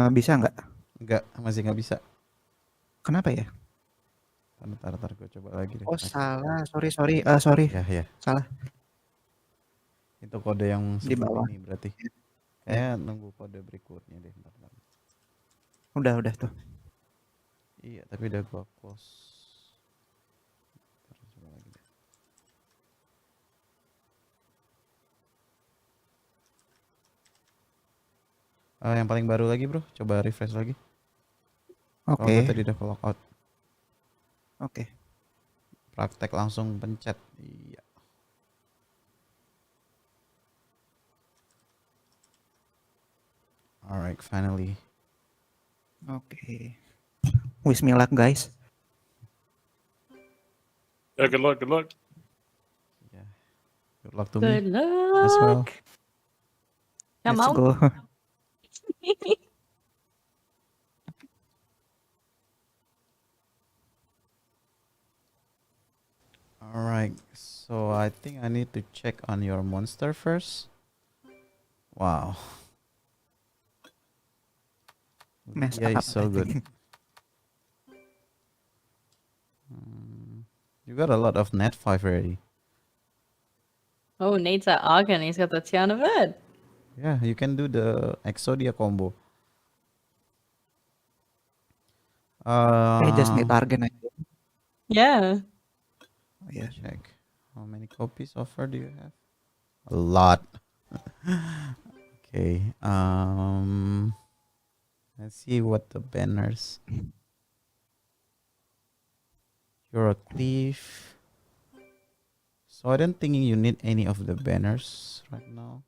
Bisa nggak? Enggak, masih nggak bisa. Kenapa ya? Ntar gue coba lagi deh. Oh salah, sorry. Ya. Salah Itu kode yang di sebelum bawah. ini berarti. Ya. Kayak nunggu kode berikutnya deh. Bentar. Udah tuh. Iya, tapi udah gua close. Ntar coba lagi deh. Yang paling baru lagi bro, coba refresh lagi. Kalau Oke. gue tadi udah log out. Oke. Praktek langsung pencet. Iya. Alright, finally. Oke. Wish me luck guys. Yeah, good luck. Good luck. Yeah. Good luck to Good me luck. as well. Come Let's on. go. Alright, so I think I need to check on your monster first. Wow. Mess Yeah, up, it's so I good. think. You got a lot of net 5 already. Oh, needs that Argon. He's got the Tiana Bird. Yeah, you can do the Exodia combo. I just need Argen aja. Yeah. Oh, yeah. Check. How many copies offer do you have? A lot. Okay. Let's see what the banners. You're a thief. So I don't think you need any of the banners right now.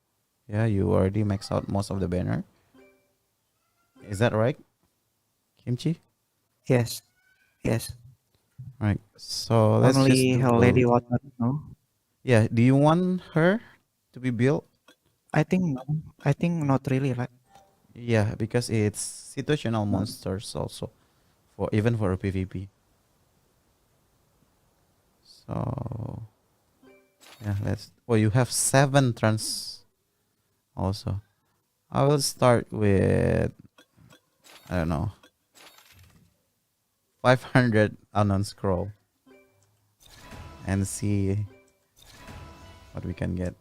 Yeah, you already maxed out most of the banner. Is that right, Kimchi? Yes. Right. So let's just Only do Hell Lady both. Water, no? Yeah. Do you want her to be built? I think no. I think not really, right? Yeah, because it's situational monsters also, for even for a PvP. So yeah, let's. Oh, you have 7 trans. Also, I will start with, I don't know, 500 unknown scroll, and see what we can get.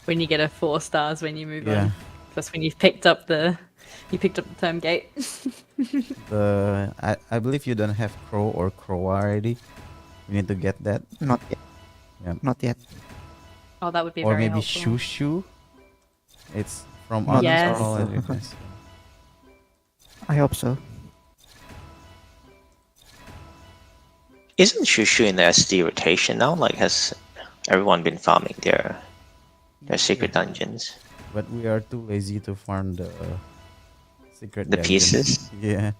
When you get a 4 stars when you move Yeah. on. That's when you've picked up the term gate. I believe you don't have crow or crow already. We need to get that. Not yet. Yeah. Not yet. Oh, that would be Or very maybe helpful. Shushu. It's from Not Unknown Yes. Scroll. also. I hope so. Isn't Shushu in the SD rotation now? Like, has everyone been farming there? There's secret dungeons. But we are too lazy to farm the secret The dungeon. pieces. Yeah.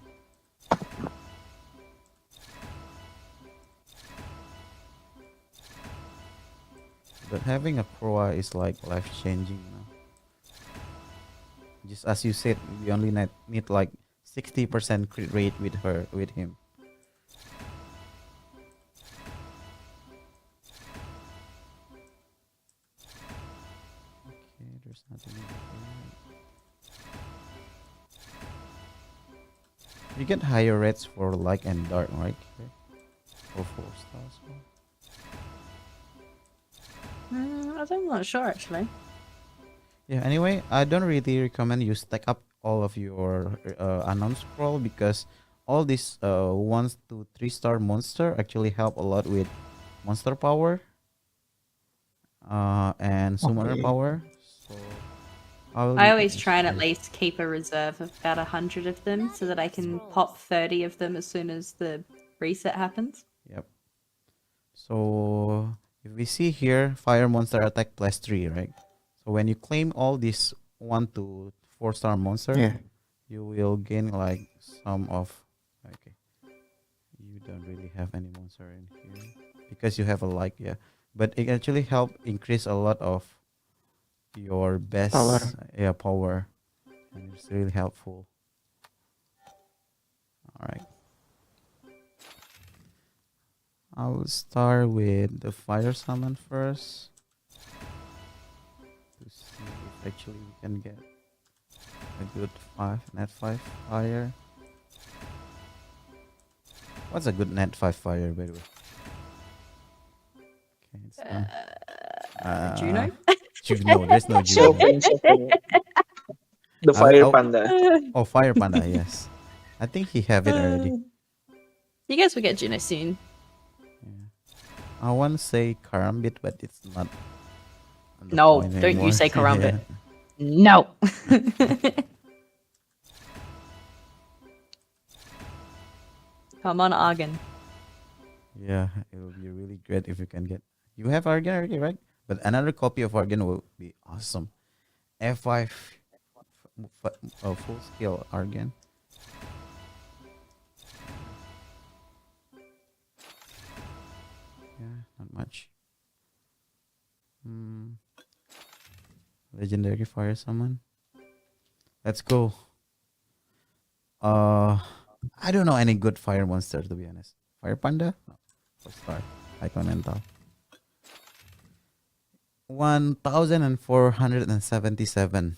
But having a proa is like life changing. Just as you said, we only need like 60% crit rate with him. Okay, there's nothing over here. You get higher rates for light and dark, right? Or 4 stars. I'm not sure actually. Yeah, anyway, I don't really recommend you stack up all of your unknown scroll because all these 1 to 3 star monster actually help a lot with monster power and summoner Okay. power. So I always try and at least keep a reserve of about 100 of them so that I can pop 30 of them as soon as the reset happens. Yep. So if we see here, fire monster attack +3, right? So when you claim all these 1 to 4 star monster, Yeah. you will gain like some of. Okay, you don't really have any monster in here because you have a like, yeah. But it actually help increase a lot of your best Power. power, and it's really helpful. All right. I will start with the fire summon first to see if actually we can get a good net 5 fire. What's a good net 5 fire, by the way? Okay, it's Juno? No, there's no So Juno. the fire Oh. panda. Oh, fire panda, yes. I think he have it already. You guys will get Juno soon. Yeah. I want to say karambit, but it's not. on the No, point don't you anymore. say karambit. Yeah. No. Come on, Argon. Yeah, it will be really great if you can get. You have Argon already, right? But another copy of Argon will be awesome. F5 full skill Argon. Yeah, not much. Legendary fire summon. Let's go. I don't know any good fire monster, to be honest. Fire panda? No. 4 star. Icon mental. 1477.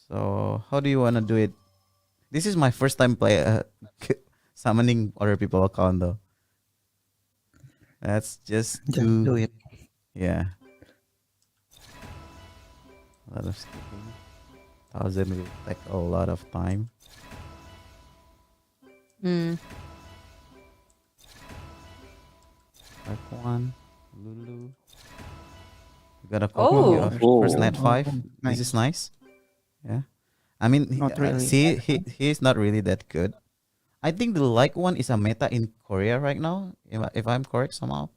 So how do you wanna do it? This is my first time summoning other people account though. That's just Just do it. yeah. A lot of skipping. 1000 will take a lot of time. One, Lulu. You got a copy Oh. of Oh. first net 5. Nice. This is nice. Yeah. I mean, Not really. see, he's not really that good. I think the like one is a meta in Korea right now, if I'm correct somehow.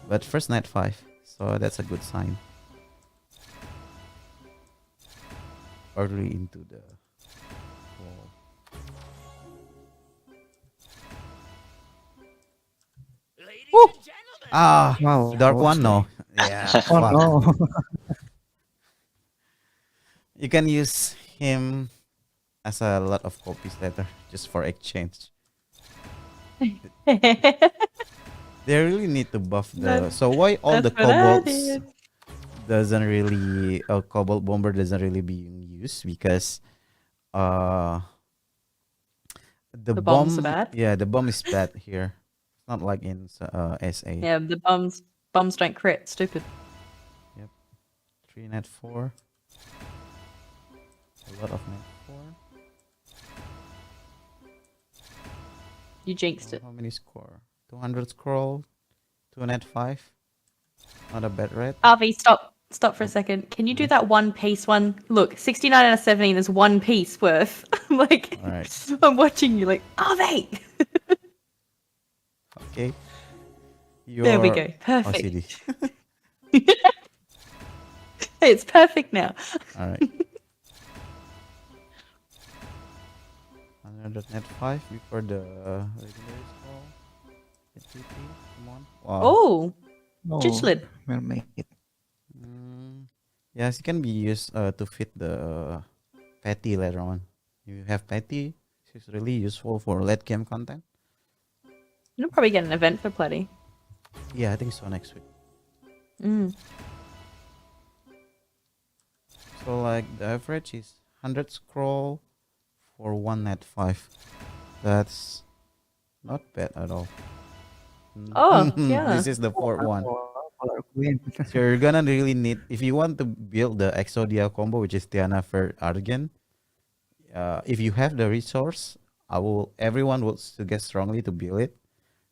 But first net 5, so that's a good sign. Early into the wall. Ladies Woo! and gentlemen, Ah, Wow. dark one, no. Yeah. Oh fuck. no. You can use him as a lot of copies later, just for exchange. They really need to buff the. So why all the that's what I kobolds did. doesn't really cobalt bomber doesn't really being used because the bombs are bomb, bad? yeah, the bomb is bad here. It's not like in SA. Yeah, the bombs don't crit. Stupid. 3 net 4. A lot of net 4. You jinxed it. How many score? 200 scroll. 2 net 5. Not a bad rate. RV, stop for a second. Can you do that one piece one? Look, 69 out of 70. There's one piece worth. I'm like, Alright. I'm watching you like, RV. Okay. There we Your go. Perfect. OCD. It's perfect now. All right. Another net 5 before the legendary scroll. Hit TP. Come on. Wow. Oh, Oh, Chichlid. mermaid. Yes, it can be used to fit the patty later on. You have patty. It's really useful for late game content. You'll probably get an event for Pletty. Yeah, I think so next week. Mm. So like the average is 100 scroll for one net 5. That's not bad at all. Oh, yeah. This is the fourth one. Color queen. So you're gonna really need, if you want to build the Exodia combo, which is Tiana for Argen, if you have the resource, everyone would suggest strongly to build it.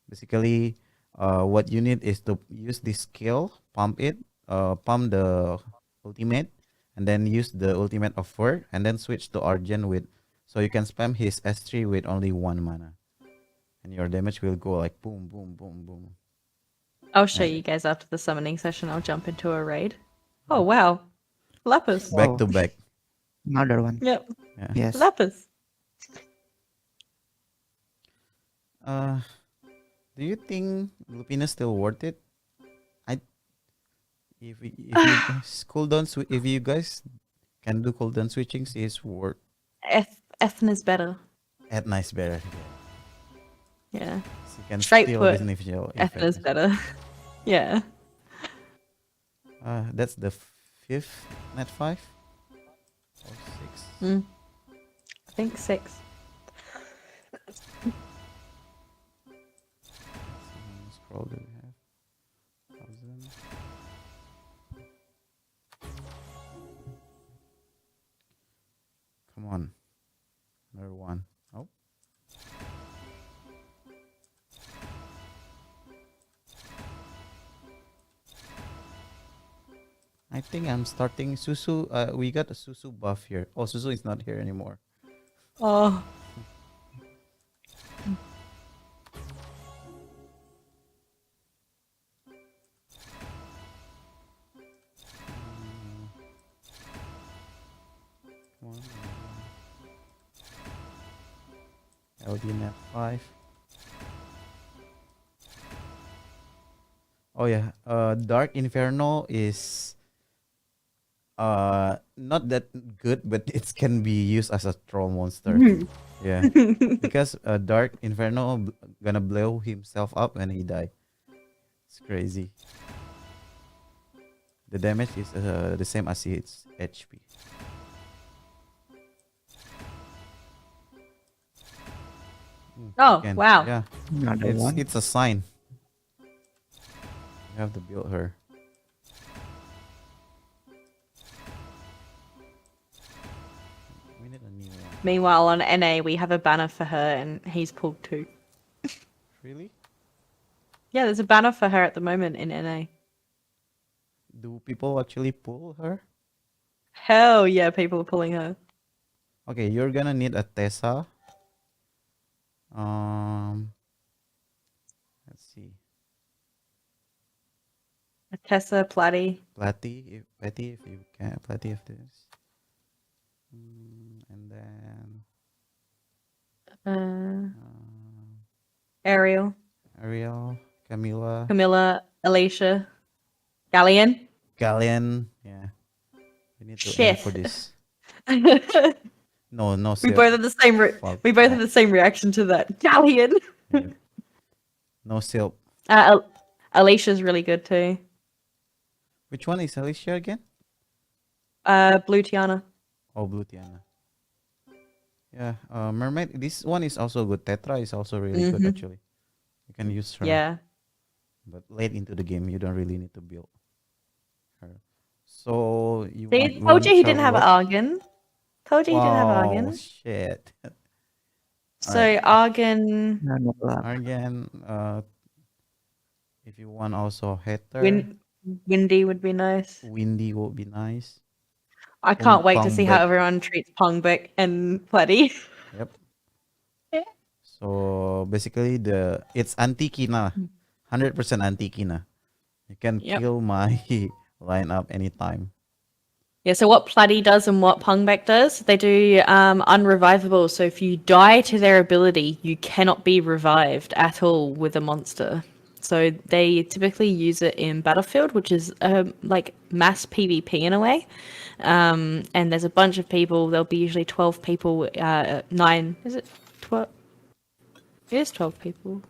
Basically, what you need is to use this skill, pump the ultimate, and then use the ultimate of 4, and then switch to Argen so you can spam his S3 with only 1 mana. And your damage will go like boom, boom, boom, boom. I'll show you guys after the summoning session. I'll jump into a raid. Oh, wow. Lapis. Back to Oh. back. Another one. Yep. Yeah. Yes. Lapis. Do you think Lupina still worth it? If you guys if you guys can do cooldown switching, is worth. Ethan is better. At nice better. Yeah. So you can Straight steal put, beneficial Ethan is effect. better. Yeah. That's the 5th net 5 or 6. I think 6. Let's see how many scroll do we have? 1,000. Come on. Another one. Oh. I think I'm starting Susu. We got a Susu buff here. Oh, Susu is not here anymore. Oh. Come on. LD net 5. Oh yeah. Dark Inferno is not that good, but it can be used as a troll monster. Yeah. Because Dark Inferno gonna blow himself up when he die. It's crazy. The damage is the same as its HP. Oh, Again, wow. Yeah. Another one. It's a sign. You have to build her. We need a new one. Meanwhile, on NA, we have a banner for her, and he's pulled 2. Really? Yeah, there's a banner for her at the moment in NA. Do people actually pull her? Hell yeah, people are pulling her. Okay, you're gonna need a Tessa. Let's see. A Tessa, Platty. Platty, if you can. Platty of this. And then Ariel, Ariel, Camilla, Camilla, Alicia, Galleon. Galleon. Yeah. We need to aim Shit. for this. we No, both have the same. Fuck. We both have the same reaction to that. Galleon. Yeah. No silk. Alicia's really good too. Which one is Alicia again? Blue Tiana. Oh, Blue Tiana. Yeah, Mermaid. This one is also good. Tetra is also really good actually. You can use her. Yeah. But late into the game, you don't really need to build her. So you See, want told you he Moon didn't have Charlotte? Argon. Told you he didn't have Argon. Wow, shit. So Alright. Argon, None of that. Again, if you want also Hatter, Windy would be nice. Windy would be nice. I can't wait to Pong see how Beck. everyone treats Pongbeck and Pletty. Yep. Yeah. So basically, it's anti Kina. 100% anti Kina. You can Yep. kill my lineup anytime. Yeah, so what Platy does and what Pungback does, they do unrevivable. So if you die to their ability, you cannot be revived at all with a monster. So they typically use it in Battlefield, which is like mass PvP in a way. And there's a bunch of people. There'll be usually 12 people. 9 is it 12? It is 12 people.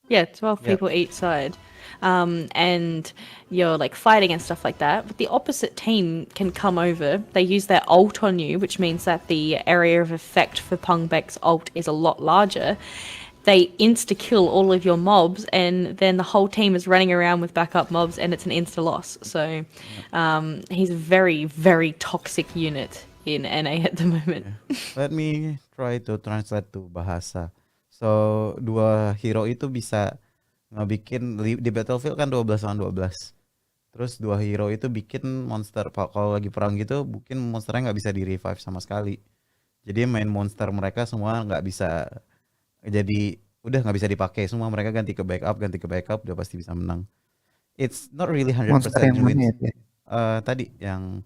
Yeah, 12 Yep. people each side. And you're like fighting and stuff like that. But the opposite team can come over. They use their ult on you, which means that the area of effect for Pungback's ult is a lot larger. They insta kill all of your mobs, and then the whole team is running around with backup mobs, and it's an insta loss. So he's a very, very toxic unit in NA at the moment. Let me try to translate to bahasa. So, dua hero itu bisa ngebikin di Battlefield kan 12 lawan 12. Terus dua hero itu bikin monster kalau lagi perang gitu, mungkin monsternya nggak bisa di revive sama sekali. Jadi main monster mereka semua nggak bisa, jadi udah nggak bisa dipakai. Semua mereka ganti ke backup udah pasti bisa menang. It's not really 100% Monster yang mana wins. ya? Tadi yang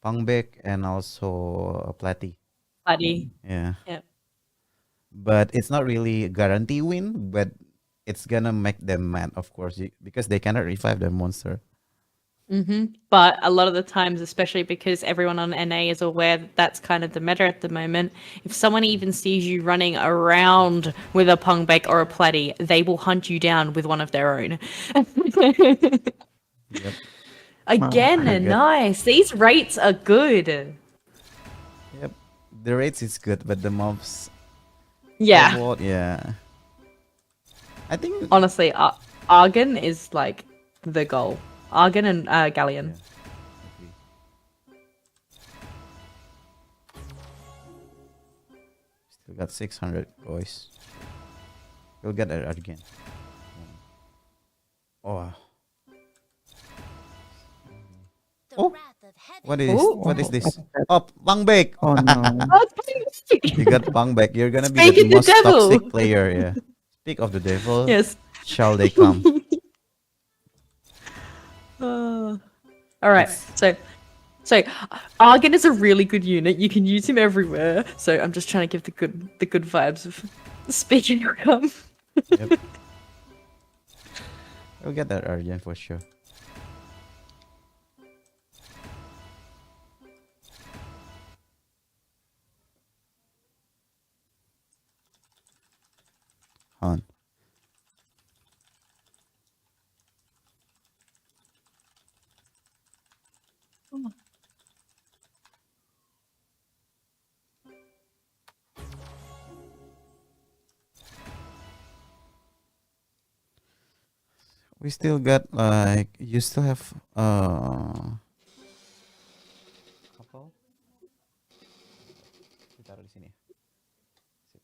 Pungback and also Platy. Platy. Yeah. Yep. But it's not really guarantee win, but it's gonna make them mad, of course, because they cannot revive their monster. But a lot of the times, especially because everyone on NA is aware that that's kind of the meta at the moment, if someone even sees you running around with a Pungback or a Platy, they will hunt you down with one of their own. Yep. Again, Good. nice. These rates are good. Yep. The rates is good, but the mobs. Yeah. Yeah. I think Honestly, Argon is like the goal. Argon and Galleon. agree. Still got 600 boys. We'll get it again. Oh, The Oh, wrath of heaven. what is this? Oh, Pungback. Oh no. You got Pungback. You're gonna be Speaking the the most devil. toxic player. Yeah. Speak of the devil. Yes. Shall they come? All right. So Argon is a really good unit. You can use him everywhere. So I'm just trying to give the good vibes of speaking to come. Yep. We'll get that Argent for sure. On. We still got like you still have apa? Taruh di sini. Sip.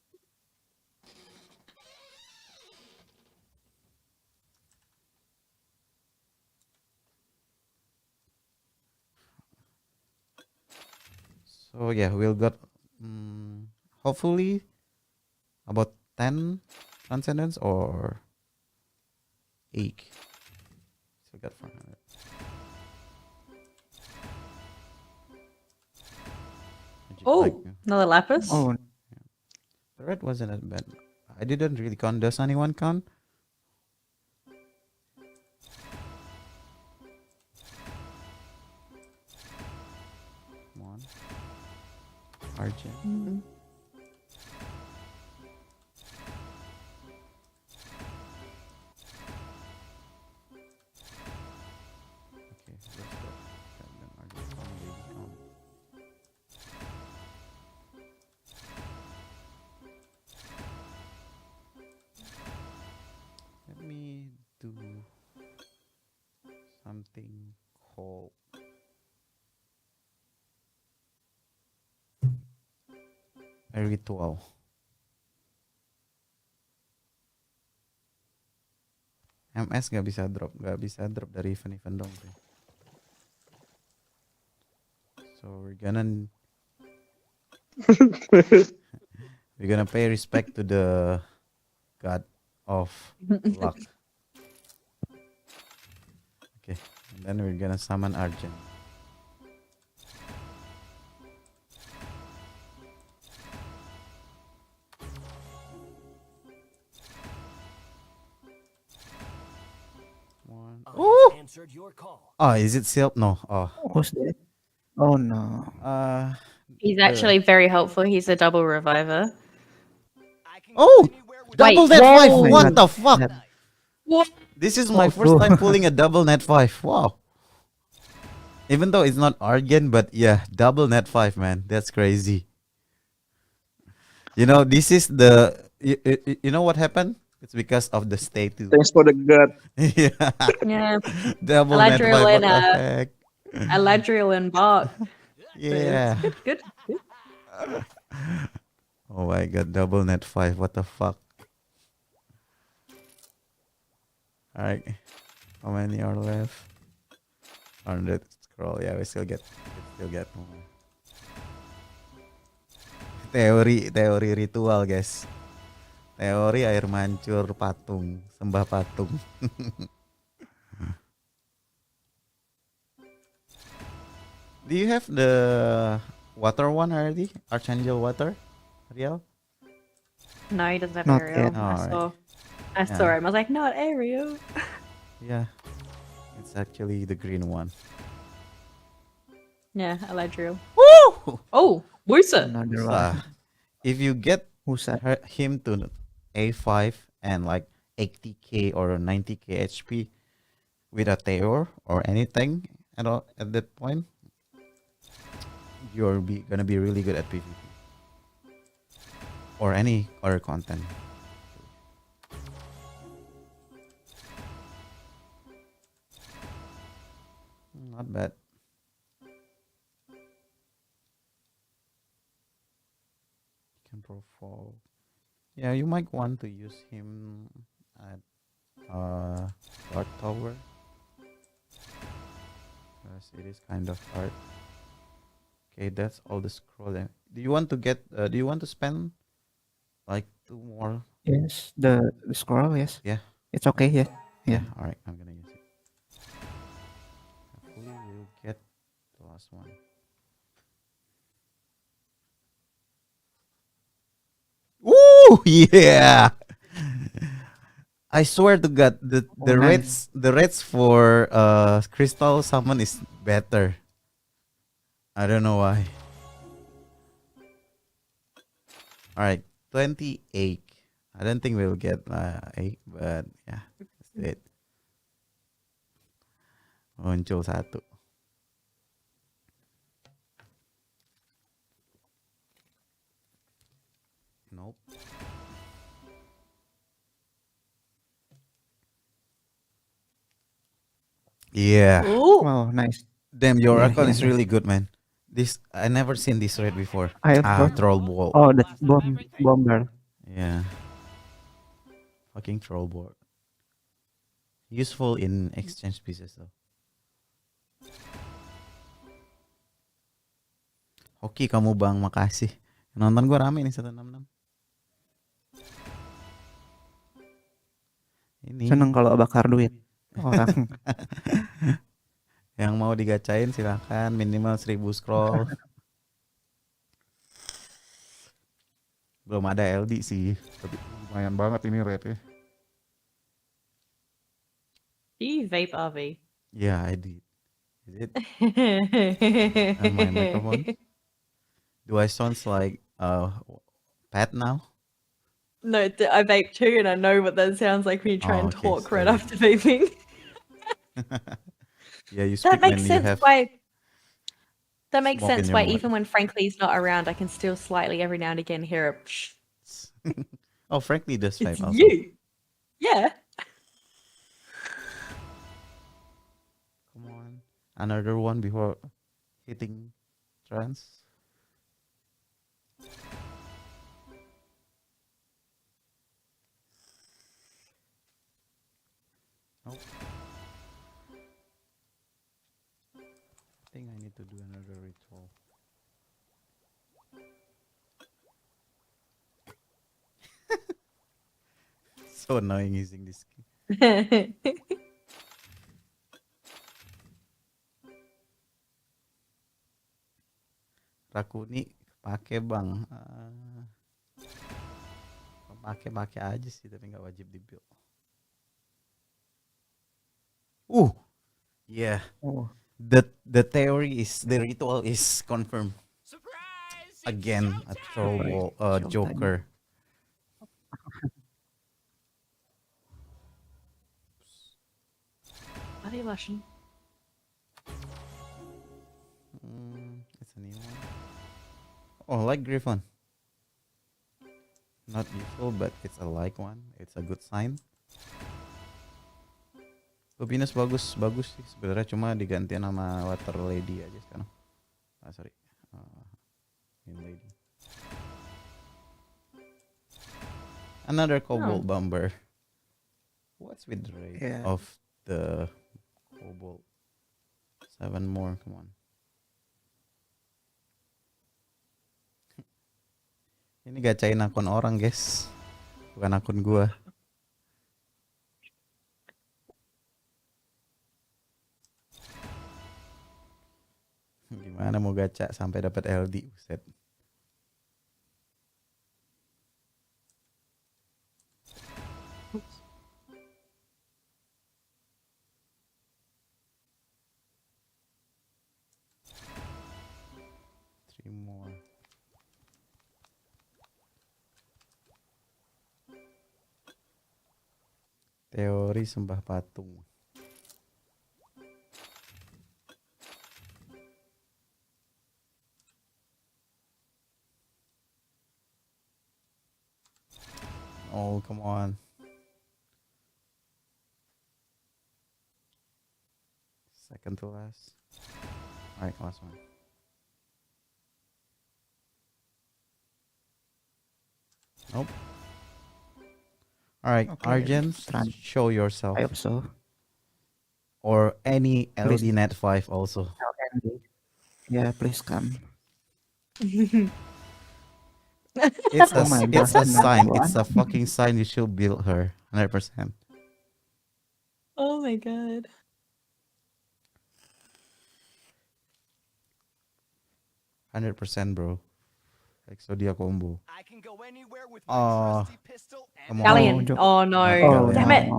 So yeah, we'll got hopefully about 10 transcendence or 8. Still got 400. Oh, another Lapis. Oh, The red wasn't that bad. I didn't really count. Does anyone count? Come on. Argent. Okay, let's go. Goddamn Argent. Come, baby, come. Let me do something called a ritual. MS nggak bisa drop dari event-event dong. Bro. So we're gonna pay respect to the god of luck. Okay, and then we're gonna summon Argent. One. I Oh! have answered your call. Oh, is it Silp? No. Oh. Who's that? Oh no. He's actually very helpful. He's a double reviver. I can Oh! go anywhere with Double Wait, net 5! whoa. What the fuck? That- What? This is my Oh, first bro. time pulling a double net 5. Wow. Even though it's not Argent, but yeah, double net 5, man. That's crazy. You know, this is the. You know what happened? It's because of the stay too. Thanks for the gut. Yeah. Yeah, Double net 5. Eladriel What and the heck? Eladriel and Bark. Yeah. Good. Oh my god, double net 5. What the fuck? Alright. How many are left? 100 scroll. Yeah, we still get more. Teori ritual, guys. Teori air mancur patung, sembah patung. Do you have the water one already? Archangel water? Ariel? No, he doesn't have Not Ariel. yet. I saw Yeah. him. I was like, not Ariel. Yeah. It's actually the green one. Yeah, Eladriel. Woo! Oh, Wusa. Another So, one. if you get Who's that? him to A5 and like 80k or 90k HP with a Theor or anything at that point, you're gonna be really good at PvP or any other content. Not bad. Can profile. Yeah, you might want to use him at Dark Tower because it is kind of hard. Okay, that's all the scroll. Do you want to get? Do you want to spend like 2 more? Yes, the scroll. Yes. Yeah. It's okay. Yeah. Yeah. Yeah. All right, I'm gonna use it. Hopefully, we'll get the last one. Ooh, yeah. I swear to God, the nice. rates for crystal summon is better. I don't know why. All right, 28. I don't think we'll get 8, but yeah, that's it. Muncul satu. Nope. Yeah. Ooh. Wow, nice. Damn, your Yeah, account yeah, is yeah. really good, man. This I never seen this rate before. I Troll ball. Oh, that's bomber. Yeah. Fucking troll board. Useful in exchange pieces though. Hoki kamu bang, makasih. Nonton gua rame nih 166. Ini Seneng kalau bakar duit orang. yang mau digacain silakan, minimal 1000 scroll. Belum ada LD sih, tapi lumayan banget ini rate-nya. Do you vape RV? Yeah, I did. Is it on my microphone? Do I sound like Pat now? No, I vape too, and I know what that sounds like when you try and Okay, talk right sorry. after vaping. Yeah, you speak That makes when you sense have. why. That makes smoke in sense your why mouth. even when Frankly's not around, I can still slightly every now and again hear a psh. Oh, frankly, does It's vape also. you. Yeah. Come on, another one before hitting trans. Nope. I think I need to do another ritual. So annoying using this. Rakuni pakai bang. Pakai aja sih tapi nggak wajib di build. Yeah. Oh, The theory is the ritual is confirmed. Surprise! Again, a troll ball, Showtime. Joker. Are they Russian? It's a new one. Oh, like Griffon. Not useful, but it's a like one. It's a good sign. Lupinas bagus sih sebenarnya, cuma diganti nama Water Lady aja sekarang. Sorry. Wind Lady. Another Cobalt Bomber. What's with the rate of the Cobalt? 7 more, come on. Ini gacain akun orang, guys. Bukan akun gua. Gimana mau gacha sampai dapat LD, buset. Three more. Teori sembah patung. Oh, come on. Second to last. Alright, last one. Nope. Alright, Okay, Arjen, Strand. show yourself. I hope so. Or any Please. LD Net 5 also. Yeah, please come. It's a, Oh my it's a gosh, sign. what? It's a fucking sign you should build her. 100%. Oh my god. 100%, bro. Exodia combo. I can go anywhere with my Oh, trusty pistol and come on. Galleon. Joke. Oh no. Oh, Damn it.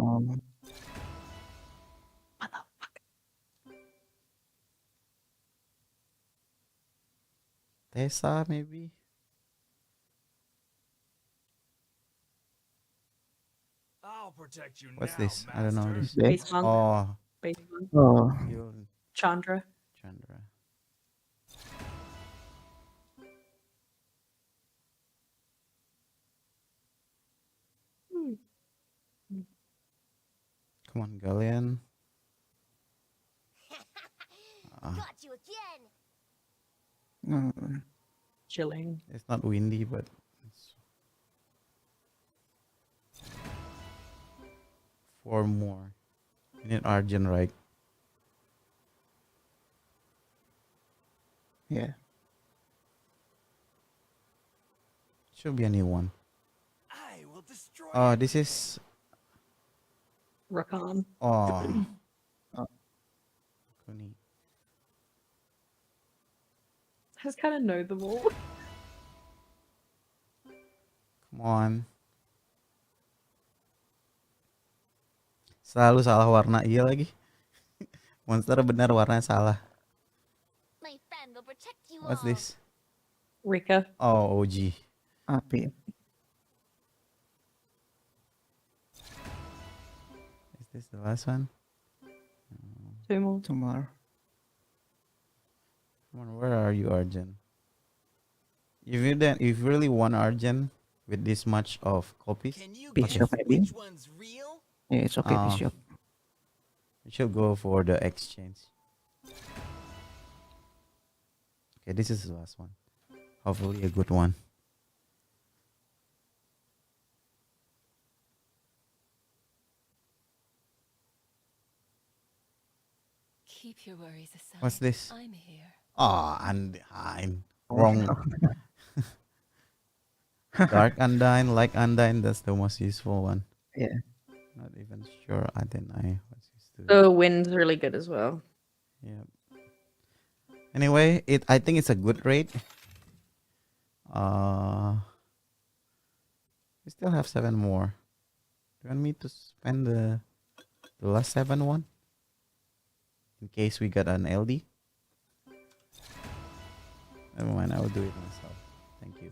Tessa, maybe? I'll protect you What's now, this? I don't know master. this. Base monk. Oh, Base monk. Oh, you, Chandra. Chandra. Come on, Galleon. Got you again. Chilling. It's not windy, but it's 4 more. We need Argent, right? yeah. Should be a new one. I will destroy Oh, you. this is. Rakan. Oh. Kuni. I just kind of know them all. Come on. Selalu salah warna, iya lagi. Monster benar warnanya salah. My friend will protect you What's all. this? Rika. Oh, OG. Api. Is this the last one? 2 more. Tomorrow. Come on, where are you, Argent? If you really want Argent with this much of copies, Can you Bishop, guess maybe? which one's real? Yeah, it's okay, Ah. Bishop. you should go for the exchange. Okay, this is the last one. Hopefully a good one. Keep your worries aside. What's this? I'm here. Oh, Undyne. Wrong. Dark Undyne, like Undyne, that's the most useful one. Yeah. Not even sure Adenai was used to. The wind's really good as well. Yeah. Anyway, I think it's a good rate. We still have 7 more. Do you want me to spend the last 7 one? In case we got an LD? Never mind, I will do it myself. Thank you.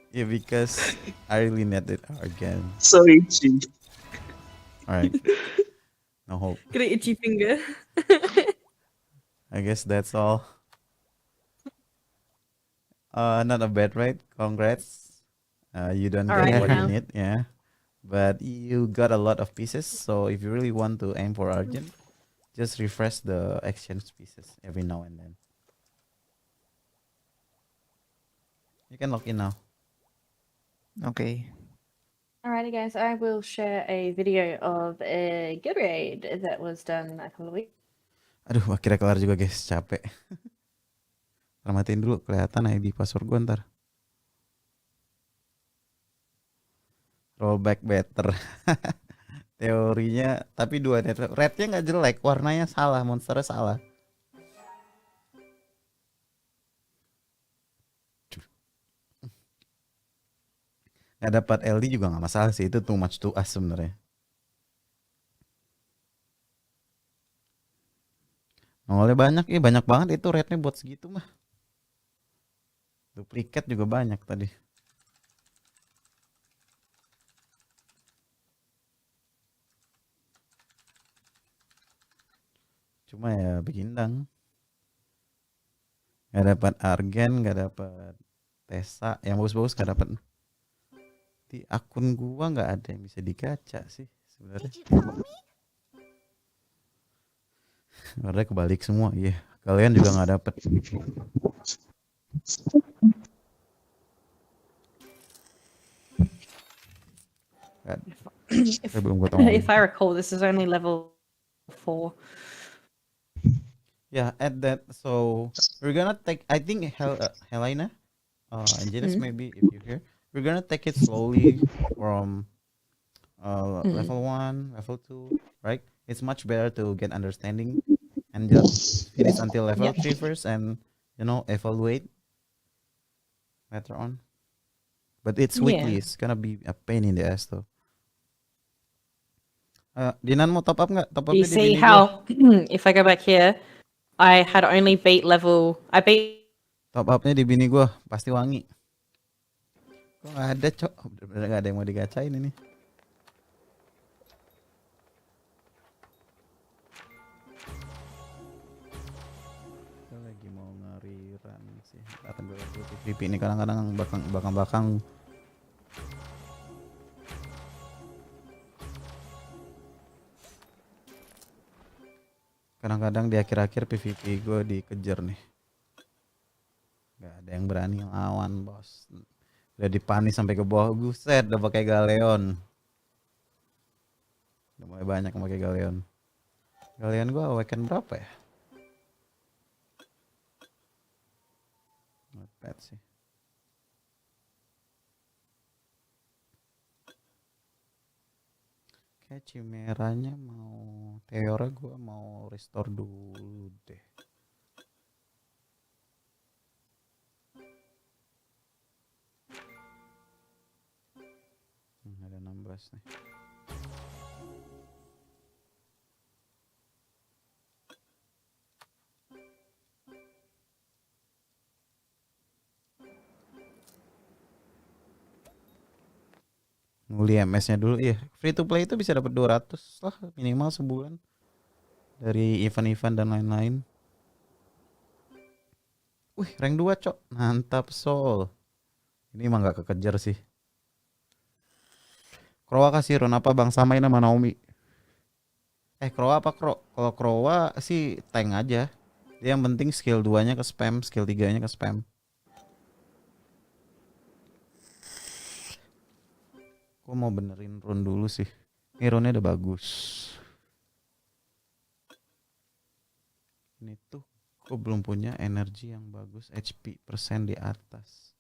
Yeah, because I really need it again. So itchy. Alright. No hope. Got an itchy finger. I guess that's all. Not a bad rate. Congrats. You don't Alright, get what you now. need, yeah. But you got a lot of pieces, so if you really want to aim for Argent, just refresh the exchange pieces every now and then. You can log in now. Okay. Alrighty, guys, I will share a video of a good raid that was done a couple of weeks. Aduh, akhirnya kelar juga guys, capek. Ntar matiin dulu, kelihatan ID password gue ntar. Rollback better. Teorinya, tapi dua network. Rednya nggak jelek, warnanya salah, monsternya salah. Nggak dapat LD juga nggak masalah sih, itu too much to us sebenarnya. Nongolnya banyak, banyak banget itu rednya buat segitu mah. Duplikat juga banyak tadi. Cuma ya begindang. Gak dapat Argen, gak dapat Tesa, yang bagus-bagus gak dapat. Di akun gua nggak ada yang bisa digacha sih sebenarnya. Did you call me? Orangnya kebalik semua, iya. Kalian juga nggak dapet. Belum ketemu. If I recall, this is only level 4. Yeah, at that, so we're gonna take, I think Helena, Angeles, maybe if you're here, we're gonna take it slowly from level 1, level 2, right? It's much better to get understanding and just finish until level 3 first and, evaluate later on. But it's weekly, it's gonna be a pain in the ass though. Dinan mau top up nggak? Top up You see how, if I go back here, I had only beat Top upnya di bini gue pasti wangi. Kok nggak ada, cok? Bener-bener nggak ada yang mau digacain ini. Gue lagi mau ngeriran sih. Datang gue lihat PVP ini kadang-kadang belakang-belakang. Kadang-kadang di akhir-akhir PVP gue dikejar nih. Gak ada yang berani lawan, bos. Udah dipanis sampai ke bawah. Buset, udah pakai galeon. Udah mulai banyak yang pakai galeon. Galeon gue awaken berapa ya? Not bad sih. Kayak cimeranya mau teora, gue mau restore dulu deh. Ada 16 nih. Nguli MS-nya dulu, iya. Free to play itu bisa dapat 200 lah minimal sebulan dari event-event dan lain-lain. Wih, rank 2, cok. Mantap, Sol. Ini emang gak kekejar sih. Kroa kasih run apa bang, samain sama Naomi. Kroa apa Kro? Kalau Kroa sih tank aja. Dia yang penting skill 2-nya ke spam, skill 3-nya ke spam. Gue mau benerin run dulu sih. Ini runnya udah bagus. Ini tuh gue belum punya energi yang bagus, HP persen di atas.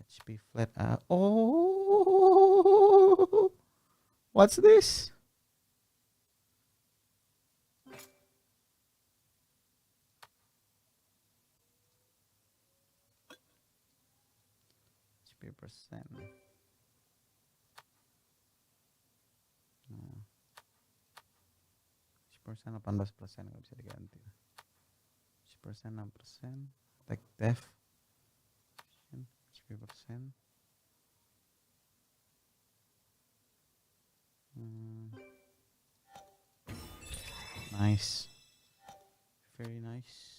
HP flat. Oh, what's this? HP persen. Nah. Persen 18% nggak bisa diganti. 6%, attack def, HP persen. Nice, very nice.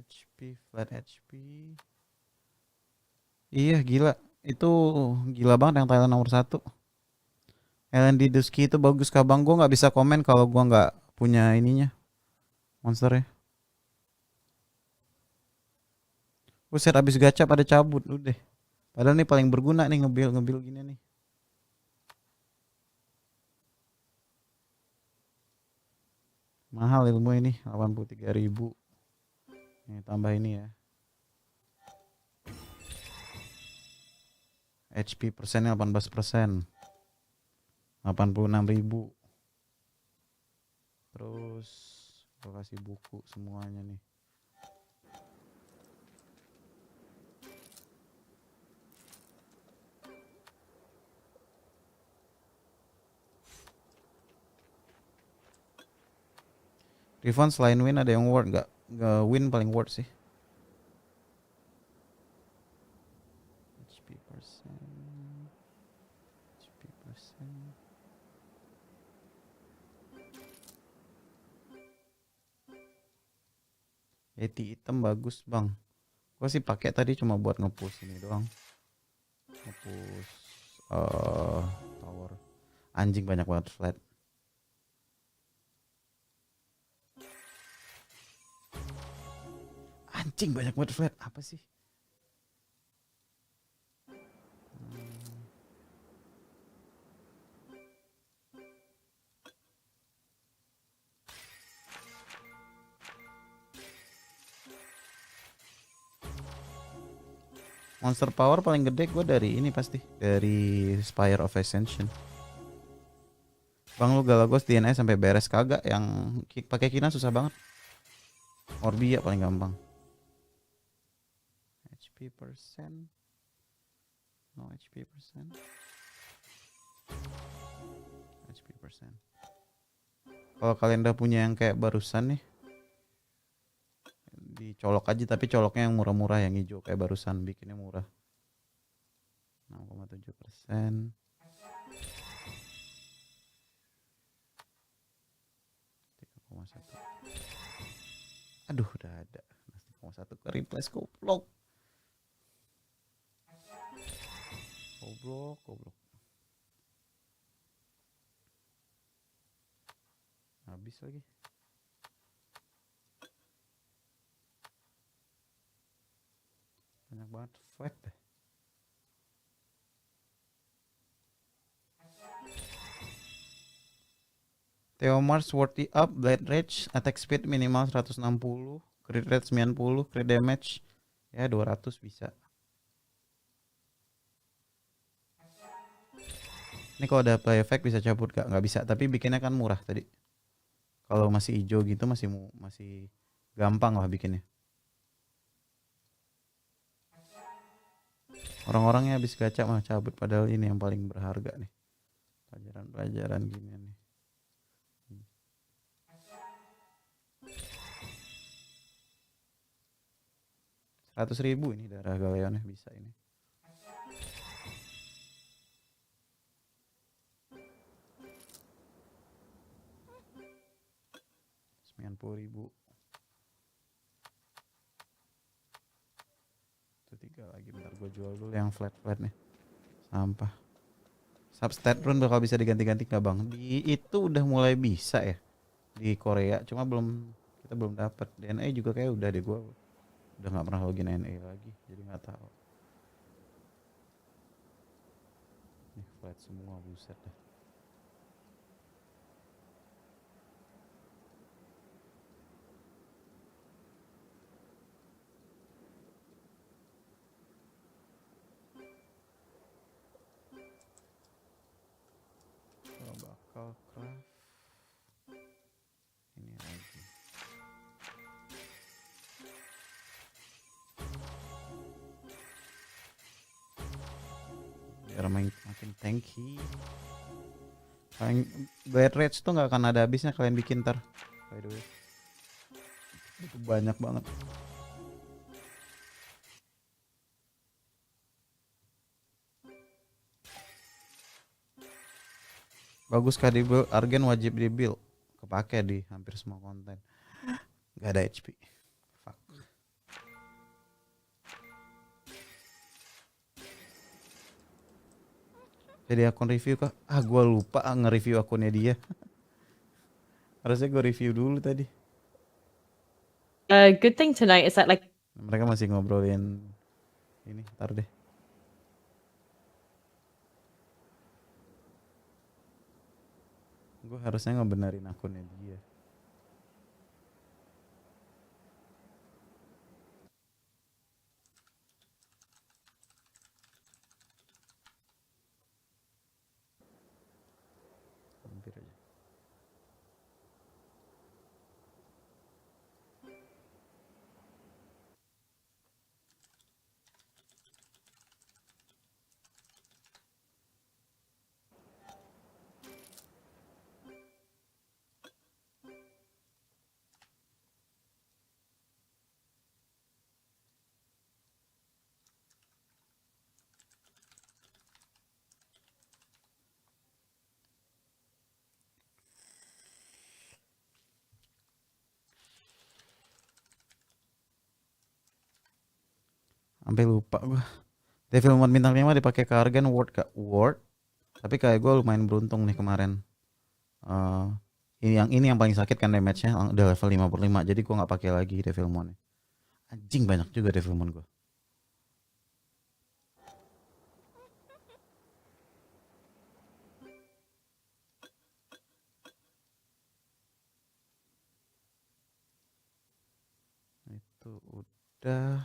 HP, flat HP. Iya gila, itu gila banget yang Thailand nomor 1. LND Dusky itu bagus kabang. Gue nggak bisa komen kalau gue nggak punya ininya, monsternya. Buset, abis gacha pada cabut udah. Padahal nih paling berguna nih ngebil gini nih. Mahal ilmu ini 83.000. Nih tambah ini ya. HP persennya 18%. 86.000. Terus gue kasih buku semuanya nih. Refund selain win ada yang worth nggak? Nggak, win paling worth sih. HP persen. HP persen. Yeti hitam bagus bang. Gue sih pakai tadi cuma buat nge-push ini doang. Nge-push tower. Anjing banyak banget flat. Anjing banyak banget flat. Apa sih? Monster power paling gede gue dari ini pasti. Dari Spire of Ascension. Bang lu Galagos DNA sampai beres kagak? Yang pakai Kina susah banget. Orbia paling gampang. HP persen. No HP persen. HP persen. Kalau kalian udah punya yang kayak barusan nih, dicolok aja, tapi coloknya yang murah-murah, yang hijau kayak barusan, bikinnya murah. 6,7%. 3,1. Aduh udah ada 3,1 ke replace goblok. Goblok. Habis lagi. Banyak banget flat deh. Theomars worthy up, blade rage, attack speed minimal 160, crit rate 90, crit damage ya 200 bisa. Ini kalau ada play effect bisa cabut gak? Nggak bisa, tapi bikinnya kan murah tadi. Kalau masih hijau gitu masih gampang lah bikinnya. Orang-orangnya habis gacha mah cabut, padahal ini yang paling berharga nih. Pelajaran gini nih. 100.000 ini darah galeonnya bisa ini. 90.000. Itu 3 lagi, bentar gue jual dulu yang flat nih. Sampah. Substat run bakal bisa diganti-ganti nggak bang? Itu udah mulai bisa ya di Korea, cuma kita belum dapat. DNA juga kayak udah deh, gue udah nggak pernah login NA lagi, jadi nggak tahu. Nih flat semua, buset dah. Spellcraft. Ini lagi. Biar makin tanky. Paling Blade Rage tuh nggak akan ada habisnya kalian bikin ntar. By the way, itu banyak banget. Bagus kah di build? Argen wajib di build. Kepake di hampir semua konten. Gak ada HP. Fuck. Jadi akun review kah? Gue lupa nge-review akunnya dia. Harusnya gue review dulu tadi. Good thing to note is that like Mereka masih ngobrolin ini. Ntar deh. Gue harusnya ngebenerin akunnya dia. Hampir aja. Sampai lupa gue. Devil Mode bintang 5 dipakai ke Argen Ward gak? Ward. Tapi kayak gue lumayan beruntung nih kemarin. Ini yang paling sakit kan damage-nya udah level 55. Jadi gue nggak pakai lagi Devil Mode. Anjing banyak juga Devil Mode gue. Itu udah.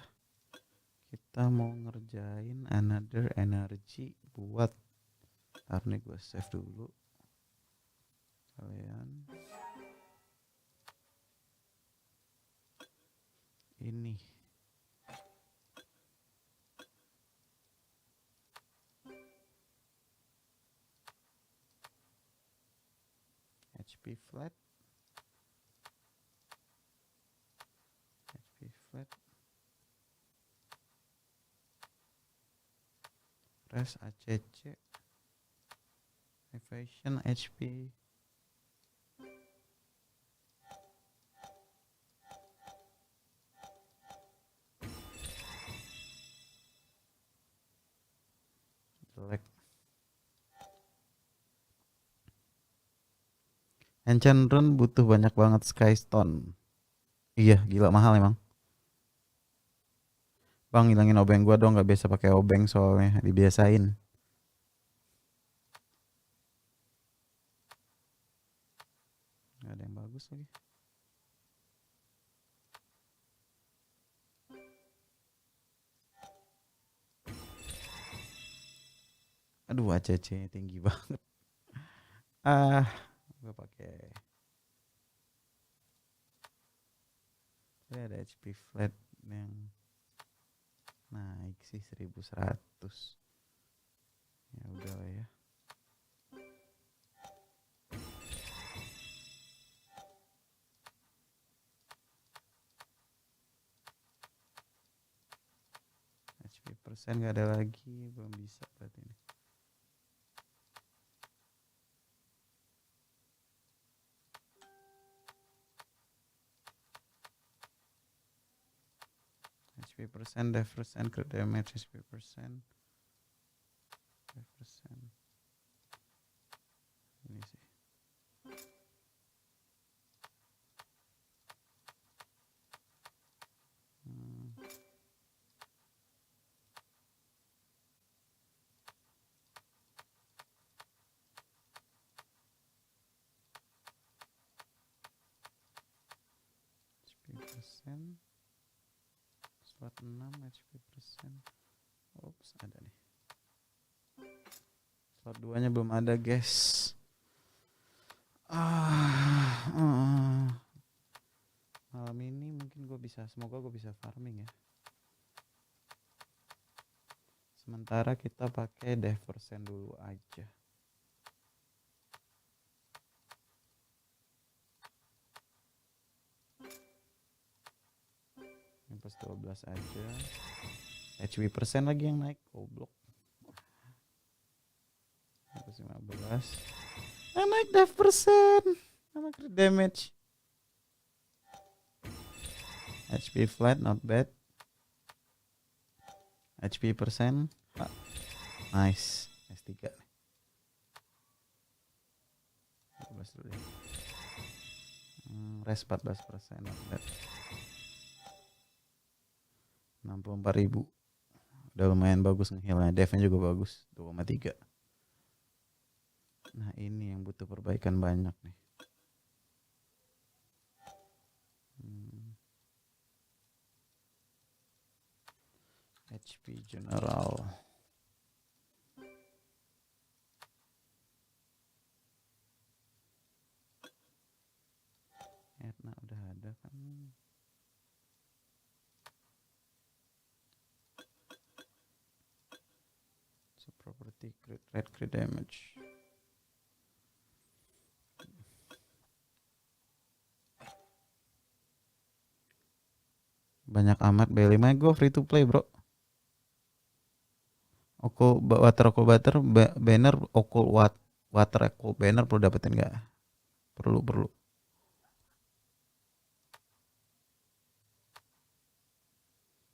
Kita mau ngerjain another energy buat. Ntar nih gue save dulu. Kalian. Ini. HP flat. HP flat. Res ACC. Evasion HP. Jelek. Enchant Rune butuh banyak banget Skystone. Iya, gila mahal emang. Bang, hilangin obeng gua dong, nggak biasa pakai obeng soalnya dibiasain. Gak ada yang bagus lagi. Aduh, ACC tinggi banget. Gue pakai. Ini ada HP flat yang naik sih 1100. Ya udah lah ya. HP persen gak ada lagi, belum bisa berarti ini. HP persen, dev persen, crit damage, HP persen, dev persen. Ini sih. HP persen. Slot 6 HP persen. Oops, ada nih. Slot 2 nya belum ada guys. Malam ini mungkin semoga gue bisa farming ya. Sementara kita pakai Diversen dulu aja. Ini plus 12 aja. HP persen lagi yang naik, goblok. Plus 15. Naik Diversen. Sama crit damage. HP flat, not bad. HP persen. Nice. S3 nih. 12 dulu ya. Res 14%, not bad. 64.000. Udah lumayan bagus nge-healnya. Defnya juga bagus, 2,3. Nah ini yang butuh perbaikan banyak nih. HP General. Etna udah ada kan. So property crit damage. Banyak amat B5 gue free to play bro. Water banner water banner perlu dapetin nggak? Perlu.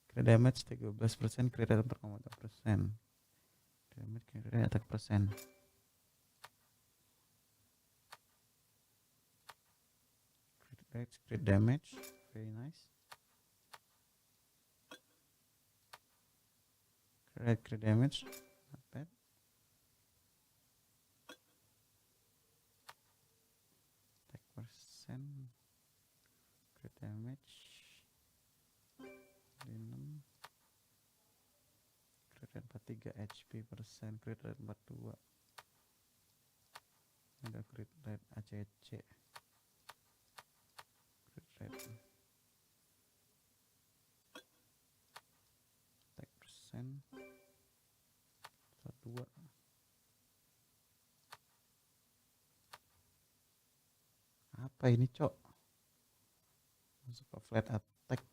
Crit damage 13%, crit rate 4,4%. Damage crit rate attack persen. Crit damage, very nice. Crit damage, not bad. Attack persen, crit damage, 6. Crit rate 43, HP persen, crit rate 42. Ada crit rate ACC. Crit rate. Attack persen. 2. Apa ini cok? Masuk ke flat attack.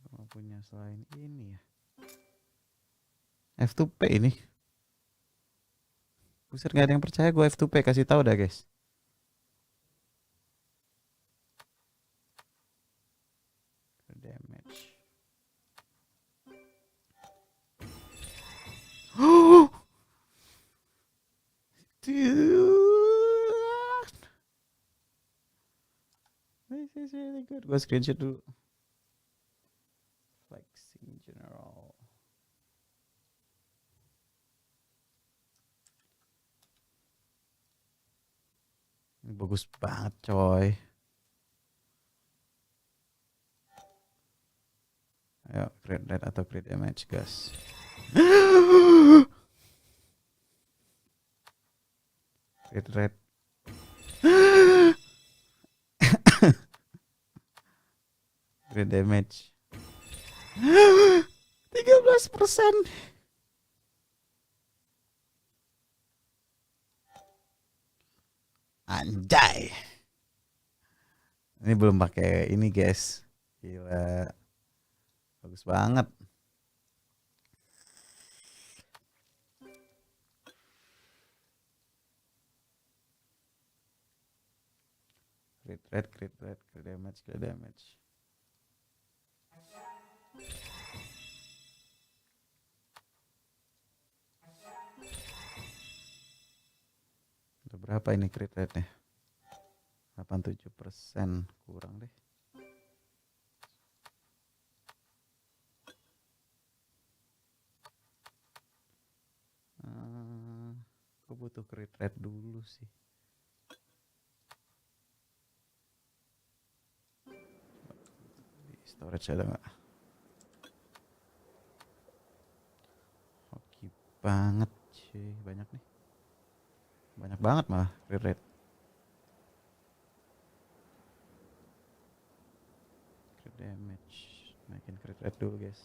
Kalau punya selain ini ya. F2P ini. Buset, gak ada yang percaya gue F2P, kasih tahu dah guys. Damage. Dude. This is really good. Gue screenshot dulu. Flexing general. Ini bagus banget coy. Ayo crit rate atau crit damage guys. Crit rate. Crit damage. 13%. Anjay. Ini belum pakai ini guys. Gila. Bagus banget. Crit rate, crit damage. Udah berapa ini crit rate-nya? 87%, kurang deh. Aku butuh crit rate dulu sih. Di storage ada nggak? Hoki banget banyak nih. Banyak banget malah crit rate. Crit damage. Naikin crit rate dulu guys.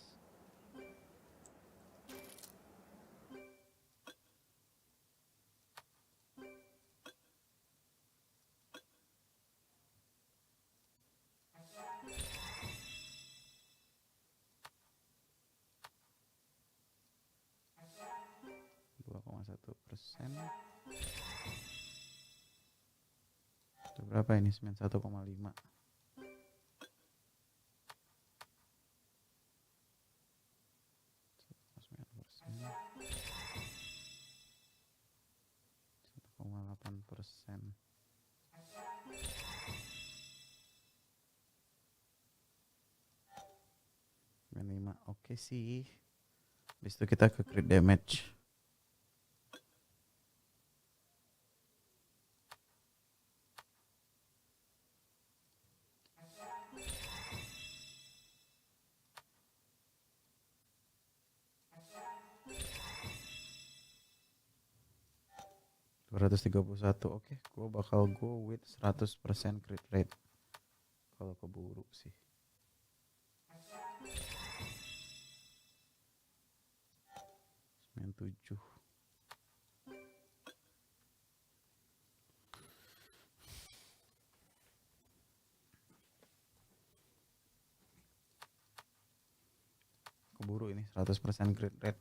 %. Itu berapa ini? 91,5. %. Oke sih. Habis itu kita ke crit damage. $231. Oke, gue bakal go with 100% crit rate. Kalau keburu sih. 97. Keburu ini 100% crit rate.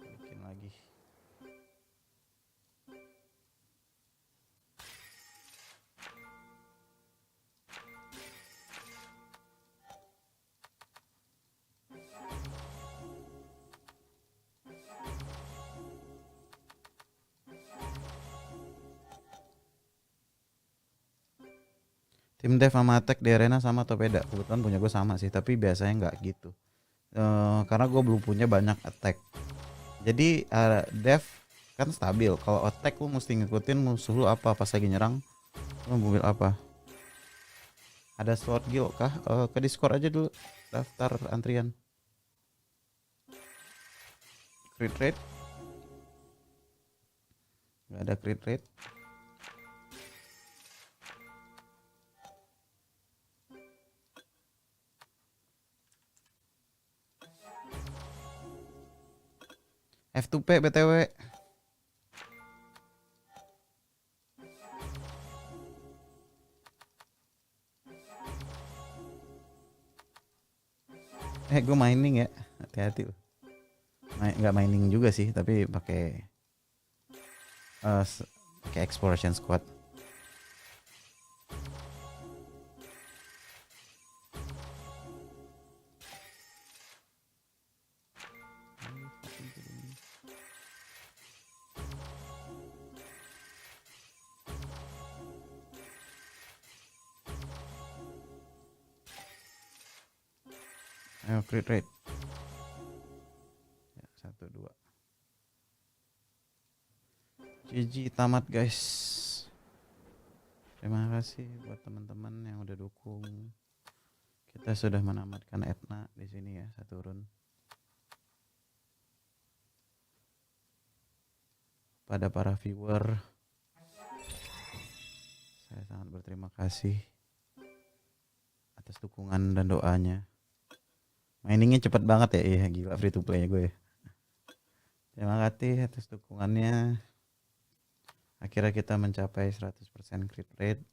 Bikin lagi. Tim dev sama attack di arena sama atau beda? Kebetulan punya gue sama sih, tapi biasanya nggak gitu. Karena gue belum punya banyak attack. Jadi dev kan stabil. Kalau attack lu mesti ngikutin musuh lu apa pas lagi nyerang. Lu mau build apa? Ada slot guild kah? Ke Discord aja dulu. Daftar antrian. Crit rate? Nggak ada crit rate. F2P BTW. Gue mining ya, hati-hati loh. Nggak mining juga sih, tapi pakai exploration squad. Ayo crit rate. Ya, 1 2. GG tamat guys. Terima kasih buat teman-teman yang udah dukung. Kita sudah menamatkan Etna di sini ya, satu run. Pada para viewer, saya sangat berterima kasih atas dukungan dan doanya. Mainingnya cepet banget ya, iya gila free to play gue ya. Terima kasih atas dukungannya. Akhirnya kita mencapai 100% crit rate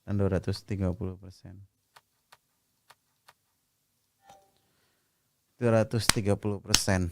dan 230%. 230%.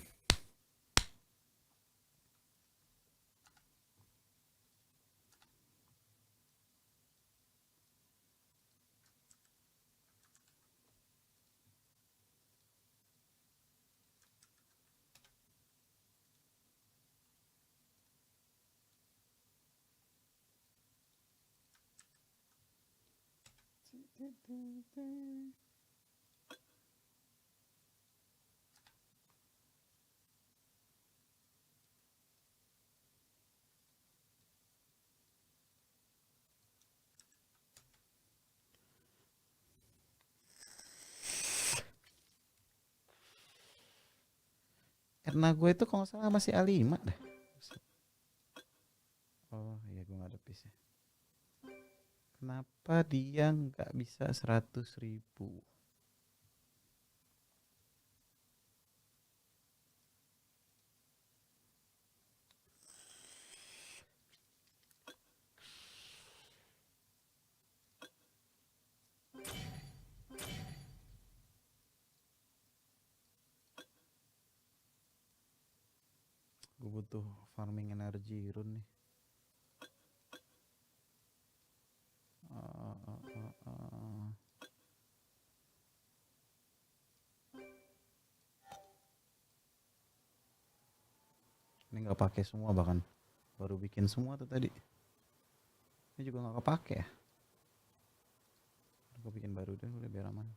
Karena gue itu kalau nggak salah masih A5 dah. Oh iya gue nggak ada piece. Kenapa dia nggak bisa 100.000? Gue butuh farming energi rune nih. Ini nggak pakai semua, bahkan baru bikin semua tuh tadi. Ini juga nggak kepake ya. Gue bikin baru deh udah biar aman.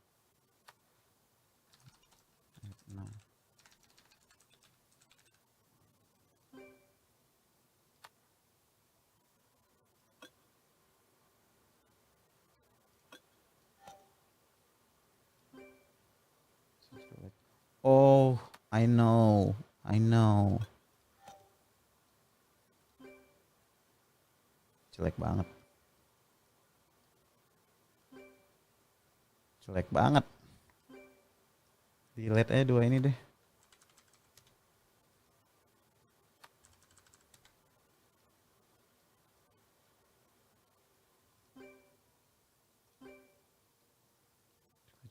Nah. Oh, I know. Jelek banget. Delete aja 2 ini deh.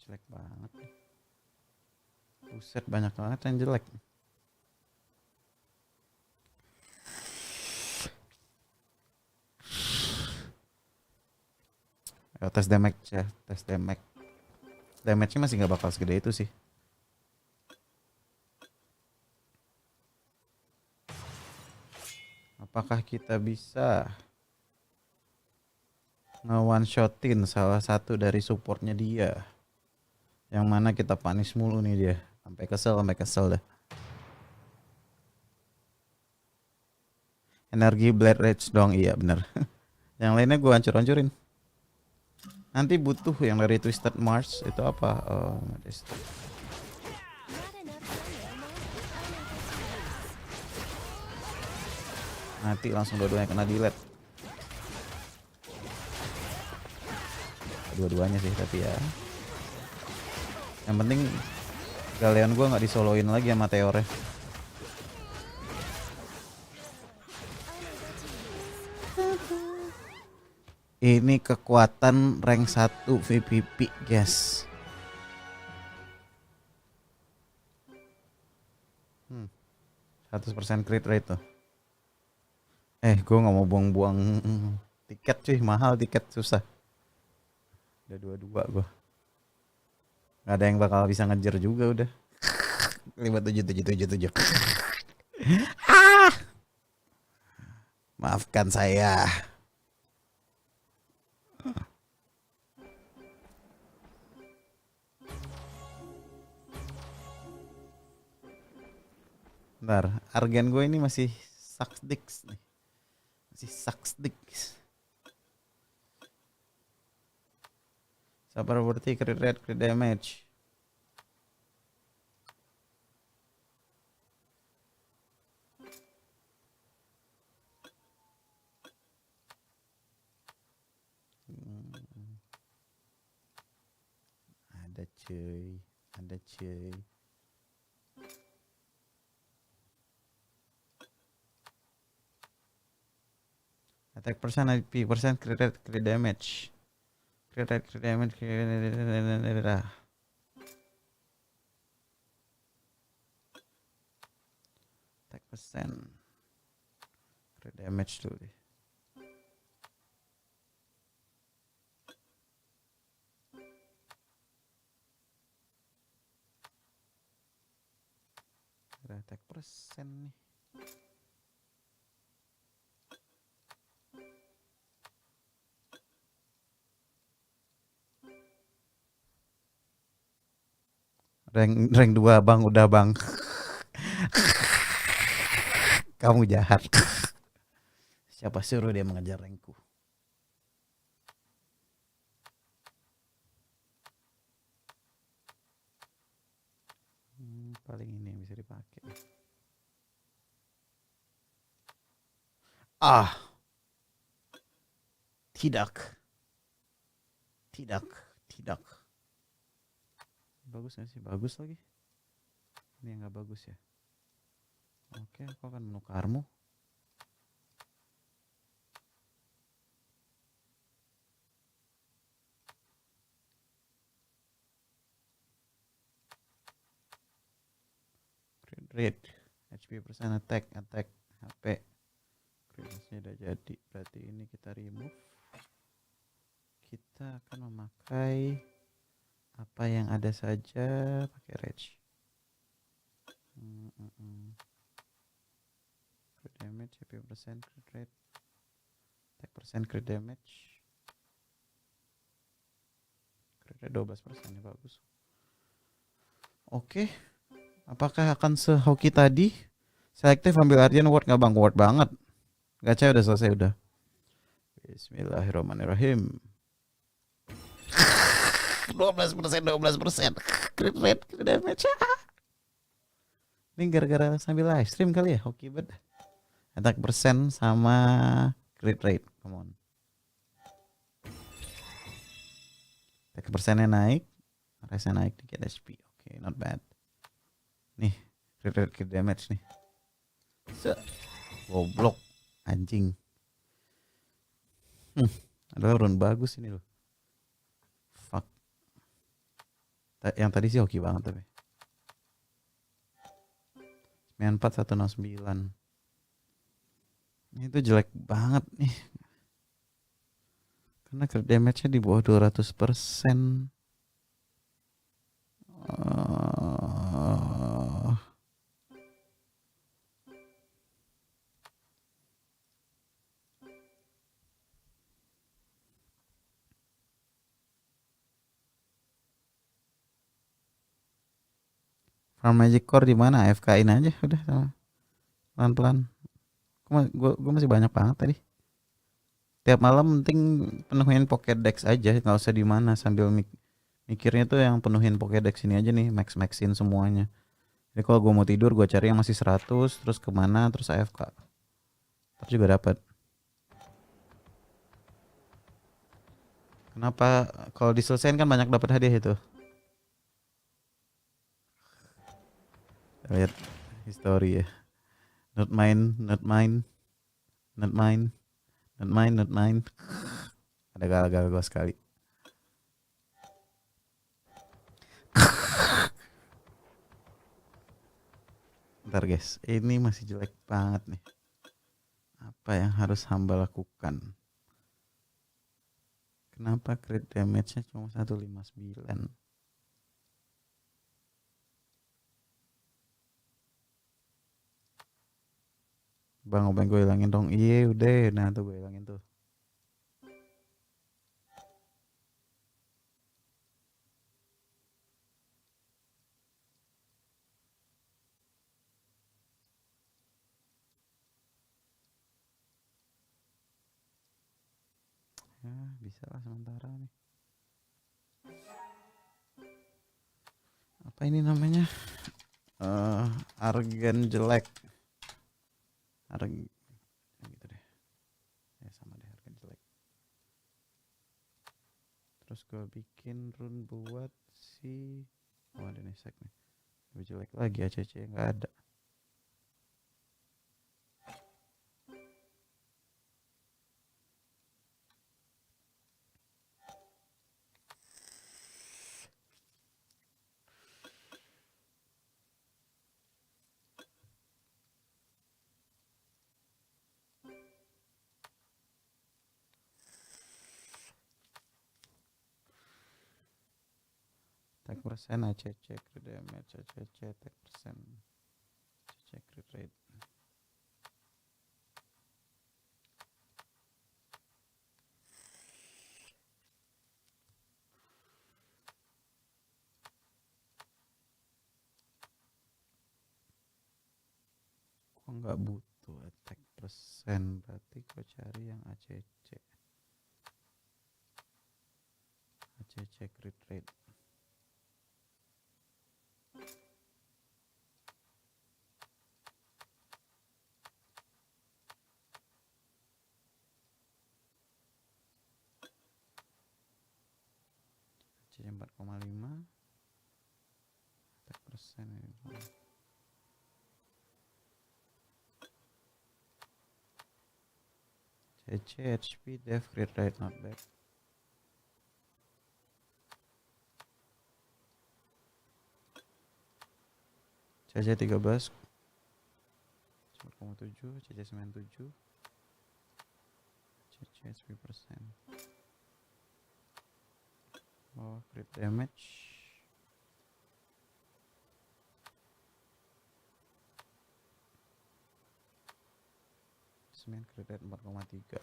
Jelek banget. Buset, banyak banget yang jelek. Ayo, tes damage ya, tes damage. Damage-nya masih nggak bakal segede itu sih. Apakah kita bisa nge-one shotin salah satu dari supportnya dia? Yang mana kita punish mulu nih dia. Sampai kesel dah. Energi Blade Rage dong, iya bener. Yang lainnya gue hancur-hancurin. Nanti butuh yang dari Twisted Mars itu apa? Not enough ammo. Unable to use. Nanti langsung dua-duanya kena delete. Dua-duanya sih tapi ya. Yang penting galian gue nggak disoloin lagi sama Teore. Ini kekuatan rank 1 VPP, guys. 100% crit rate tuh. Gue nggak mau buang-buang tiket cuy, mahal tiket, susah. Udah 2-2 gue. Gak ada yang bakal bisa ngejar juga udah. 5777. Maafkan saya. Bentar, argen gue ini masih sucks dicks nih. Masih sucks dicks. Sabar berarti crit rate, crit damage. Ada cuy. Attack percent, IP percent, crit rate, crit damage. Crit rate, crit damage, attack percent, crit damage dulu deh. Attack percent nih. Rank 2 bang, udah bang. Kamu jahat. Siapa suruh dia mengejar rankku? Paling ini yang bisa dipakai. Ah, tidak. Bagus nggak sih? Bagus lagi. Ini yang nggak bagus ya. Oke, aku akan menukarmu. Crit rate, HP persen attack, HP. Critnya udah jadi. Berarti ini kita remove. Kita akan memakai apa yang ada saja, pakai rage. Crit damage, HP persen, crit rate, attack persen, crit damage. Crit rate 12% ya, bagus. Oke, apakah akan sehoki tadi? Selektif ambil Ardian word nggak bang? Word banget. Gacha udah selesai udah. Bismillahirrahmanirrahim. 12%. Crit rate, crit damage. Ini gara-gara sambil live stream kali ya, hoki banget. Attack persen sama crit rate, come on. Attack persennya naik, restnya naik dikit HP. Oke, not bad. Nih, crit rate, crit damage nih. Goblok, anjing. Adalah run bagus ini loh. Fuck. Yang tadi sih hoki banget tapi. 94169. Itu jelek banget nih. Karena crit damage-nya di bawah 200%. Farm Magic Core di mana? AFK-in aja udah pelan-pelan. Gue masih banyak banget tadi. Tiap malam penting penuhin Pokédex aja, nggak usah di mana sambil mikirnya tuh yang penuhin Pokédex ini aja nih, maxin semuanya. Jadi kalau gue mau tidur gue cari yang masih 100, terus kemana, terus AFK. Terus juga dapat. Kenapa kalau diselesain kan banyak dapat hadiah itu? Lihat history ya. Not mine. Ada gagal gue sekali. Bentar guys, ini masih jelek banget nih. Apa yang harus hamba lakukan? Kenapa crit damage-nya cuma 159? Bang, obeng gue hilangin dong. Iya udah, nah tuh gue hilangin tuh. Ya bisa lah sementara nih. Apa ini namanya? Argen jelek. Argen gitu deh. Ya sama deh, argen jelek. Terus gue bikin rune buat si ada nih sek nih. Gue jelek lagi ACC nggak ada. Attack persen ACC crit damage ACC attack persen ACC crit rate. Kok nggak butuh attack persen, berarti gue cari yang ACC crit rate. 4,5. Attack persen ini. CC, HP, Dev, Crit Rate not bad. CC 13 4,7, CC 97, CC HP persen. Oh, crit damage. Crit rate 4,3.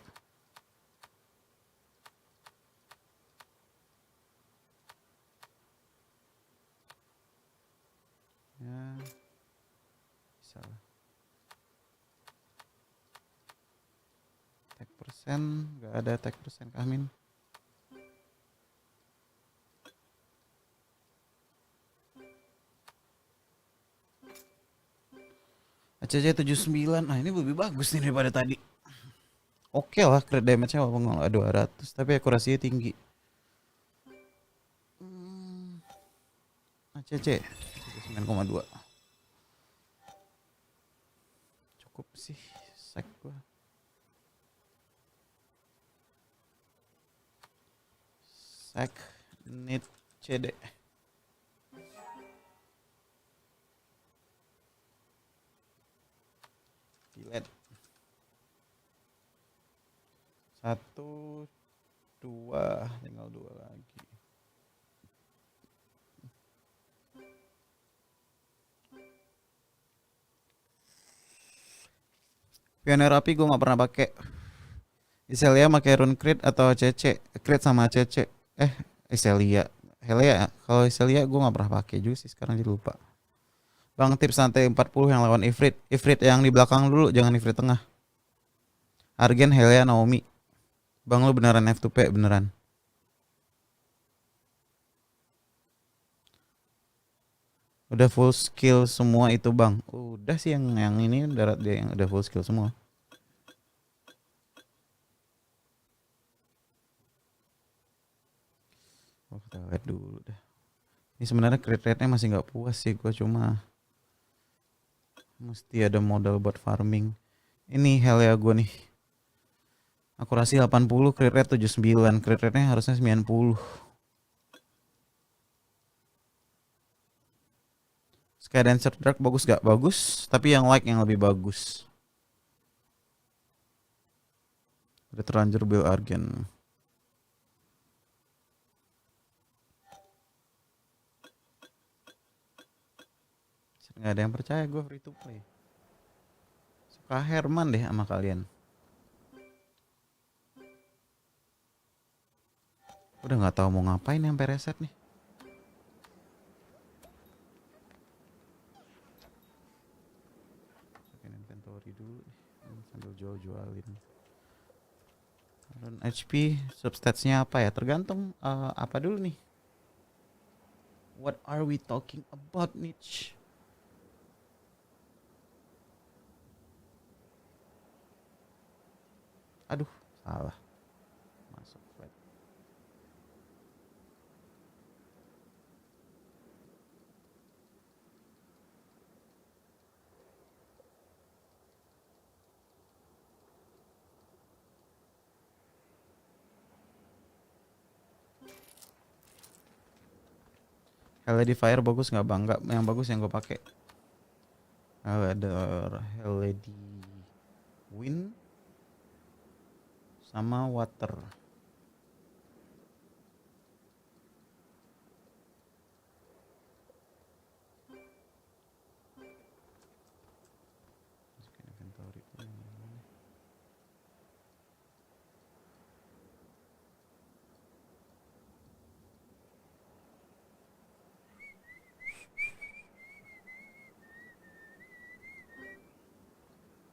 Ya, bisa lah. Attack persen, nggak ada attack persen kah Min? ACC 79, nah ini lebih bagus nih daripada tadi. Oke lah, crit damage-nya walaupun nggak 200, tapi akurasinya tinggi. ACC 9,2. Cukup sih, sek gua. Sek need CD. Delete. 1, 2, tinggal 2 lagi. Pioneer api gue nggak pernah pakai. Iselia pakai rune crit atau CC? Crit sama CC. Iselia. Helia. Kalau Iselia gue nggak pernah pakai juga sih, sekarang jadi lupa. Bang, tips santai 40 yang lawan Ifrit. Ifrit yang di belakang dulu, jangan Ifrit tengah. Argen, Helia, Naomi. Bang, lu beneran F2P, beneran. Udah full skill semua itu bang. Udah sih yang ini darat dia yang udah full skill semua. Oh, kita lihat dulu dah. Ini sebenarnya crit rate-nya masih nggak puas sih, gua cuma mesti ada modal buat farming. Ini hell ya gua nih. Akurasi 80, crit rate 79, crit rate-nya harusnya 90. Skydancer Dark bagus gak? Bagus, tapi yang like yang lebih bagus. Udah terlanjur build Argen. Gak ada yang percaya gue free to play. Suka Herman deh sama kalian. Udah gak tahu mau ngapain sampai reset nih. Inventory dulu sambil jual-jualin. Dan HP substatsnya apa ya? Tergantung apa dulu nih. What are we talking about, Niche? Aduh, salah. Masuk flat. LED Fire bagus nggak bang? Nggak, yang bagus yang gue pakai. Ada LED Wind sama Water.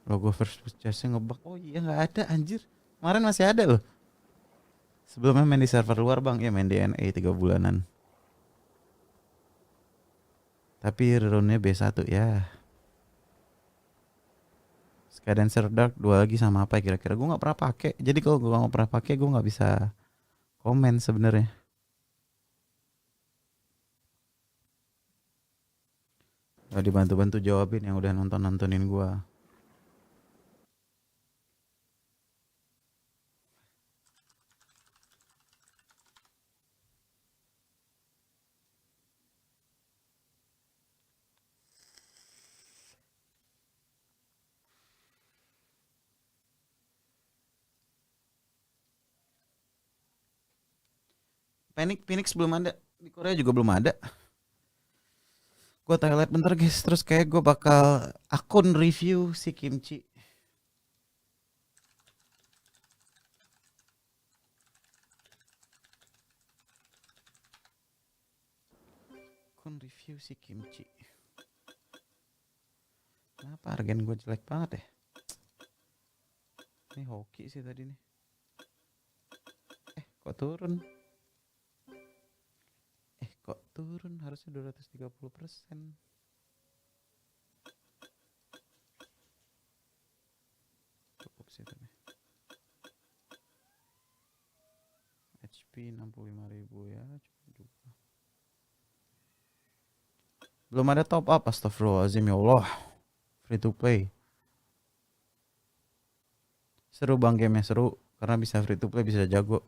Logo first purchase-nya ngebug. Oh iya nggak ada anjir. Kemarin masih ada loh. Sebelumnya main di server luar bang. Ya main di NA 3 bulanan. Tapi rune-nya B1 ya. Skydancer Dark 2 lagi sama apa kira-kira? Gue nggak pernah pakai. Jadi kalau gue nggak pernah pakai gue nggak bisa komen sebenarnya. dibantu-bantu jawabin yang udah nontonin gua. Phoenix belum ada, di Korea juga belum ada. Gua Thailand bentar guys, terus kayak gue bakal akun review si kimchi. Akun review si kimchi. Kenapa hargain gue jelek banget ya? Ini hoki sih tadi nih. Kok turun? Kok turun? Harusnya 230%. Cukup sih tadi. HP 65.000 ya, cukup juga. Belum ada top up, astagfirullahaladzim ya Allah. Free to play. Seru bang, gamenya seru karena bisa free to play, bisa jago.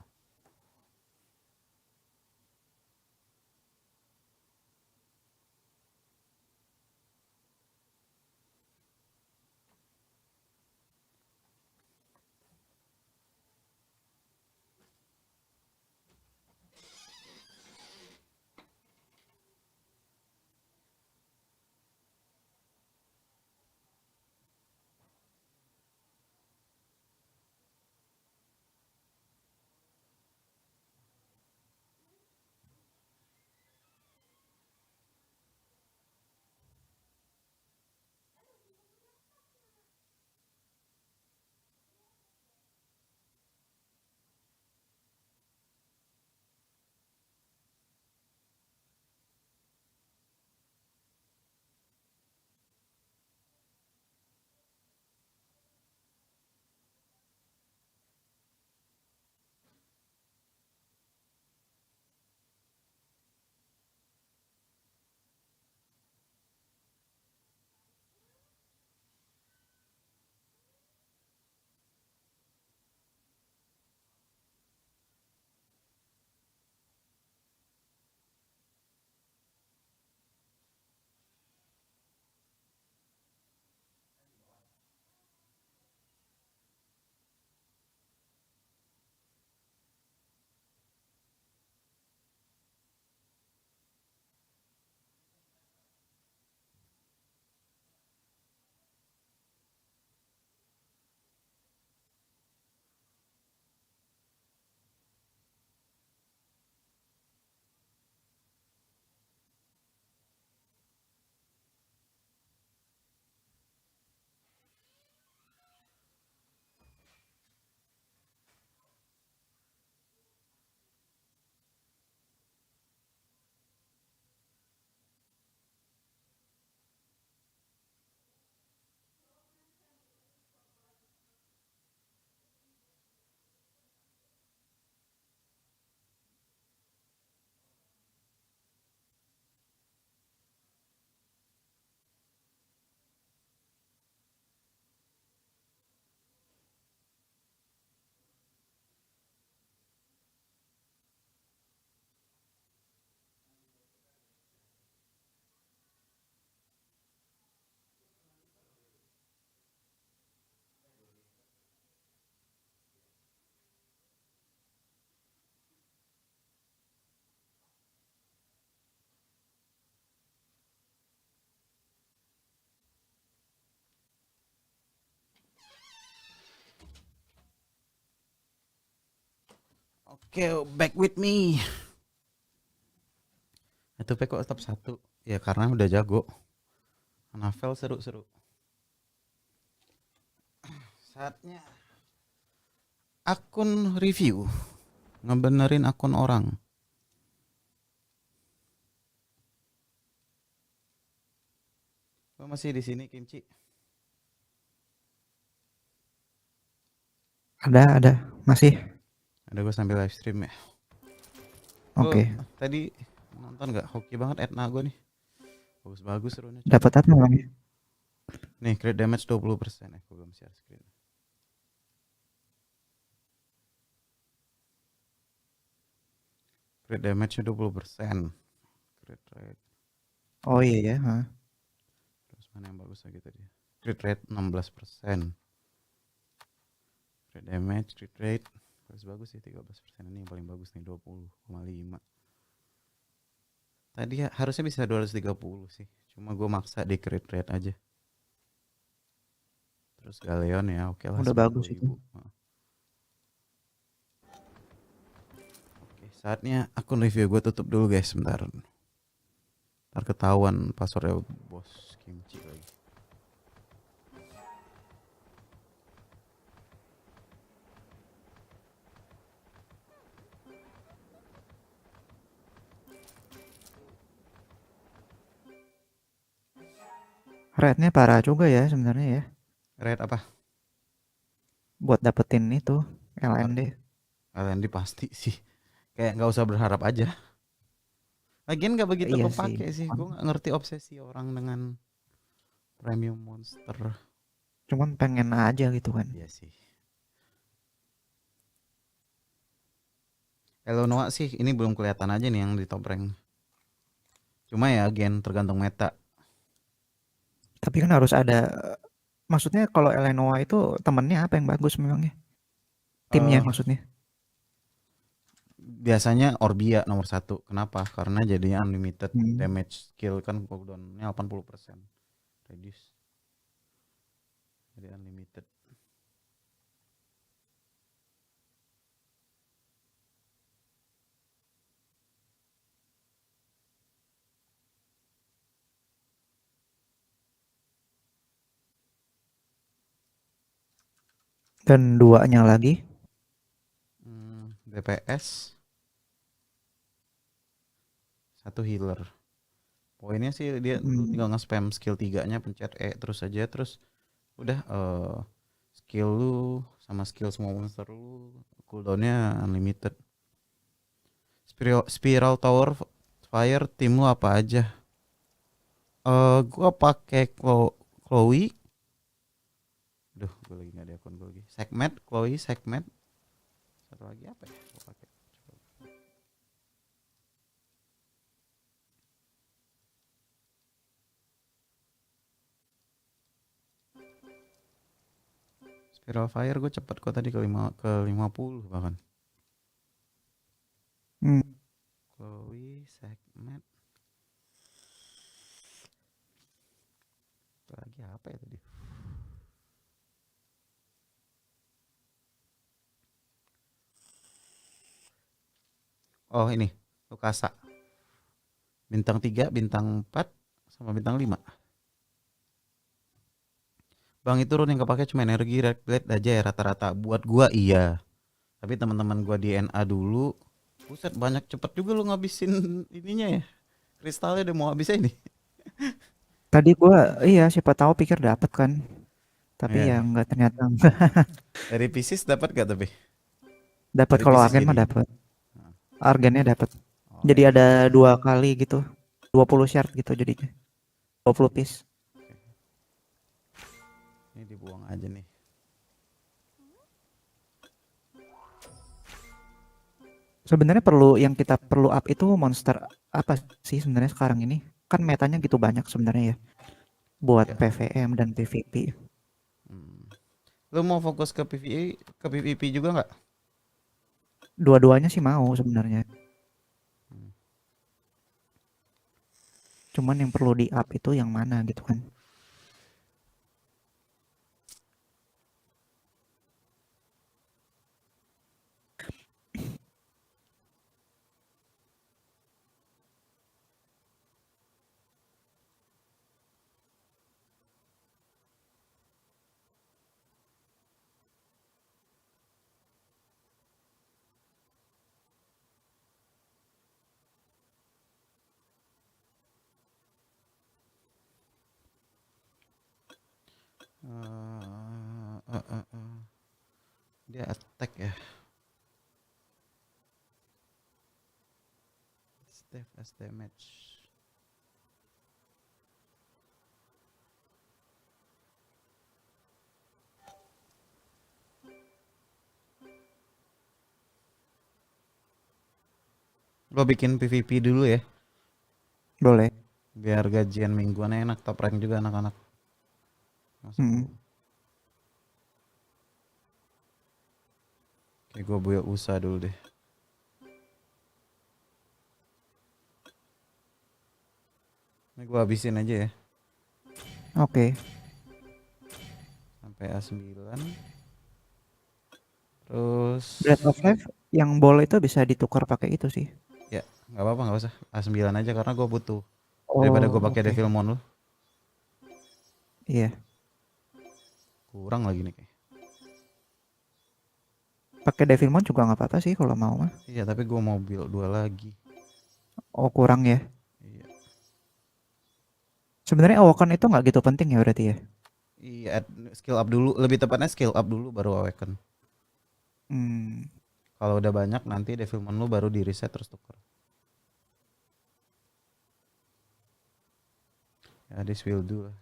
Oke, back with me. Itu kok tetap 1. Ya karena udah jago. Novel seru-seru. Saatnya akun review. Ngebenerin akun orang. Lo masih di sini Kimchi? Ada, masih. Ada gue sambil live stream ya. Oke. Tadi nonton nggak? Hoki banget Etna gue nih. Bagus-bagus rune. Dapat apa namanya? Nih, crit damage 20%. Gue belum share screen. Crit damage-nya 20%. Crit rate. Oh iya ya. Hah. Terus mana yang bagus lagi tadi? Crit rate 16%. Crit damage, crit rate. Bagus sih 13%. Ini yang paling bagus nih 20,5. Tadi harusnya bisa 230 sih. Cuma gue maksa di crit rate aja. Terus Galeon ya oke lah. Udah bagus 10.000. itu. Oke, saatnya akun review gue tutup dulu guys, sebentar. Ntar ketahuan passwordnya bos kimchi lagi. Rate-nya parah juga ya sebenarnya ya. Rate apa? Buat dapetin itu LND. LND pasti sih. Kayak nggak usah berharap aja. Lagian nggak begitu Iya kepake sih. sih. Gue nggak ngerti obsesi orang dengan premium monster. Cuman pengen aja gitu kan. Iya sih. Elonoa sih ini belum kelihatan aja nih yang di top rank. Cuma ya again tergantung meta. Tapi kan harus ada, maksudnya kalau Eleanor itu temennya apa yang bagus memangnya? Timnya Eh, maksudnya. Biasanya Orbia nomor 1. Kenapa? Karena jadinya unlimited Hmm. damage skill kan cooldownnya 80%. Reduce. Jadi unlimited. Dan duanya lagi. DPS 1 healer. Poinnya sih dia lu Hmm. tinggal nge-spam skill 3-nya, pencet E terus aja, terus udah skill lu sama skill semua monster lu cooldownnya unlimited. Spiral Tower Fire tim lu apa aja? Gua pakai Chloe. Duh, gue lagi nggak ada akun gue lagi. Chloe, Segment. Satu lagi apa ya? Gua pakai. Spiral Fire gue cepet kok tadi ke 50 bahkan. Hmm. Chloe, Segment. Itu lagi apa ya tadi? Oh ini, Lukasa. Bintang 3, bintang 4, sama bintang 5. Bang itu rune yang kepake cuma energi red blade aja ya rata-rata. Buat gua iya. Tapi teman-teman gua di NA dulu, buset banyak cepet juga lu ngabisin ininya ya. Kristalnya udah mau habis ini. Tadi gua iya siapa tahu pikir dapat kan. Tapi Iya. ya enggak, ternyata enggak. Dari Pisces dapat gak tapi? Dapat Dari kalau Pisces Argen mah ini. dapat. Argennya dapat. Oh, Jadi iya. ada 2 kali gitu. 20 shard gitu jadinya. 20 piece. Ini dibuang aja nih. Sebenarnya yang kita perlu up itu monster apa sih sebenarnya sekarang ini? Kan metanya gitu banyak sebenarnya ya. Buat Ya. PVM dan PVP. Lu mau fokus ke PVP juga nggak? Dua-duanya sih mau sebenarnya. Cuman yang perlu di up itu yang mana gitu kan. Dia attack ya. Stave as damage. Gua bikin PVP dulu ya, Boleh. biar gajian mingguan enak, top rank juga anak-anak. Masuk Hmm. dulu. Oke, gua buat usaha dulu deh. Ini gua habisin aja ya, Oke. sampai A9. Terus Breath of Life yang bola itu bisa ditukar pakai itu sih. ya nggak apa-apa, nggak usah A9 aja karena gua butuh. Oh, Daripada gua pakai oke. Devilmon lu, Iya. kurang lagi nih kayak. Pakai Devilmon juga nggak apa-apa sih kalau mau mah. Iya, tapi gua mau build 2 lagi. Oh, kurang ya. Iya. Sebenarnya Awaken itu nggak gitu penting ya berarti ya. Iya, skill up dulu, lebih tepatnya skill up dulu baru awaken. Hmm. Kalau udah banyak nanti Devilmon lu baru di reset terus tuker. Ya, this will do lah.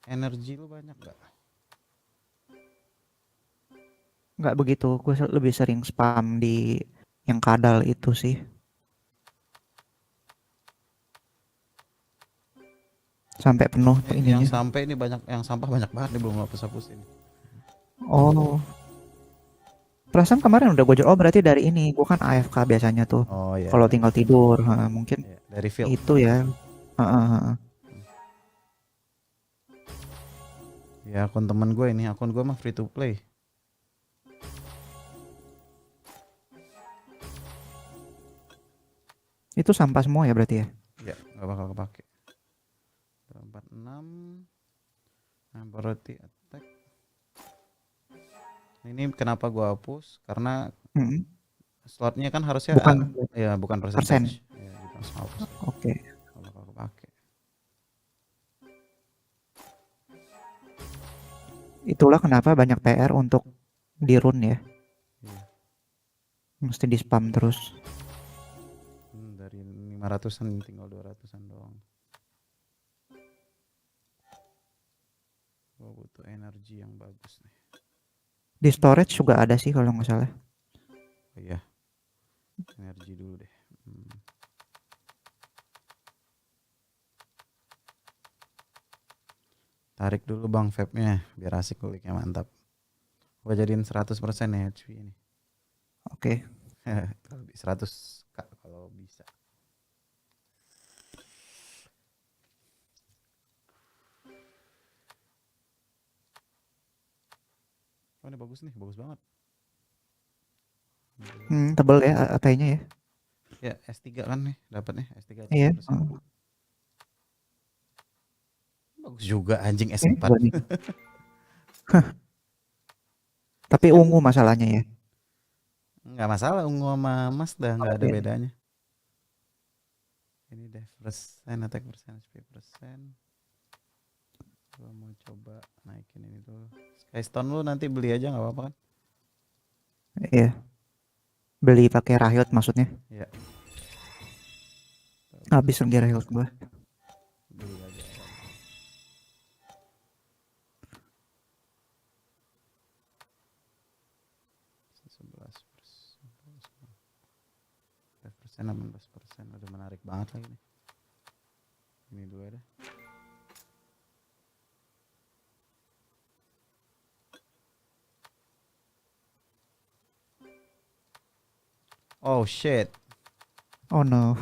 Energi lu banyak gak? Nggak begitu. Gue lebih sering spam di yang kadal itu sih. Sampai penuh tuh Yang ininya. sampai ini banyak, yang sampah banyak banget nih, belum hapus-hapusin. Oh. Perasaan kemarin udah gue jual. Oh, berarti dari ini. Gue kan AFK biasanya tuh. Oh iya. Kalau tinggal tidur, mungkin Iya, dari field. itu ya. Ya akun temen gue ini, akun gue mah free to play. Itu sampah semua ya berarti ya. Ya nggak bakal kepake. 46 Berarti attack. Ini kenapa gua hapus? Karena Mm-mm. slotnya kan harusnya Bukan ya bukan persen. percentage. Ya, kita harus hapus. Oke. Nggak bakal kepake. Itulah kenapa banyak PR untuk di run ya. Iya. Mesti di spam terus. Dari 500-an tinggal 200-an doang. Gua butuh energi yang bagus nih. Di storage juga ada sih kalau nggak salah. Oh iya. Energi dulu deh. Tarik dulu bang vape-nya biar asik kuliknya, mantap. Gua jadiin 100% ya HP ini. Oke. 100 Kak, kalau bisa. Oh ini bagus nih, bagus banget. Tebel ya AT-nya ya. Ya S3 kan nih dapatnya, S3 Iya. 100%. Bagus juga anjing Ini S4. gua nih. Tapi ungu masalahnya ya. Nggak masalah, ungu sama emas dah nggak ada Oke. bedanya. Ini deh persen, attack persen, HP persen. Gua mau coba naikin ini dulu. Skystone lu nanti beli aja nggak apa-apa kan? Iya. Beli pakai Riot maksudnya. Iya. Habis lagi Riot gua. Beli aja. Persen 16%, udah menarik banget lagi nih. Ini dulu ada. Oh shit. Oh no.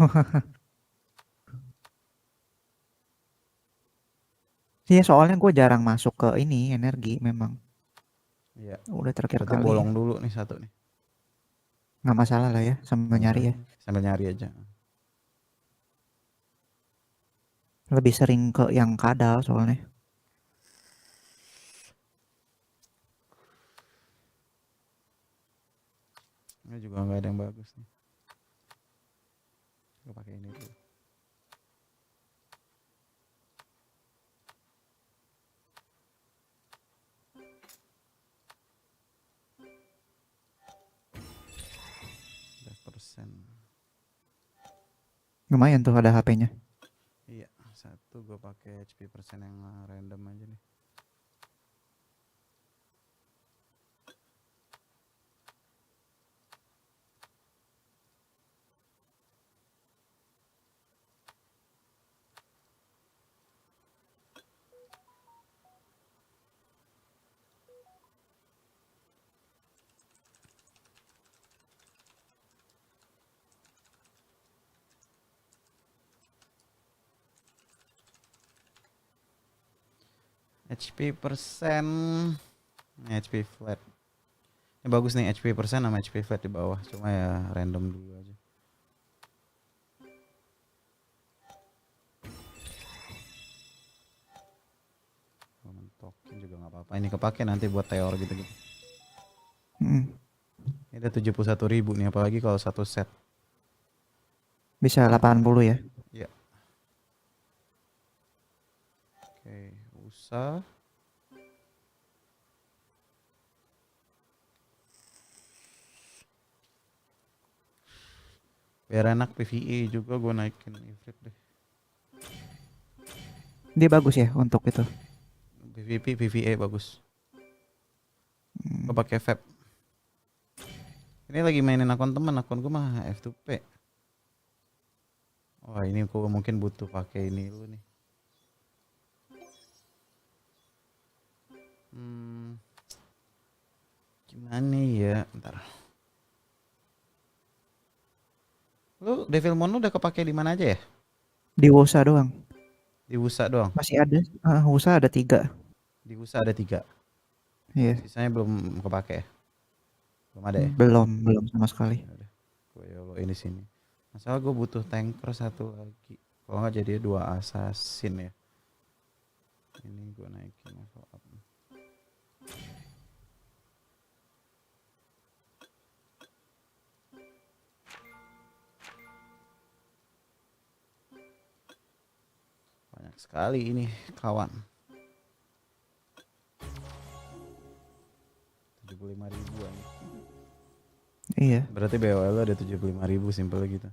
Iya soalnya gue jarang masuk ke ini energi memang. Iya. Udah terakhir Berarti kali. bolong dulu nih satu nih. Nggak masalah lah ya sambil nyari ya. Sambil nyari aja. Lebih sering ke yang kadal soalnya. Ini juga nggak ada yang bagus nih. Gue pakai ini dulu. Persen. Lumayan tuh ada HP-nya. Iya, satu gue pakai HP persen yang random aja nih. HP persen. Ini HP flat. Ini bagus nih HP persen sama HP flat di bawah. Cuma ya random dulu aja. Mentokin juga nggak apa-apa. Ini kepake nanti buat teor gitu-gitu. Hmm. Ini ada 71.000 nih, apalagi kalau satu set. Bisa 80 ya. Ya. Oke, usah. Biar enak PvE juga gue naikin Ifrit deh. Dia bagus ya untuk itu. PvP, PvE bagus. Gue pakai vape. Ini lagi mainin akun temen, akun gue mah F2P. Wah ini gue mungkin butuh pakai ini dulu nih. Gimana ya? Ntar. Lu Devilmon lu udah kepake di mana aja ya? Di Wosa doang. Di Wusa doang. Masih ada. Wosa ada 3. Di Wusa ada 3. Iya. Sisanya belum kepake ya? Belum ada ya? Belum sama sekali. Yaudah, gue YOLO ini sini. Masalah gue butuh tanker satu lagi. Kalau nggak jadi 2 assassin ya. Ini gue naikin level up. Banyak sekali ini kawan. 75.000 nih. Iya. Berarti BOL ada 75.000 simpel gitu.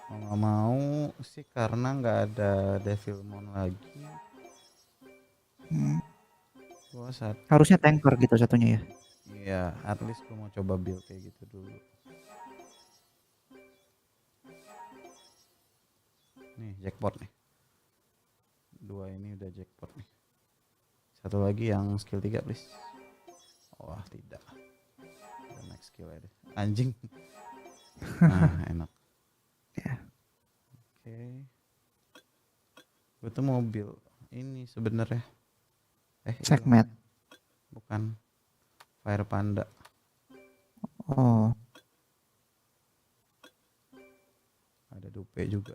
Kalau nggak mau sih karena nggak ada Devilmon lagi. Gua Harusnya tanker gitu satunya ya. Iya, at least gue mau coba build kayak gitu dulu. Nih jackpot nih. 2 ini udah jackpot nih. Satu lagi yang skill 3 please. Wah tidak. Udah next skill aja deh. Anjing. Nah enak. Ya. Oke. Gue tuh mau build ini sebenarnya. Segment. Bukan. Fire Panda. Oh. Ada dupe juga.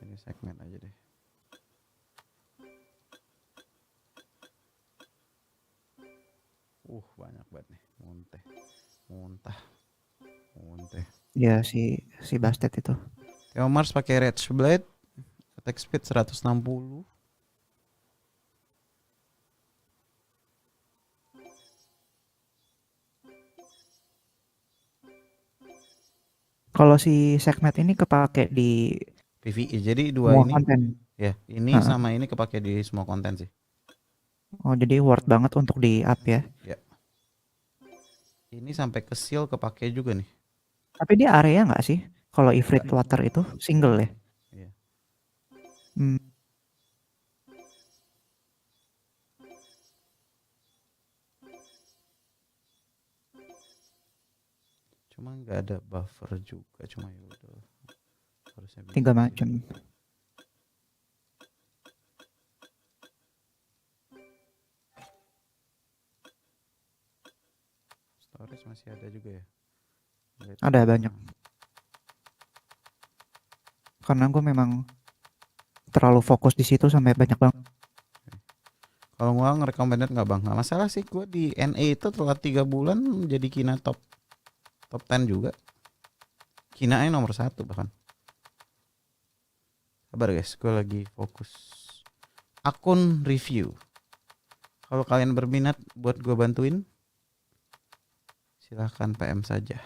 Ini segmen aja deh. Banyak banget nih. Muntah. Ya si Bastet itu. Theo Mars pakai Rage Blade. Attack speed 160. Kalau si segment ini kepake di PvE. Jadi 2 semua ini konten. ya, ini sama ini kepake di semua konten sih. Oh, jadi worth banget untuk di up ya. Ya. Ini sampai ke seal kepake juga nih. Tapi dia area nggak sih? Kalau Ifrit Water itu single ya? Iya. Cuma nggak ada buffer juga, cuma ya udah. Harusnya 3 macam. Storage masih ada juga ya? Ada banyak. Karena gue memang terlalu fokus di situ sampai banyak banget. Kalau gua ngerecommended nggak bang? Nggak masalah sih, gue di NA itu telat 3 bulan jadi kina top 10 juga. Kina nomor 1 bahkan. Sabar guys, gue lagi fokus akun review. Kalau kalian berminat buat gue bantuin, silahkan PM saja.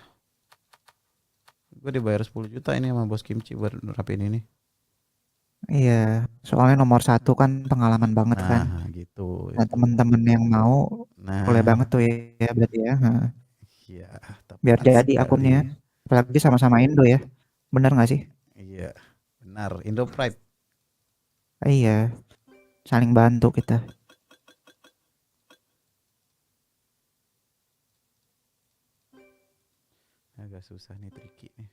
Gue dibayar 10 juta ini sama bos Kimchi buat nerapin ini. Iya, soalnya nomor 1 kan pengalaman banget kan. Nah gitu. Nah teman-teman yang mau boleh banget tuh ya berarti ya. Iya. Biar jadi akunnya. Apalagi sama-sama Indo ya. Benar nggak sih? Iya, benar. Indo Pride. Iya, saling bantu kita. Agak susah nih, tricky nih.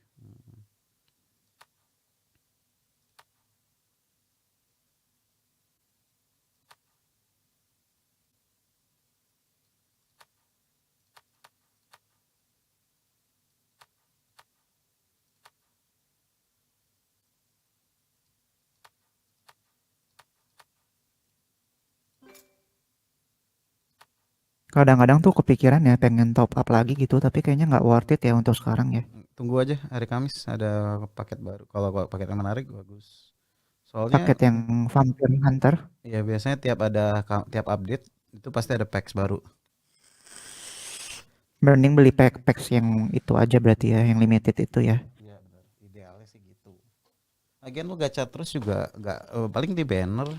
Kadang-kadang tuh kepikiran ya pengen top up lagi gitu, tapi kayaknya nggak worth it ya untuk sekarang ya. Tunggu aja hari Kamis ada paket baru. Kalau paket yang menarik bagus. Soalnya Paket yang Vampire Hunter. ya biasanya tiap update itu pasti ada packs baru. Mending beli packs yang itu aja berarti ya, yang limited itu ya. Iya benar. Idealnya sih gitu. Lagian lu gacha terus juga nggak paling di banner.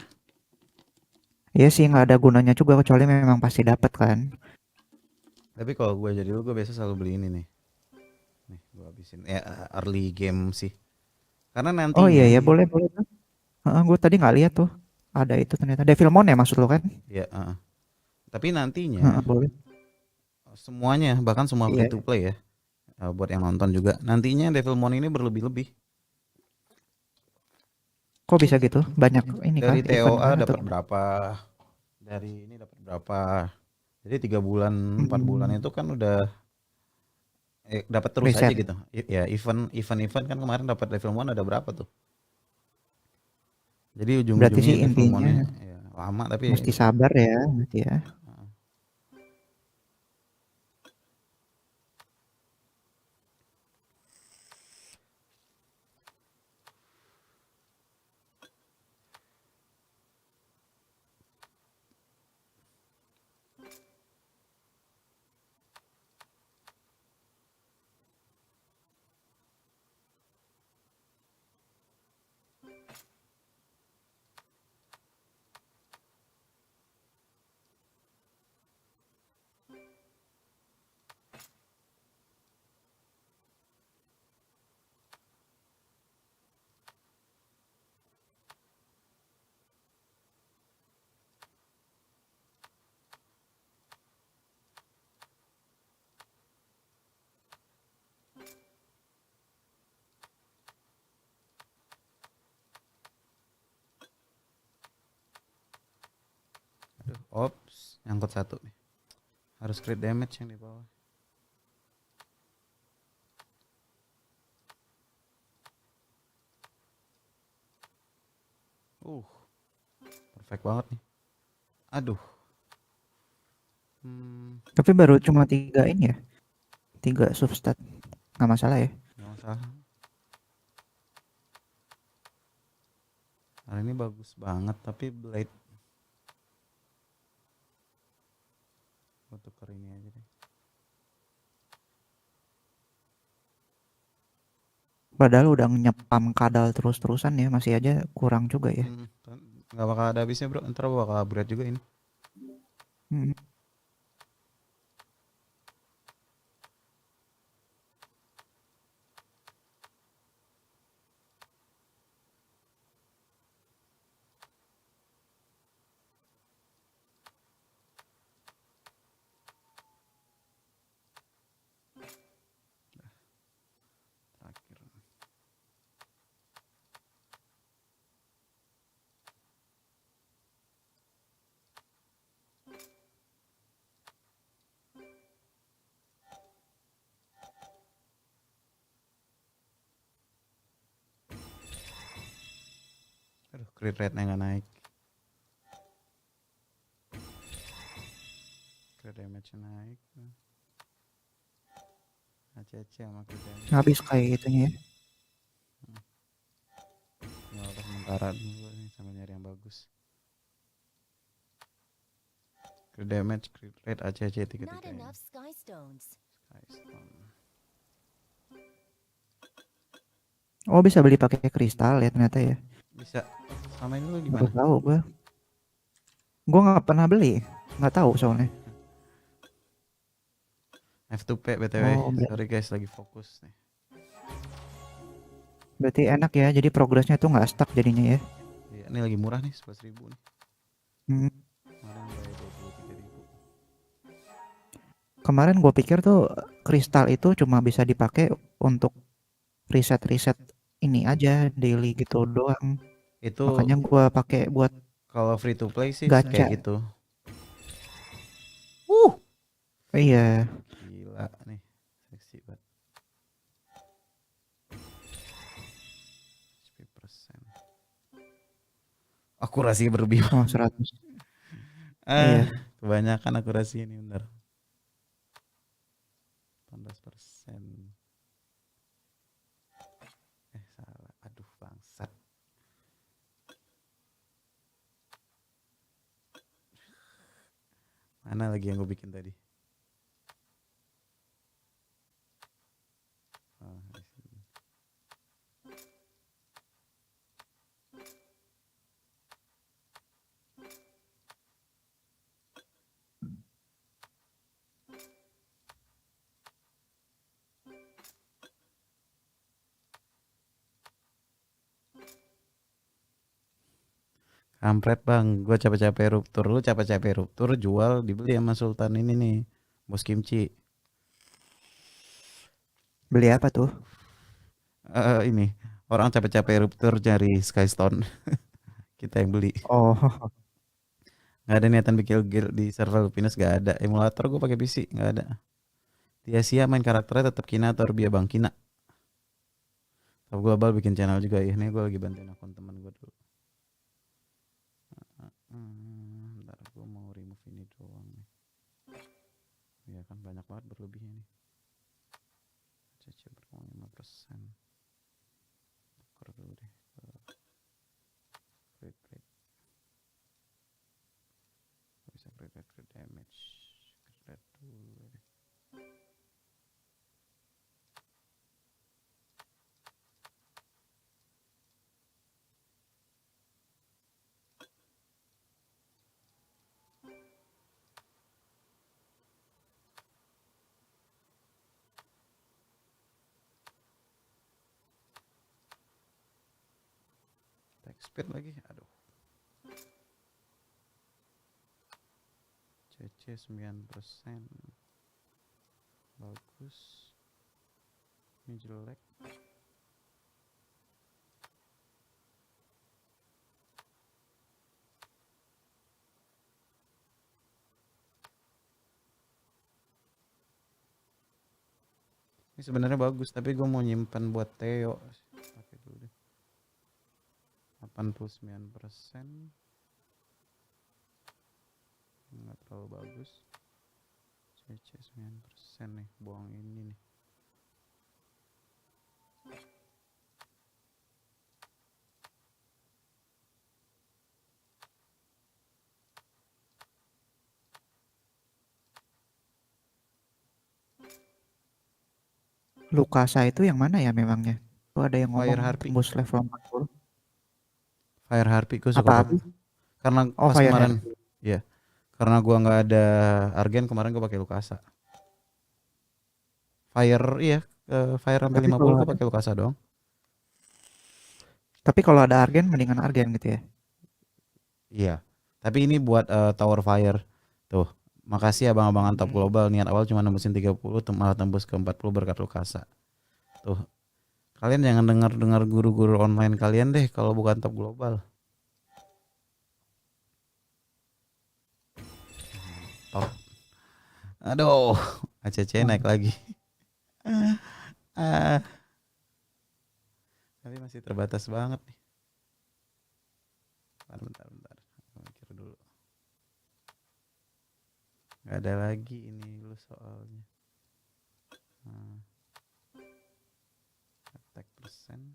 Iya sih nggak ada gunanya juga kecuali memang pasti dapat kan. Tapi kalau gue jadi lu, gue biasa selalu beli ini nih. Nih gue habisin ya early game sih. Karena Oh nantinya iya ya boleh boleh. Gue tadi nggak lihat tuh ada itu ternyata. Devilmon ya maksud lo kan? ya tapi nantinya Boleh. semuanya bahkan semua free Iya. to play ya. Buat yang nonton juga nantinya Devilmon ini berlebih-lebih. Kok bisa gitu? Banyak ini Dari kan event TOA kan dapat atau berapa? Dari ini dapat berapa? Jadi 3 bulan 4 bulan itu kan udah dapat terus aja Reset. gitu. Ya event kan kemarin dapat Devilmon ada berapa tuh? Jadi Berarti ujung-ujungnya sih intinya Devilmonnya ya, lama tapi mesti sabar ya berarti ya. aduh, ops, nyangkut satu nih. Harus crit damage yang di bawah. Perfect banget nih. Aduh. Tapi baru cuma 3 ini ya. 3 substat. Nggak masalah ya. Nggak masalah. Hari ini bagus banget tapi blade. Gue tuker ini aja deh. Padahal udah nyepam kadal terus-terusan ya, masih aja kurang juga ya. Nggak bakal ada habisnya bro, ntar bakal berat juga ini. Terakhir. Aduh, crit rate-nya nggak naik. Crit damage-nya naik. ACC sama crit damage. Habis kayak itunya ya. Nggak apa sementara dulu nih sambil nyari yang bagus. Crit damage, crit rate, ACC Not tiga-tiganya. enough sky stones. Oh bisa beli pakai kristal ya ternyata ya. Bisa. Sama ini lu Baru gimana? tahu gue. Gue nggak pernah beli, nggak tahu soalnya. F2P BTW. Sorry guys, lagi fokus nih. Berarti enak ya, jadi progresnya tuh nggak stuck jadinya ya. Iya, ini lagi murah nih, 11.000 nih. Kemarin bayar 23.000. kemarin gue pikir tuh kristal itu cuma bisa dipakai untuk riset-riset ini aja daily gitu doang. Itu Makanya gue pakai buat kalau free to play sih gacha. kayak gitu. Iya, Gila nih, seksi banget. HP persen. Akurasi berlebihan. oh 100. Ah, Iya. kebanyakan akurasi ini bener. 18%. Salah. Aduh, bangsat. Mana lagi yang gue bikin tadi? Oh, di sini. Kampret bang, gue capek-capek ruptur, lu capek-capek ruptur jual dibeli sama Sultan ini nih, bos kimchi. Beli apa tuh? Ini orang capek-capek ruptur cari Skystone, kita yang beli. Oh, Nggak ada niatan bikin guild di server Lupinus, nggak ada. Emulator gue pakai PC, nggak ada. Di Asia main karakternya tetap Kina atau Arbia bang Kina. Top global bikin channel juga ya, nih gue lagi bantuin akun teman gue dulu. Bentar, gue mau remove ini doang nih. Ya kan banyak banget berlebihnya nih. Cece berkurang 5%. Tuker dulu deh. Crit rate. Bisa crit damage. Crit rate dulu deh. Attack speed lagi, aduh. CC 9%. Bagus. Ini jelek. Ini sebenarnya bagus, tapi gue mau nyimpan buat Theo. Pakai dulu deh. 89%. Nggak terlalu bagus. CC 9% nih, buang ini nih. Lukasa itu yang mana ya memangnya? Tuh ada yang Fire ngomong Harpy. tembus level 40. Fire Harpy gue suka Apa? banget. Karena Oh, pas Fire kemarin, Harpy. ya, karena gua nggak ada Argen kemarin gue pakai Lukasa. Fire, iya, Fire sampai Tapi 50 kalau gue ada, pakai Lukasa doang. tapi kalau ada Argen mendingan Argen gitu ya. Iya. Tapi ini buat Tower Fire. Tuh. Makasih abang-abangan top global, niat awal cuma nembusin 30 malah tembus ke 40 berkat Lukasa. Tuh. Kalian jangan dengar guru-guru online kalian deh kalau bukan top global. Top. Aduh, ACC naik lagi. Ah. Tapi masih terbatas banget nih. Bentar. Mikir dulu. Gak ada lagi ini lu soalnya. Attack persen.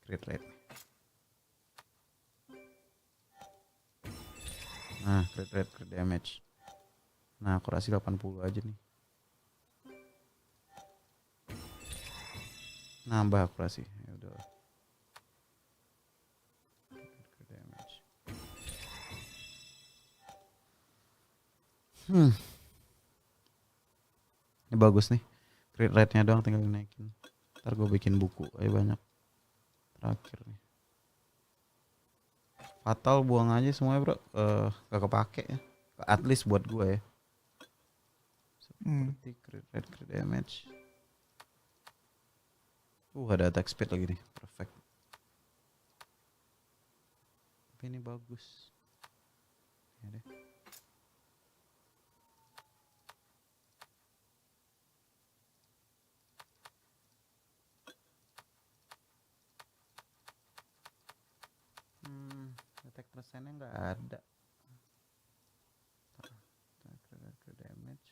Crit rate. Nah, crit rate, crit damage. Nah, akurasi 80 aja nih. Nambah akurasi. Ya udah. Crit damage. Ini bagus nih. Crit rate-nya doang tinggal dinaikin. Ntar gue bikin buku aja banyak. Terakhir nih. Fatal buang aja semuanya bro. Gak kepake ya. At least buat gue ya. Seperti crit damage. Ada attack speed lagi nih. Perfect. Tapi ini bagus. Ya deh. Attack persennya nggak ada. Crit damage.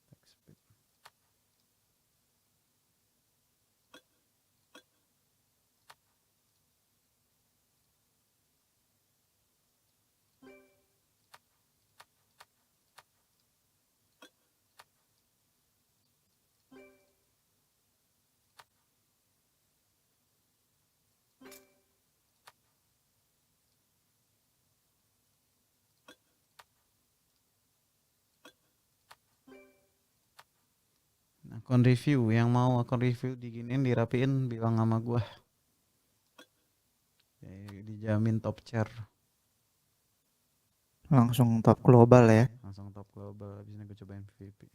Attack speed. Akun review yang mau akun review diginiin dirapiin bilang sama gua. Dijamin top chair. Langsung top global ya. Langsung top global. Abis ini gue cobain PvP.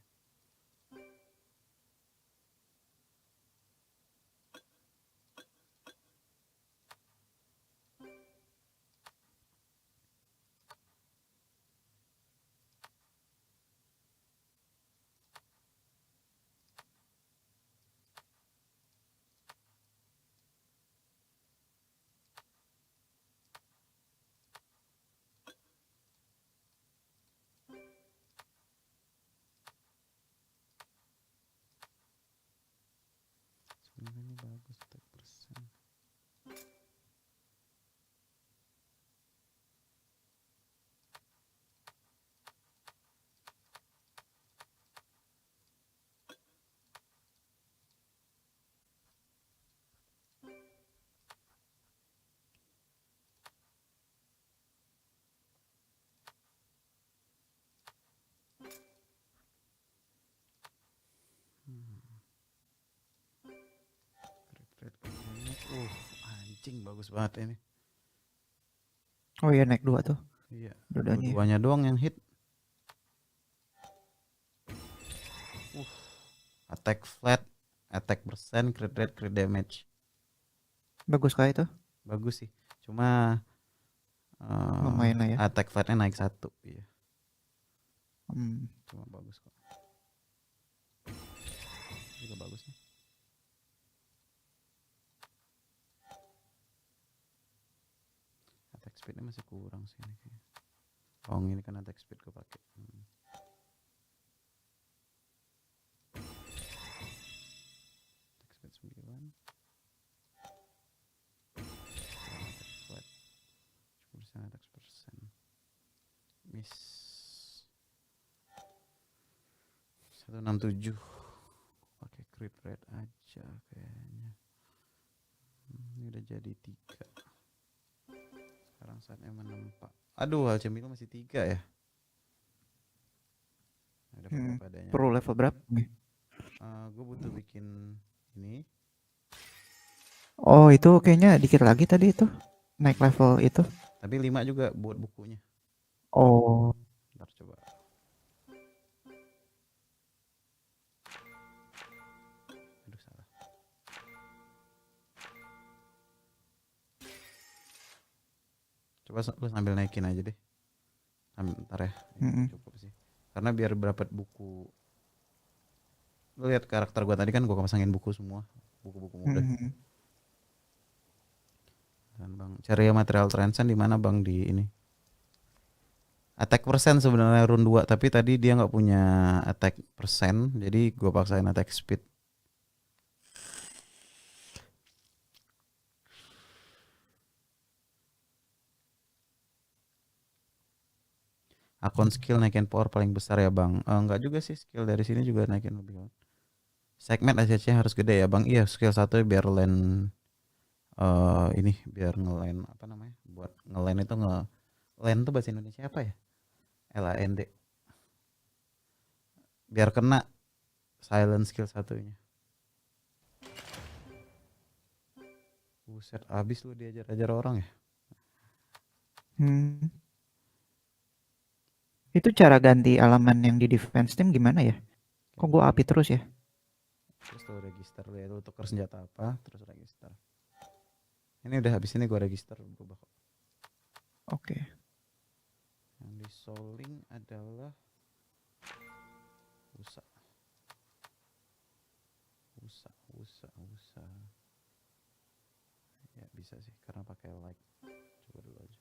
Sebenarnya ini bagus attack persen. Anjing bagus banget ini. Oh iya naik 2 tuh. Iya. Dua-duanya. Dua-duanya doang yang hit. Attack flat, attack persen, crit rate, crit damage. Bagus kah itu? Bagus sih. Cuma lumayan lah ya. Attack flatnya naik 1. Iya. Cuma bagus kok. Juga bagus nih. Attack speednya masih kurang sih ini kayaknya. Oh ini kan attack speed gue pakai. Attack speed 9. Attack flat. 10% attack persen. Miss 167. Pakai crit rate aja kayaknya. Ini udah jadi 3. Sekarang saatnya menempa. Aduh, hal cemil masih 3 ya. Perlu level berapa nih? Gue butuh bikin ini. Oh itu kayaknya dikit lagi tadi itu. Naik level itu. Tapi 5 juga buat bukunya. Oh. Ntar coba. Aduh salah. Coba lu sambil naikin aja deh. Ntar ya. Cukup sih. Karena biar dapat buku. Lu lihat karakter gua tadi kan gua pasangin buku semua. Buku-buku muda. Dan Bang cari material transcend di mana Bang di ini. Attack persen sebenarnya rune 2 tapi tadi dia nggak punya attack persen jadi gua paksain attack speed. Akun skill naikin power paling besar ya Bang. Enggak juga sih, skill dari sini juga naikin lebih. Segmen ACC harus gede ya Bang. Iya, skill 1 biar land ini biar nge-land apa namanya? Buat nge-land itu land tuh bahasa Indonesia apa ya? LAND. Biar kena silent skill satunya. Buset, abis lu diajar-ajar orang ya? Hmm. Itu cara ganti elemen yang di defense team gimana ya? Kok gue api terus ya? Terus lu register deh, lu tuker senjata apa, terus register. Ini udah habis ini gua register berubah kok. Oke. Yang di souling adalah usa. Ya bisa sih karena pakai like. Coba dulu aja.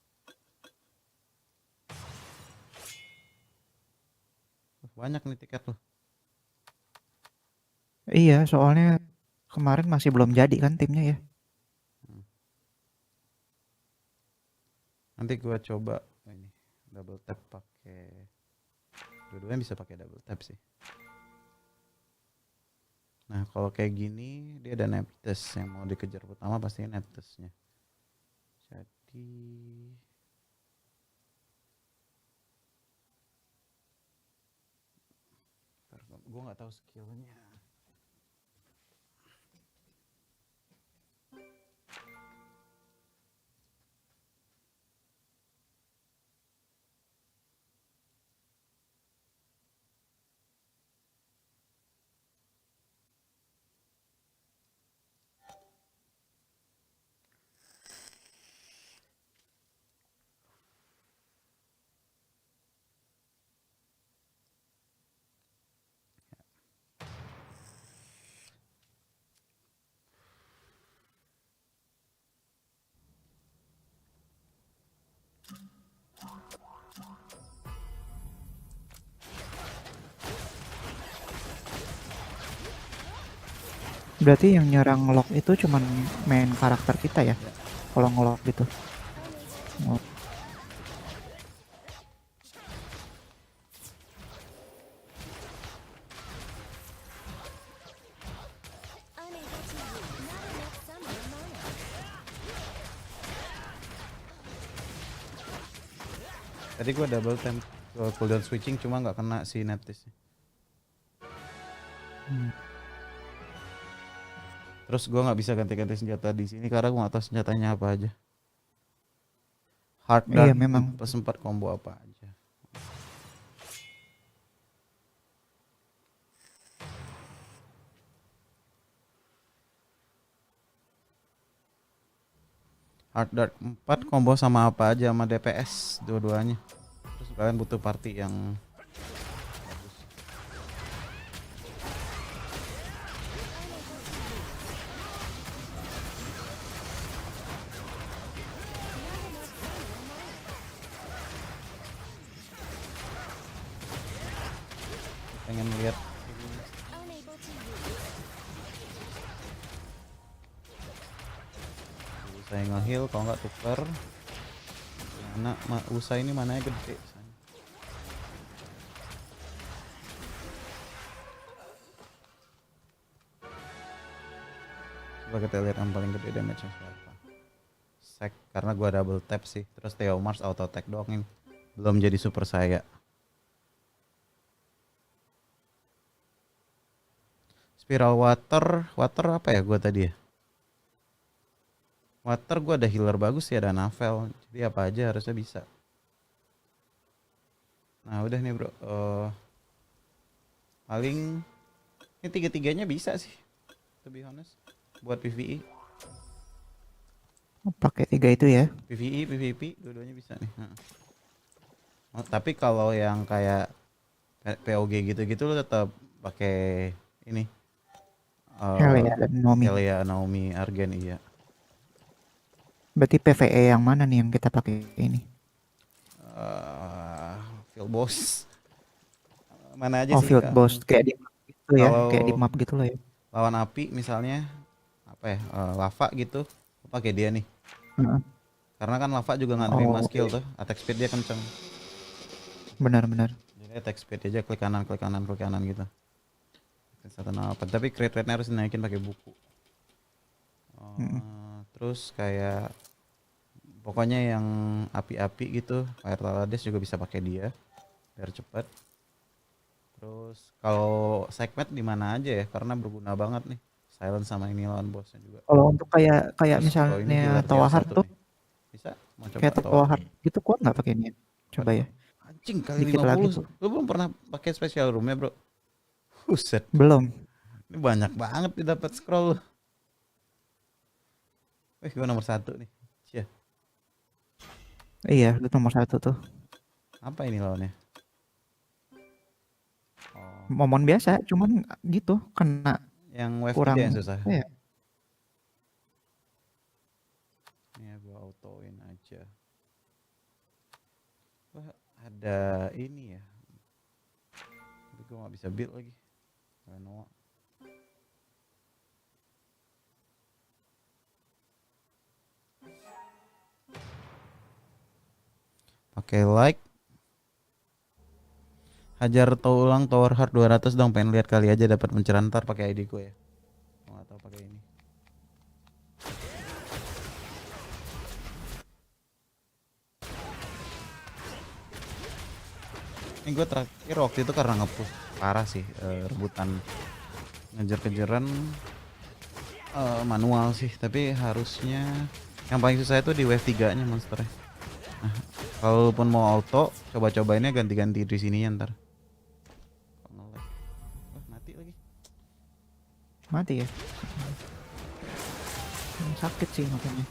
Banyak nih tiket loh. Iya, soalnya kemarin masih belum jadi kan timnya ya. Nanti gua coba ini double tap pakai. Dua-duanya bisa pakai double tap sih. Nah kalau kayak gini dia ada neptes yang mau dikejar pertama pasti neptesnya. Jadi gue nggak tahu skillnya. Berarti yang nyerang lock itu cuman main karakter kita ya? Kalau ngelock gitu. Oh. Unable to use. Not enough summoner mana. Tadi gue double tap cooldown switching cuma nggak kena si neptes. Terus gue nggak bisa ganti-ganti senjata di sini karena gue nggak tahu senjatanya apa aja. Hard Iya, dart memang. plus 4 combo apa aja. Hard dart 4 combo sama apa aja sama DPS dua-duanya. Terus kalian butuh party yang bagus. Pengen lihat Unable to use. saya nge-heal kalau nggak tuker. Mana usai ini mananya gede. Coba kita lihat yang paling gede damage-nya siapa. Sek karena gua double tap sih. Terus Theo Mars auto attack doang ini. Belum jadi super saya. Spiral water apa ya gua tadi ya? Water gua ada healer bagus sih, ada Navel. Jadi apa aja harusnya bisa. Nah udah nih bro. Paling ini tiga-tiganya bisa sih. To be honest. Buat PvE. Pakai 3 itu ya. PvE, PvP, dua-duanya bisa nih. Oh, tapi kalau yang kayak POG gitu-gitu lo tetap pakai ini. Helia dan Nomi. Helia, Naomi, Argen iya. Berarti PvE yang mana nih yang kita pakai ini? Field boss. Mana aja Oh, sih? field boss kayak di map gitu ya, Kalau kayak di map gitu loh ya. lawan api misalnya apa ya? Lava gitu. Pakai dia nih. Heeh. Karena kan lava juga nggak nerima Oh, skill tuh. Attack speed dia kenceng. benar-benar. Jadi attack speed aja klik kanan gitu. Satu apa? Tapi crit rate-nya harus dinaikin pakai buku. Mm-mm. Terus Terus kayak pokoknya yang api-api gitu, Fire Talades juga bisa pakai dia biar cepet. Terus kalau segment di mana aja ya, karena berguna banget nih. Silent sama ini lawan bosnya juga. Kalau untuk kayak Terus kalau ini misalnya healer tier Tawahar 1 tuh, nih. Bisa mau coba kayak atau Tawahar gitu kuat nggak pakai ini? Coba waduh, ya. anjing kali Dikit lagi 50. tuh. Lu belum pernah pakai special room-nya, Bro? Buset. Belum. Ini banyak banget didapat scroll. Gue nomor 1 nih. Cia. Iya, itu nomor 1 tuh. Apa ini lawannya? Oh, Momon biasa, cuman gitu kena yang wave 3 yang kurang susah. apa ya? Ini gua autoin aja. Wah, ada ini ya. Tapi gua nggak bisa build lagi. Renoa. Pakai like. Hajar ulang Tower Heart 200 dong, pengen lihat kali aja dapat pencerahan ntar pakai ID gue ya. Nggak tahu pakai ini. Ini gue terakhir waktu itu karena ngepush parah sih, rebutan ngejar-kejaran manual sih, tapi harusnya yang paling susah itu di wave 3 nya monsternya. Nah, kalaupun mau auto, coba-cobainnya ganti-ganti di sini ntar. Mati lagi. Mati ya. Sakit sih makanya.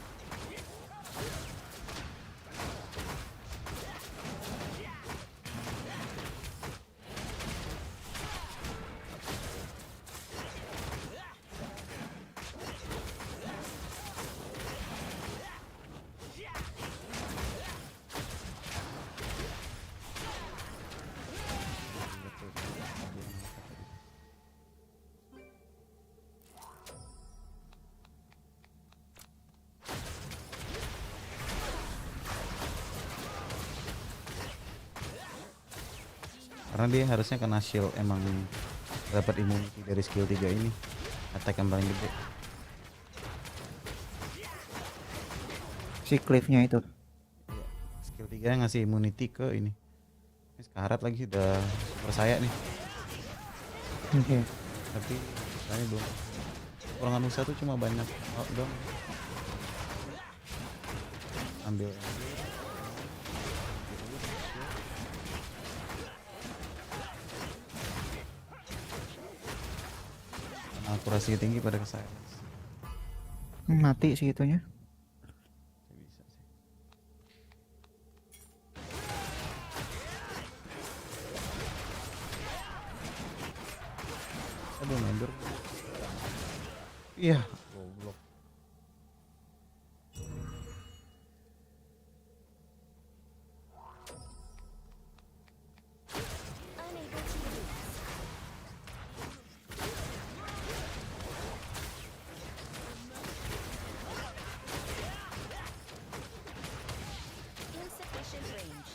Karena dia harusnya kena shield, emang dapat immunity dari skill 3 ini. Attack yang paling gede. Si cliffnya itu. Ya, skill 3 ngasih immunity ke ini. Ini sekarat lagi udah super saya nih. Oke. Tapi saya belum. Kurangan usaha tuh cuma banyak. Oh, dong. Ambil. Akurasi tinggi pada ke saya. Mati sih itunya. Bisa sih. Aduh, member. Iya, goblok. Unable to use. Insufficient range.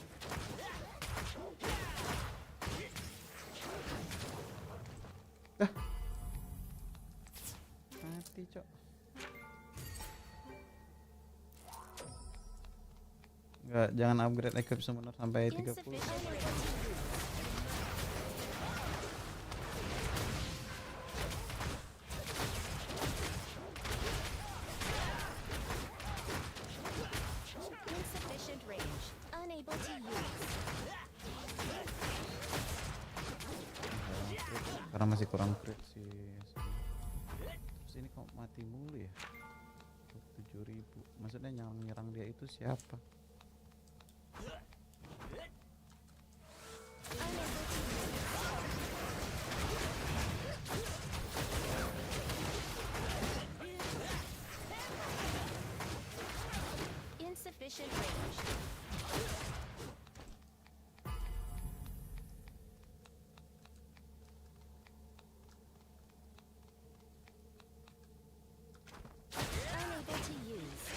Mati, Cok. Enggak, jangan upgrade equip summoner sampai 30. Insufficient range. Insufficient range. Unable to use. Karena masih kurang crit sih. Terus ini kok mati mulu ya? 7.000. Maksudnya yang nyerang dia itu siapa? Insufficient range. Unable to use.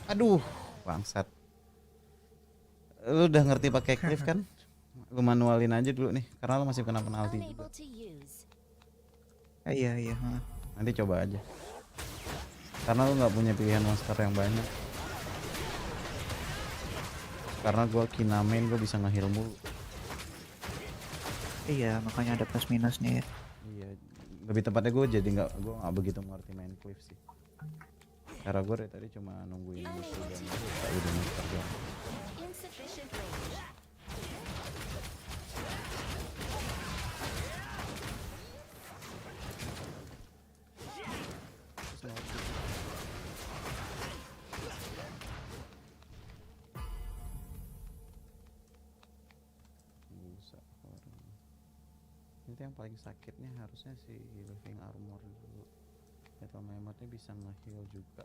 Aduh, bangsat. Lu udah ngerti pakai cliff kan? Lu manualin aja dulu nih, karena lu masih kena penalti juga. Unable to use. Iya iya. Heeh. Nanti coba aja. Karena lu nggak punya pilihan monster yang banyak. Karena gua kinamain gua bisa nge-heal mulu. Iya makanya ada plus minusnya ya. Iya, lebih tepatnya gue jadi nggak begitu mengerti main cliff sih. Cara gue dari tadi cuma nungguin musuh dan udah monster doang. Insufficient range. Busa, itu yang paling sakitnya harusnya si living armor dulu. Battle memotnya bisa nge-heal juga.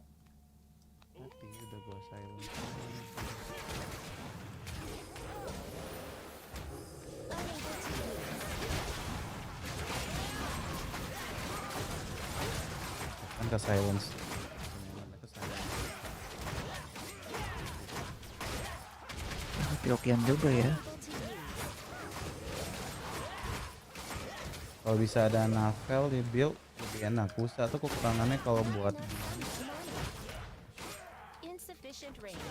Tapi udah gua silence. Kan ke silence. Ke silence. Hoki-hokian juga ya. Kalau bisa ada navel di build lebih enak. Busa tuh kekurangannya kalau buat Insufficient range.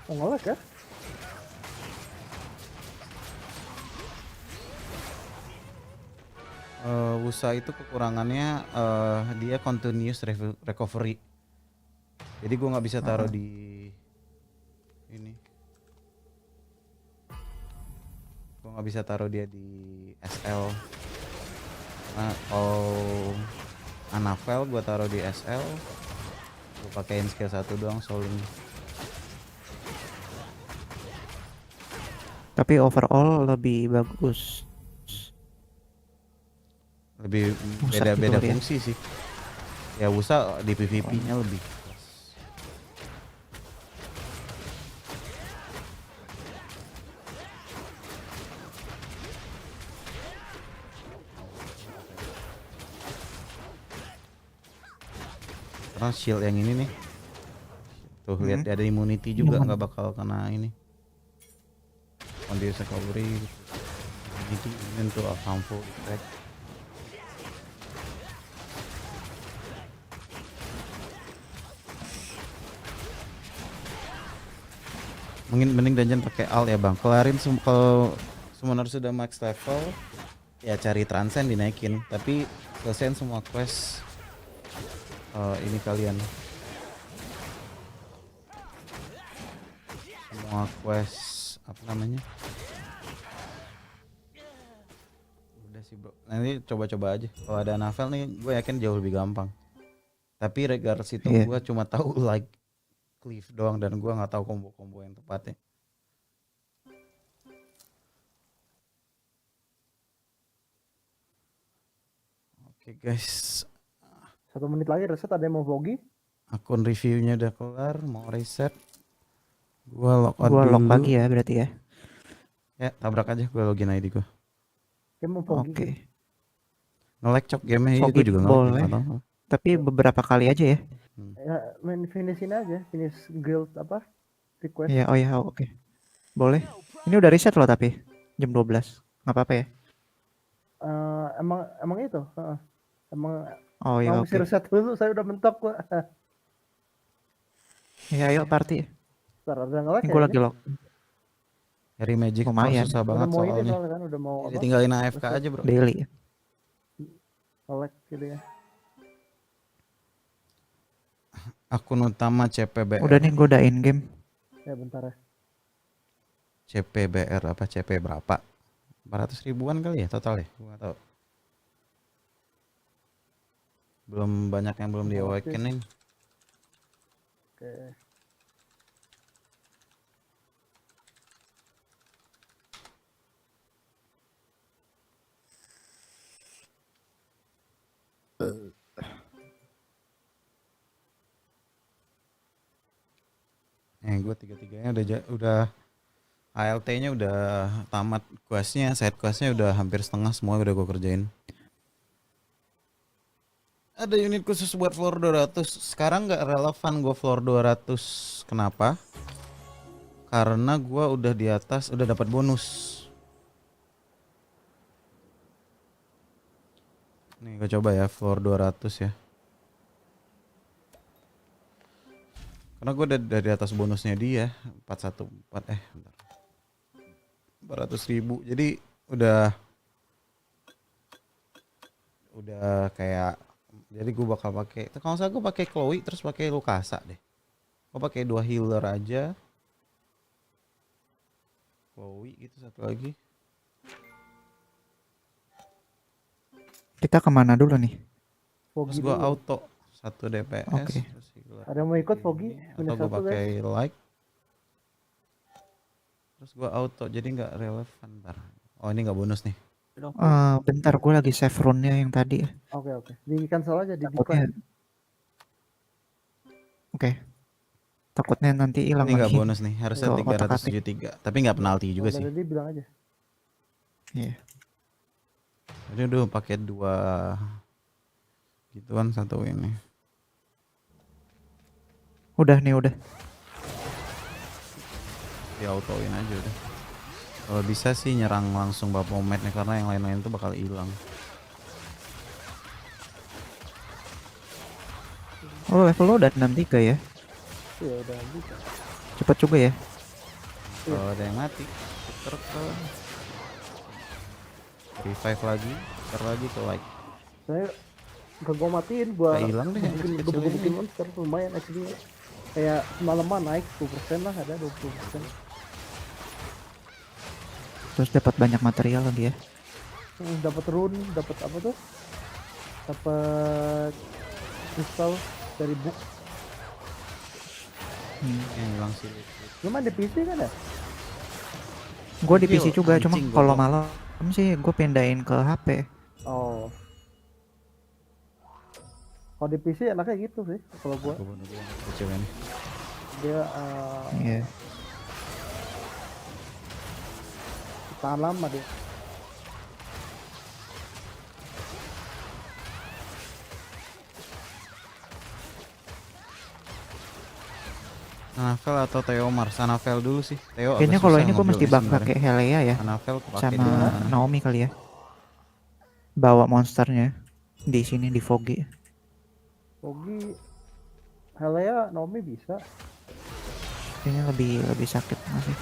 Oh, nge-lag ya? Busa itu kekurangannya dia continuous recovery. Jadi gua nggak bisa taruh di ini. Gua nggak bisa taruh dia di SL. Nah, kalau Anavel gua taruh di SL. Gua pakein skill 1 doang soling. Tapi overall lebih bagus. Lebih Busa beda-beda gitu kali ya. fungsi sih. Ya Busa di PvP-nya lebih. Karena shield yang ini nih, tuh lihat ada immunity juga, nggak bakal kena ini. Continuous recovery, immunity untuk harmful effect. Mending dungeon pakai alt ya bang. Kelarin kalau summoner sudah max level, ya cari transcend dinaikin. Tapi selesaiin semua quest. Ini kalian semua quest apa namanya, udah sih bro, nanti coba-coba aja. Kalau ada navel nih gue yakin jauh lebih gampang, tapi regardless itu gue cuma tahu like cleave doang dan gue nggak tahu combo-combo yang tepatnya. Oke guys, 1 menit lagi reset, ada yang mau vlogi? akun reviewnya udah kelar, mau reset. Gua log out Gua dulu. log lagi ya berarti ya. Ya tabrak aja, gua login ID gua. Dia mau vlogi. Oke. Nge-lag cok game-nya, Vlogi gue juga boleh. nge-lag. Tapi beberapa kali aja ya. Ya, main finishin aja, finish guild apa? Request. Iya, oh ya, oke. Boleh. Ini udah reset loh tapi jam 12. Nggak apa-apa ya? Emang itu, emang Oh ya, mesti oke. reset dulu, saya udah mentok kok. Ya, ayo party. Ntar ada nge-lag Ini ya gue ini? lagi log. Dari Magic Lumayan. susah Udah banget mau ini soalnya. soalnya kan, udah mau apa? Ditinggalin AFK aja bro. Daily ya. Nge-lag gitu ya. Akun utama CPBR. Udah nih gue udah in game. Ya bentar ya. CPBR apa CP berapa? 400 ribuan kali ya total ya? Gue gak tahu. Belum banyak yang belum di awakening. Oke. Gue tiga-tiganya udah ALT-nya udah tamat, questnya, side questnya udah hampir setengah, semua udah gue kerjain. Ada unit khusus buat floor 200. Sekarang nggak relevan gue floor 200. Kenapa? Karena gue udah di atas, udah dapat bonus. Nih gue coba ya floor 200 ya. Karena gue udah dari atas bonusnya dia 414 bentar. 400.000. Jadi udah kayak, jadi gue bakal pakai, kalau saya gue pakai Chloe terus pakai Lukasa deh. Gue pakai 2 healer aja. Chloe gitu satu lagi. Kita kemana dulu nih? Terus Foggy gue dulu. auto 1 DPS. Oke. Terus healer Ada yang mau ikut ini. Foggy? Atau Minus gue 1 pakai guys. like. Terus gue auto jadi nggak relevan ntar. Oh ini nggak bonus nih. Bentar, gue lagi save rune-nya yang tadi. Oke. Di cancel aja, di Takutnya, decline. oke. Takutnya nanti hilang Ini nggak lagi. bonus nih. Harusnya Tuh, otak-atik. 373. Tapi nggak penalti juga sih. Tadi bilang aja. Iya. Jadi udah pakai 2 gituan, 1 ini. Udah nih, udah. Di autoin aja udah. Kalau bisa sih nyerang langsung Baphomet nih, karena yang lain-lain tuh bakal hilang. Oh, level lo udah 63 ya? Iya udah bisa. Cepet juga ya? Kalau ada yang mati, puter ke revive lagi, puter lagi ke like. Saya gua matiin, gua Udah hilang deh yang kecil-kecil bikin ini. monster lumayan XP-nya. Kayak semalaman naik 10% lah, ada 20%. Terus dapat banyak material lagi ya? Dapat rune, dapat apa tuh? Dapat kristal dari book. Yang hilang sih. Cuma di PC kan ya? Gue di Gokil, PC juga, cuma anjing, kalau goblok. malam sih gue pindahin ke HP. Oh. Kalau di PC enaknya gitu sih kalau gua. Gua bunuh dulu yang kecil ini. Dia Iya. tahan lama dia. Anavel atau Theomar? Anavel dulu sih. Theo Kayaknya agak kalau susah ini gue ngambil mesti ini bak sebenarnya. pakai Helea ya, Anavel kepake sama di mana? Naomi kali ya. Bawa monsternya di sini di Foggy. Foggy Helea Naomi bisa. Kayaknya lebih sakit masih.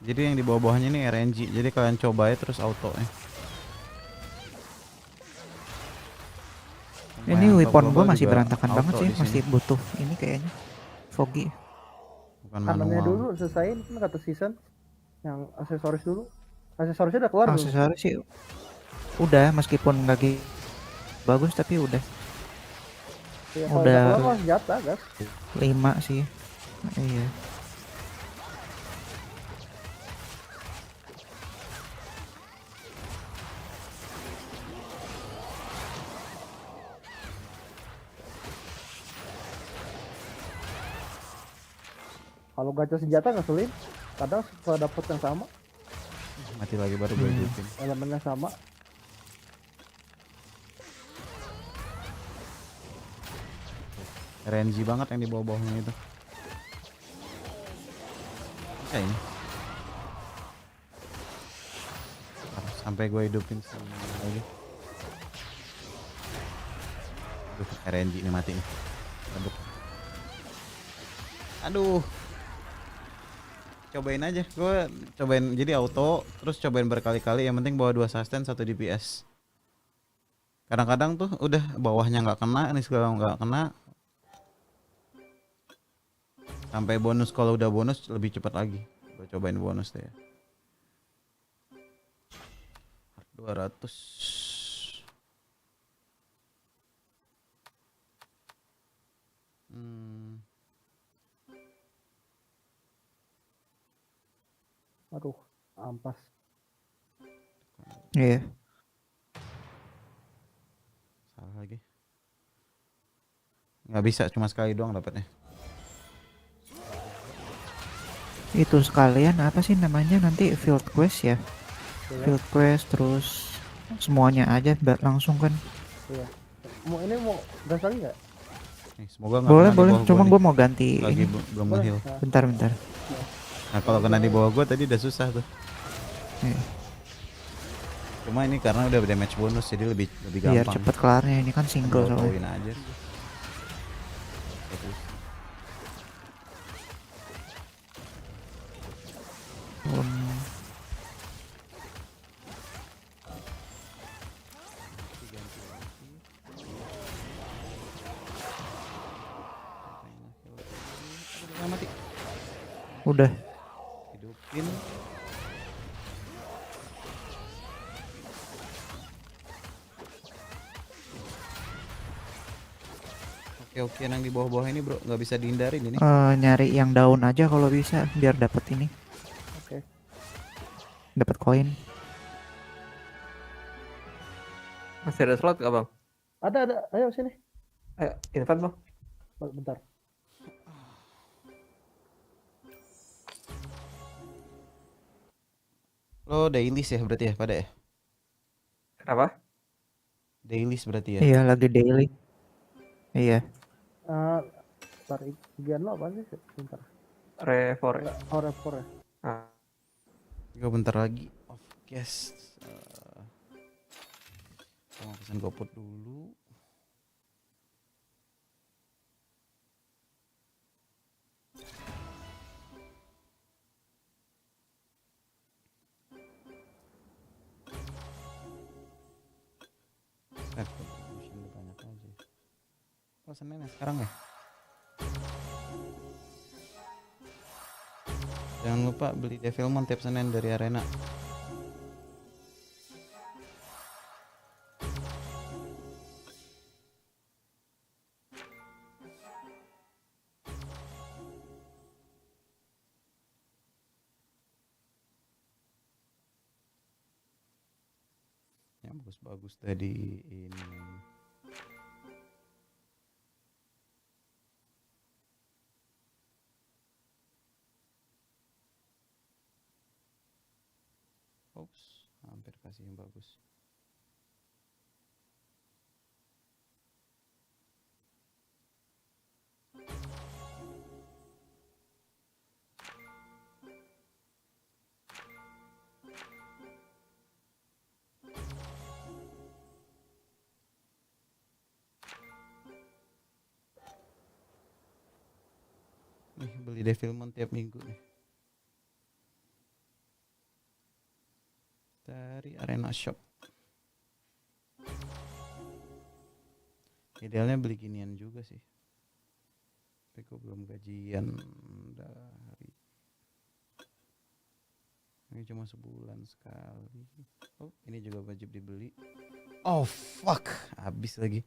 Jadi yang di bawah-bawahnya ini RNG. Jadi kalian coba ya terus auto ya. Ini Lumayan, weapon top gue global masih juga berantakan banget auto sih, di sini. masih butuh ini kayaknya Foggy. Bukan Kanannya manual. dulu selesaiin kan kata season. Yang aksesoris dulu. Aksesorisnya udah kelar belum? Aksesoris sih udah, meskipun nggak bagus tapi udah Ya, kalau udah udah kelar mah senjata guys. 5 sih. Iya. Kalau gacha senjata ngeselin. Kadang suka dapet yang sama, Mati lagi baru gue hidupin. elemennya sama. RNG banget yang di bawah-bawahnya itu. Bisa ini. Sampai gue hidupin sini lagi. Aduh, RNG ini mati nih. Aduh. Cobain aja, gue cobain jadi auto, terus cobain berkali-kali. Yang penting bawa 2 sustain 1 DPS. Kadang-kadang tuh udah bawahnya nggak kena, ini segala nggak kena. Sampai bonus, kalau udah bonus lebih cepat lagi. Gue cobain bonus deh ya. 200. Aduh, ampas. Iya. Salah lagi. Nggak bisa, cuma sekali doang dapatnya. itu sekalian apa sih namanya nanti field quest ya? Iya. Field quest terus semuanya aja langsung kan. Iya. Mau ini mau gas lagi nggak? Nih, semoga nggak Boleh kena di boleh, bawah cuma nih. gue mau ganti Lagi ini. belum Boleh. nge-heal. Nah, Bentar. Nah kalau kena di bawah gue tadi udah susah tuh. Iya. Cuma ini karena udah damage bonus jadi lebih Biar gampang. cepet kelarnya, ini kan single soalnya. Poin aja sih. Terus. Mati. Udah. Hidupin. Oke, yang di bawah-bawah ini bro, nggak bisa dihindarin ini. Nyari yang daun aja kalau bisa biar dapat ini. Oke. Dapat koin. Masih ada slot nggak bang? Ada. Ayo sini. Ayo, invite bang. Bentar. Lo dailies ya berarti ya pada ya? Kenapa? Dailies berarti ya? Iya lagi daily. Iya. Bentar, bagian lo apa sih? Bentar. Revor. Oh, report ya. Ah. Juga bentar lagi off guest. Mau pesan GoFood dulu. Contribution udah banyak aja. Oh Senin ya sekarang ya? Jangan lupa beli Devilmon tiap Senin dari Arena. Yang bagus-bagus tadi ini. Oops, hampir kasih yang bagus. Nih beli Devilmon tiap minggu nih. Dari Arena Shop. Idealnya beli ginian juga sih. Tapi gue belum gajian dari. Ini cuma sebulan sekali. Oh, ini juga wajib dibeli. Oh fuck, habis lagi.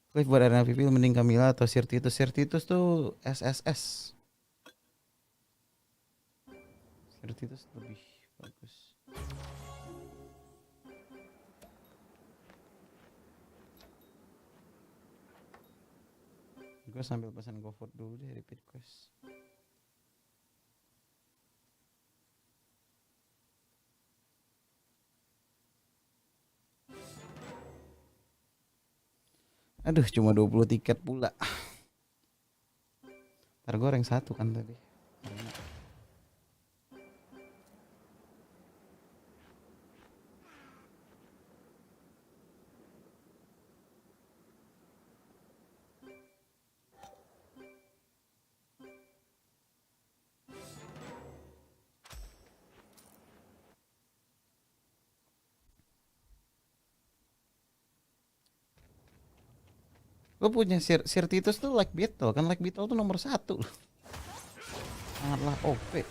Cliff buat Arena PvP mending Camilla atau Sirtitus. Sirtitus tuh SSS. Sirtitus lebih bagus. Gue sambil pesan GoFood dulu deh repeat quest. Aduh cuma 20 tiket pula. Ntar gue rank 1 kan tadi. Lo punya Sirtitus tuh like Beetle kan, like Beetle tuh nomor 1 loh. Sangatlah OP.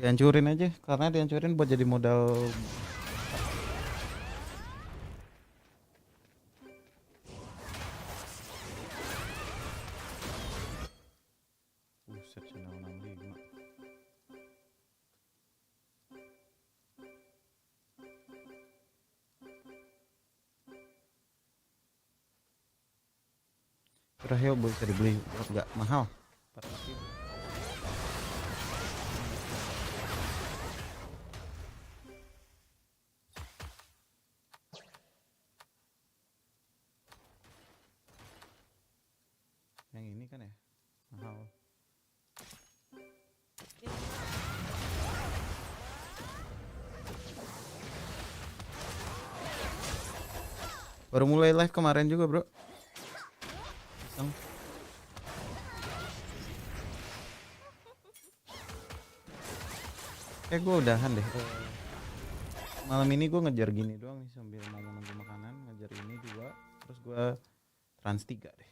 Dihancurin aja, karena dihancurin buat jadi modal. Buset, channel 65. Rahel bisa dibeli nggak mahal. 400.000. Yang ini kan ya mahal. Baru mulai live kemarin juga bro. Iseng. Gue udahan deh. Malam ini gue ngejar gini doang nih sambil mau nunggu makanan. Ngejar ini 2, terus gue trans 3 deh.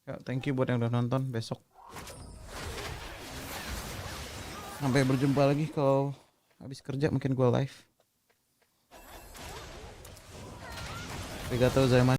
Ya, thank you buat yang udah nonton. Besok sampai berjumpa lagi kalau habis kerja mungkin gue live. Arigatou gozaimasu.